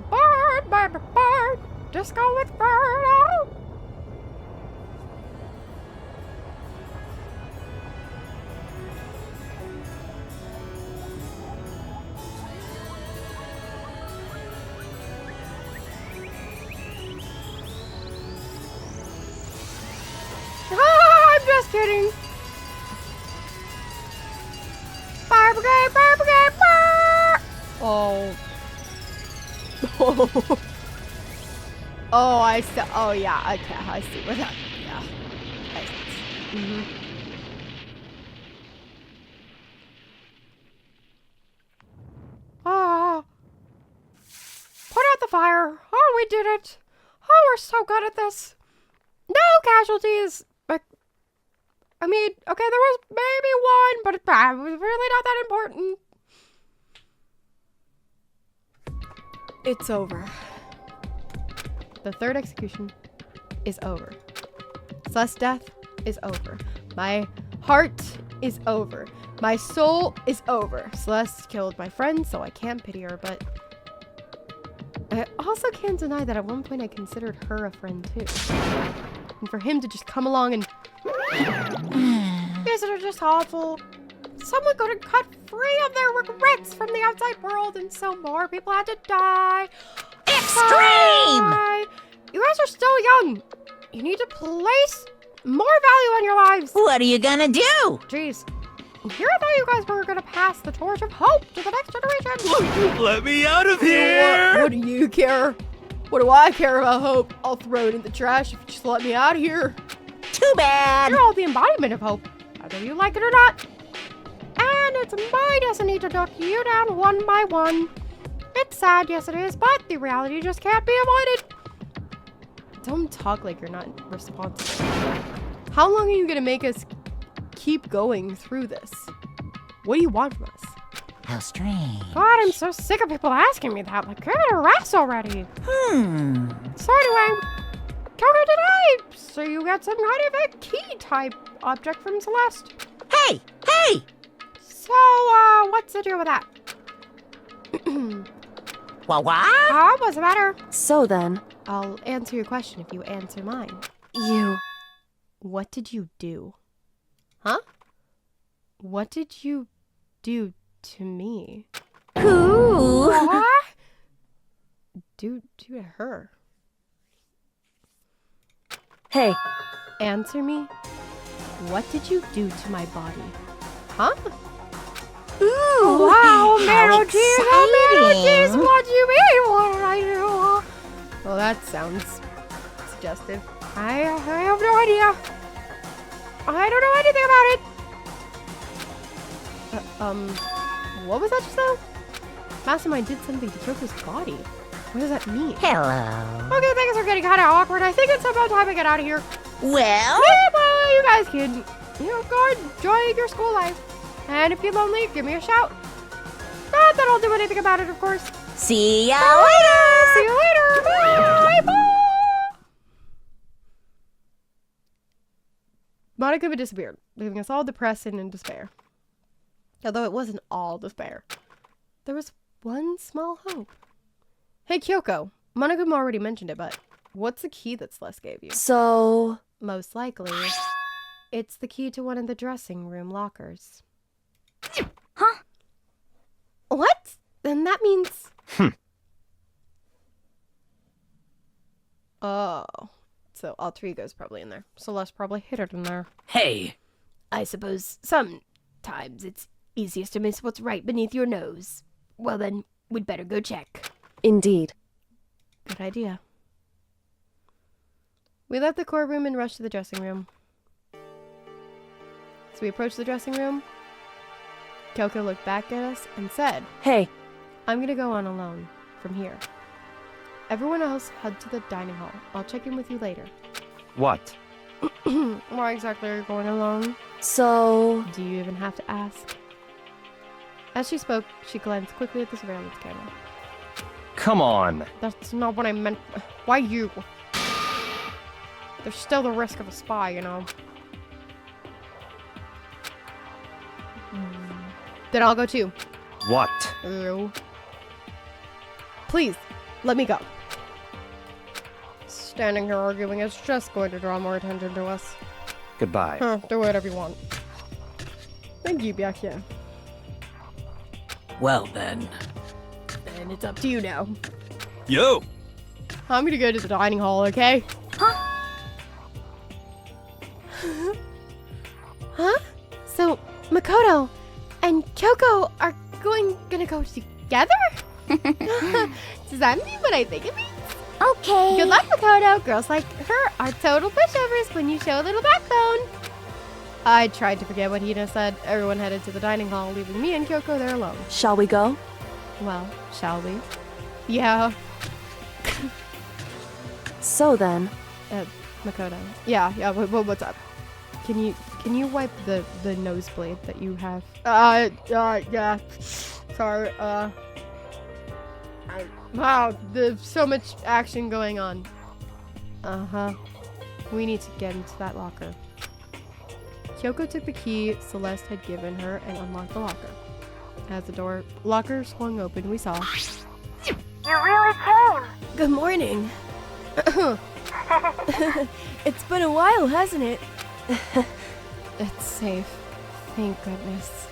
Bird, bird, bird, disco inferno. I'm just kidding. Fire brigade, fire brigade, fire! Oh. Oh, I see. Oh, yeah. Okay, I see where that. Yeah. Oh. Put out the fire. Oh, we did it. Oh, we're so good at this. No casualties. I mean, okay, there was maybe one, but it was really not that important. It's over. The third execution is over. Celeste's death is over. My heart is over. My soul is over. Celeste killed my friend, so I can't pity her, but I also can't deny that at one point I considered her a friend too. And for him to just come along and... Isn't it just awful? Someone got cut free of their regrets from the outside world, and so more people had to die. Extreme! You guys are still young. You need to place more value on your lives. What are you gonna do? Jeez. Here I thought you guys were gonna pass the torch of hope to the next generation. Let me out of here! What do you care? What do I care about hope? I'll throw it in the trash if you just let me out of here. Too bad. You're all the embodiment of hope, whether you like it or not. And it's my destiny to knock you down one by one. It's sad, yes it is, but the reality just can't be avoided. Don't talk like you're not responsible. How long are you gonna make us keep going through this? What do you want from us? How strange. God, I'm so sick of people asking me that. Like, give it a rest already. So anyway, Coco, did I say you got some kind of a key type object from Celeste? Hey! Hey! So, what's the deal with that? What? What's the matter? So then, I'll answer your question if you answer mine. you... What did you do? Huh? What did you do to me? Who? What? Do to her. Hey, Answer me. What did you do to my body? Huh? Ooh, Wow, how Melodies! Oh, Melodies! exciting. What do you mean? What did I do? Well, that sounds suggestive. I have no idea. I don't know anything about it. What was that just now? Mastermind did something to Kyoko's body. What does that mean? Hello. Okay, things are getting kind of awkward. I think it's about time I get out of here. Well, Yeah, well, you guys can, go enjoy your school life. And if you're lonely, give me a shout. Not that I'll do anything about it, of course. see ya See later. you later. Bye. Bye. Monokuma disappeared, leaving us all depressed and in despair. Although it wasn't all despair. There was one small hope. Hey, Kyoko. Monokuma already mentioned it, but what's the key that Celeste gave you? so... Most likely, it's the key to one of the dressing room lockers. Huh? What? Then that means... Oh. So alter ego's probably in there. Celeste probably hid it in there. Hey, I suppose sometimes it's easiest to miss what's right beneath your nose. Well then, we'd better go check. Indeed. Good idea. We left the core room and rushed to the dressing room. So we approached the dressing room. Kyoko looked back at us and said, Hey, I'm gonna go on alone from here. Everyone else head to the dining hall. I'll check in with you later. What? Why exactly are you going alone? so... Do you even have to ask? As she spoke, she glanced quickly at the surveillance camera. Come on. That's not what I meant. Why you? There's still the risk of a spy, Then I'll go too. What? Ew. Please, let me go. Standing here arguing is just going to draw more attention to us. Goodbye. Do whatever you want. Thank you, Byakuya. well then. And it's up to you now. Yo! I'm gonna go to the dining hall, okay? Huh? So, Makoto and Kyoko are gonna go together? Does that mean what I think it means? Okay. Good luck, Makoto. Girls like her are total pushovers when you show a little backbone. I tried to forget what Hina said. Everyone headed to the dining hall, leaving me and Kyoko there alone. Shall we go? Well, shall we? Yeah. So then... Makoto. Yeah, what's up? Can you wipe the nosebleed that you have? Yeah. Sorry, wow, there's so much action going on. Uh-huh. We need to get into that locker. Kyoko took the key Celeste had given her and unlocked the locker. As the locker swung open, we saw... You really came. Good morning. It's been a while, hasn't it? It's safe. Thank goodness.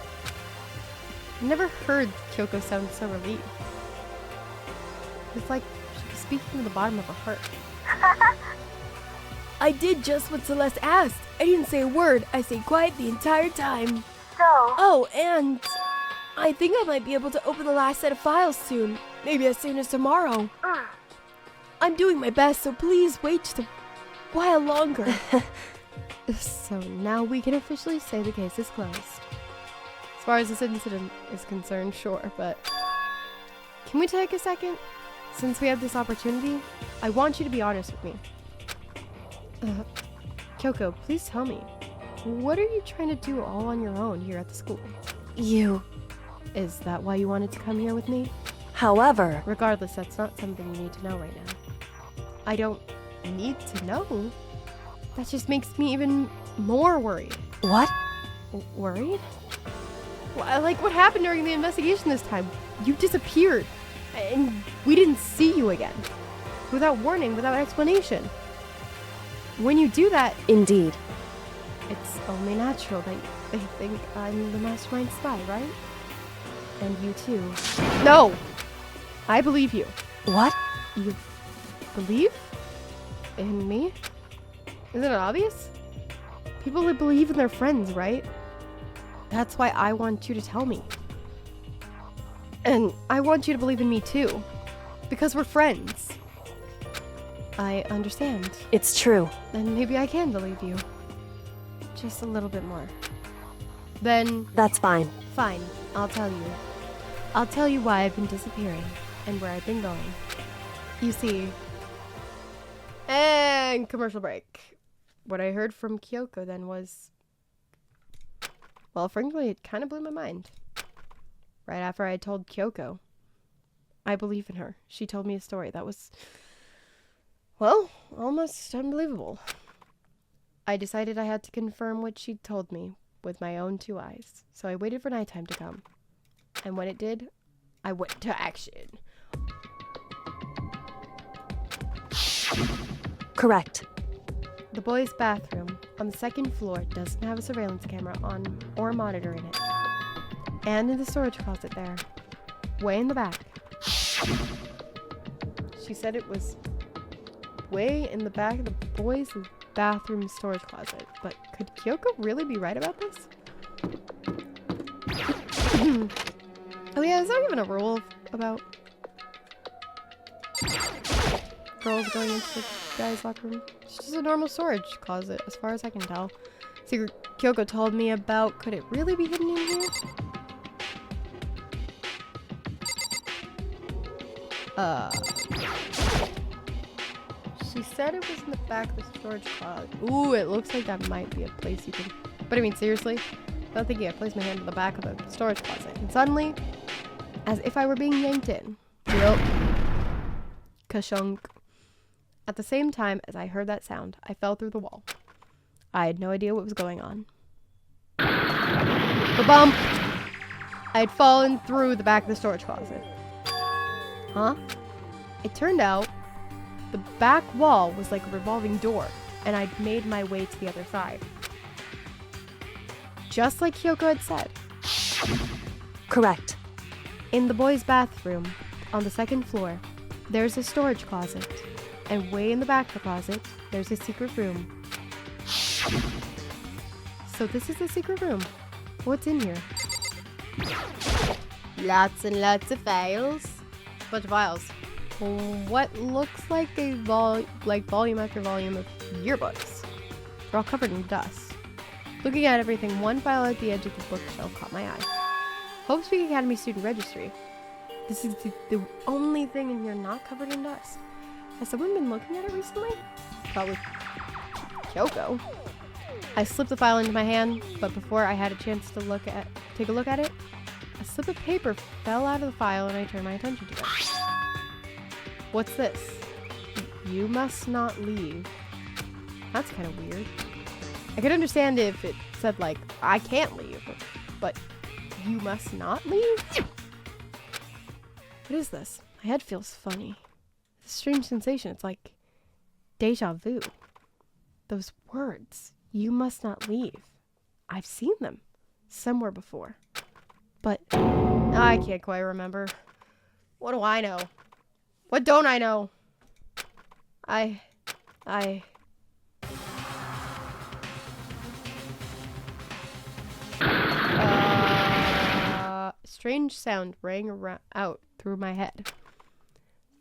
I've never heard Kyoko sound so relieved. It's like she was speaking from the bottom of her heart. I did just what Celeste asked. I didn't say a word. I stayed quiet the entire time. So? Oh, and I think I might be able to open the last set of files soon. Maybe as soon as tomorrow. I'm doing my best, so please wait just a while longer. So now we can officially say the case is closed. As far as this incident is concerned, sure, but... Can we take a second? Since we have this opportunity, I want you to be honest with me. Kyoko, please tell me. What are you trying to do all on your own here at the school? Is that why you wanted to come here with me? However... Regardless, that's not something you need to know right now. I don't need to know. That just makes me even more worried. What? Worried? Like what happened during the investigation this time? You disappeared. And we didn't see you again. Without warning, without explanation. When you do that... Indeed. It's only natural that they think I'm the mastermind spy, right? And you too. No! I believe you. What? You believe? In me? Isn't it obvious? People that believe in their friends, right? That's why I want you to tell me. And I want you to believe in me too. Because we're friends. I understand. It's true. Then maybe I can believe you. Just a little bit more. Then... That's fine. Fine. I'll tell you. I'll tell you why I've been disappearing. And where I've been going. You see... And commercial break. What I heard from Kyoko then was... Well, frankly, it kind of blew my mind. Right after I told Kyoko. I believe in her. She told me a story that was... Well, almost unbelievable. I decided I had to confirm what she'd told me with my own 2 eyes. So I waited for nighttime to come. And when it did, I went to action. Correct. The boys' bathroom on the 2nd floor doesn't have a surveillance camera on or a monitor in it. And in the storage closet there, way in the back. She said it was way in the back of the boys' bathroom storage closet. But could Kyoko really be right about this? Oh yeah, is there even a rule about girls going into the guy's locker room? It's just a normal storage closet, as far as I can tell. Secret Kyoko told me about. Could it really be hidden in here? She said it was in the back of the storage closet. Ooh, it looks like that might be a place you can... But I mean, seriously? I don't think I placed my hand in the back of the storage closet. And suddenly, as if I were being yanked in. Yup. Kashunk. At the same time as I heard that sound, I fell through the wall. I had no idea what was going on. The bump! I had fallen through the back of the storage closet. Huh? It turned out the back wall was like a revolving door, and I'd made my way to the other side. Just like Kyoko had said. Correct. In the boys' bathroom, on the 2nd floor, there's a storage closet. And way in the back of the closet, there's a secret room. So this is the secret room. What's in here? Lots and lots of files. Bunch of files. what looks like a volume after volume of yearbooks. They're all covered in dust. Looking at everything, one file at the edge of the bookshelf caught my eye. Hope Speak Academy student registry. This is the only thing in here not covered in dust. Has someone been looking at it recently? Probably Kyoko. I slipped the file into my hand, but before I had a chance to take a look at it, a slip of paper fell out of the file and I turned my attention to it. What's this? You must not leave. That's kind of weird. I could understand if it said, like, I can't leave, but you must not leave? What is this? My head feels funny. It's a strange sensation. It's like deja vu. Those words, you must not leave. I've seen them somewhere before. But I can't quite remember. What do I know? What don't I know? Strange sound rang out through my head.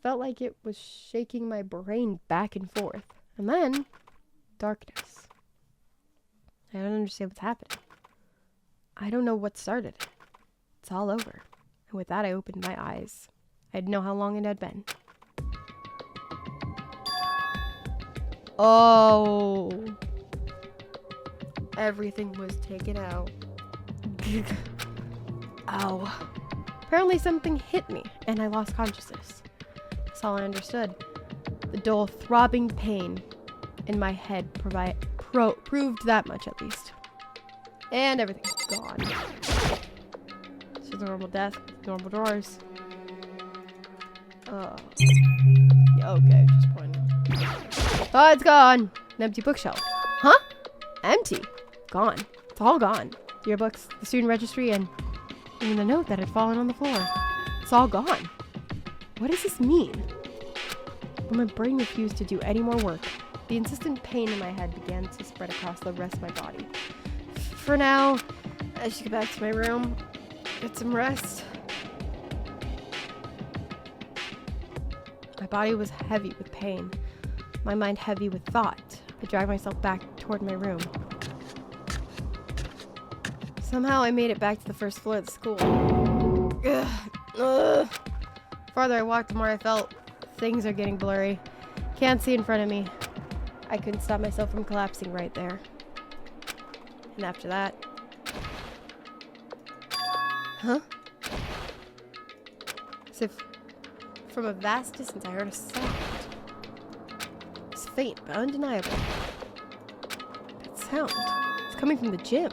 Felt like it was shaking my brain back and forth. And then, darkness. I don't understand what's happening. I don't know what started it. It's all over. And with that, I opened my eyes. I didn't know how long it had been. Oh. Everything was taken out. Ow. Apparently something hit me, and I lost consciousness. That's all I understood. The dull, throbbing pain in my head proved that much, at least. And everything's gone. It's just a normal death, normal drawers. Oh. Yeah, okay, just pointing. Oh, it's gone! An empty bookshelf. Huh? Empty? Gone. It's all gone. Yearbooks, the student registry, and even the note that had fallen on the floor. It's all gone. What does this mean? But my brain refused to do any more work. The insistent pain in my head began to spread across the rest of my body. For now, I should go back to my room, get some rest. My body was heavy with pain. My mind heavy with thought. I dragged myself back toward my room. Somehow I made it back to the first floor of the school. The farther I walked, the more I felt things are getting blurry. Can't see in front of me. I couldn't stop myself from collapsing right there. And after that... Huh? As if from a vast distance I heard a sound. It's faint, but undeniable. That sound. It's coming from the gym.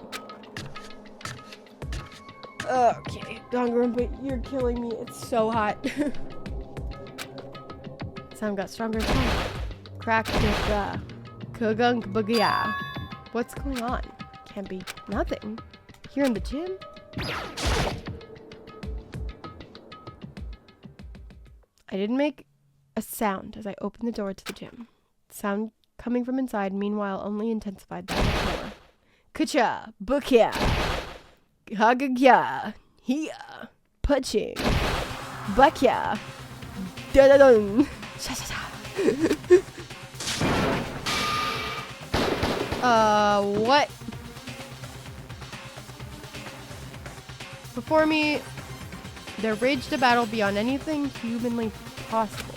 Okay, Danganronpa, you're killing me. It's so hot. Sound got stronger and stronger. Crack Kugunk Bugya. What's going on? Can't be nothing. Here in the gym? I didn't make a sound as I opened the door to the gym. Sound coming from inside, meanwhile, only intensified by the floor. Kucha, Bukya, Hagagya, Hia, Puching, Bakya, Da-da-dun, Sha-sha-sha. What? Before me, there raged a battle beyond anything humanly possible.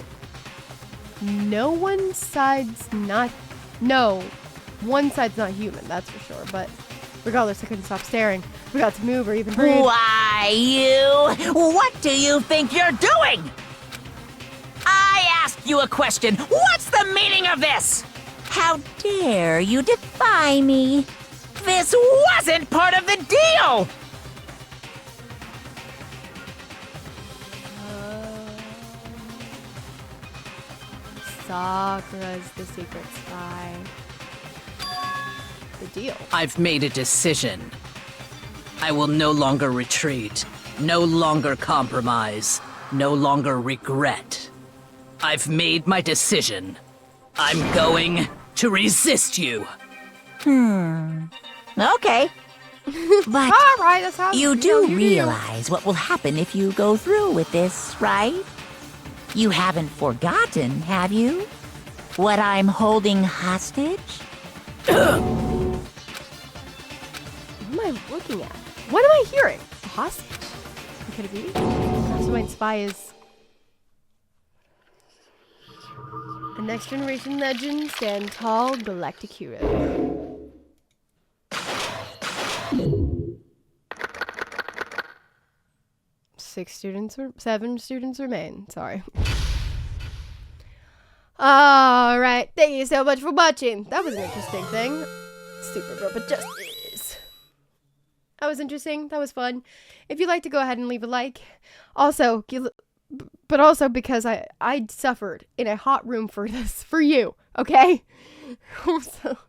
One side's not human, that's for sure, but regardless, I couldn't stop staring. We got to move or even breathe. Why, what do you think you're doing? I asked you a question. What's the meaning of this? How dare you defy me? This wasn't part of the deal! Sakura's the secret spy. The deal. I've made a decision. I will no longer retreat, no longer compromise, no longer regret. I've made my decision. I'm going to resist you. Okay. But All right, that's how you do realize what will happen if you go through with this, right? You haven't forgotten, have you? What I'm holding hostage? What am I looking at? What am I hearing? A hostage? Could it be? Mastermind Spy is a next generation legend. Stand tall, galactic hero. Seven students remain. Sorry. Alright, thank you so much for watching. That was an interesting thing. Super Robot Justice. That was interesting. That was fun. If you'd like to go ahead and leave a like. Also, but also because I suffered in a hot room for this, for you, okay? So,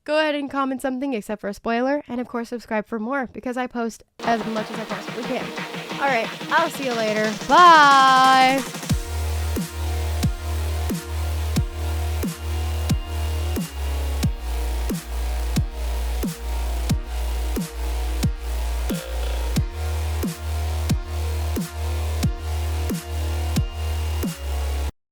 go ahead and comment something except for a spoiler. And of course, subscribe for more because I post as much as I possibly can. Alright, I'll see you later. Bye!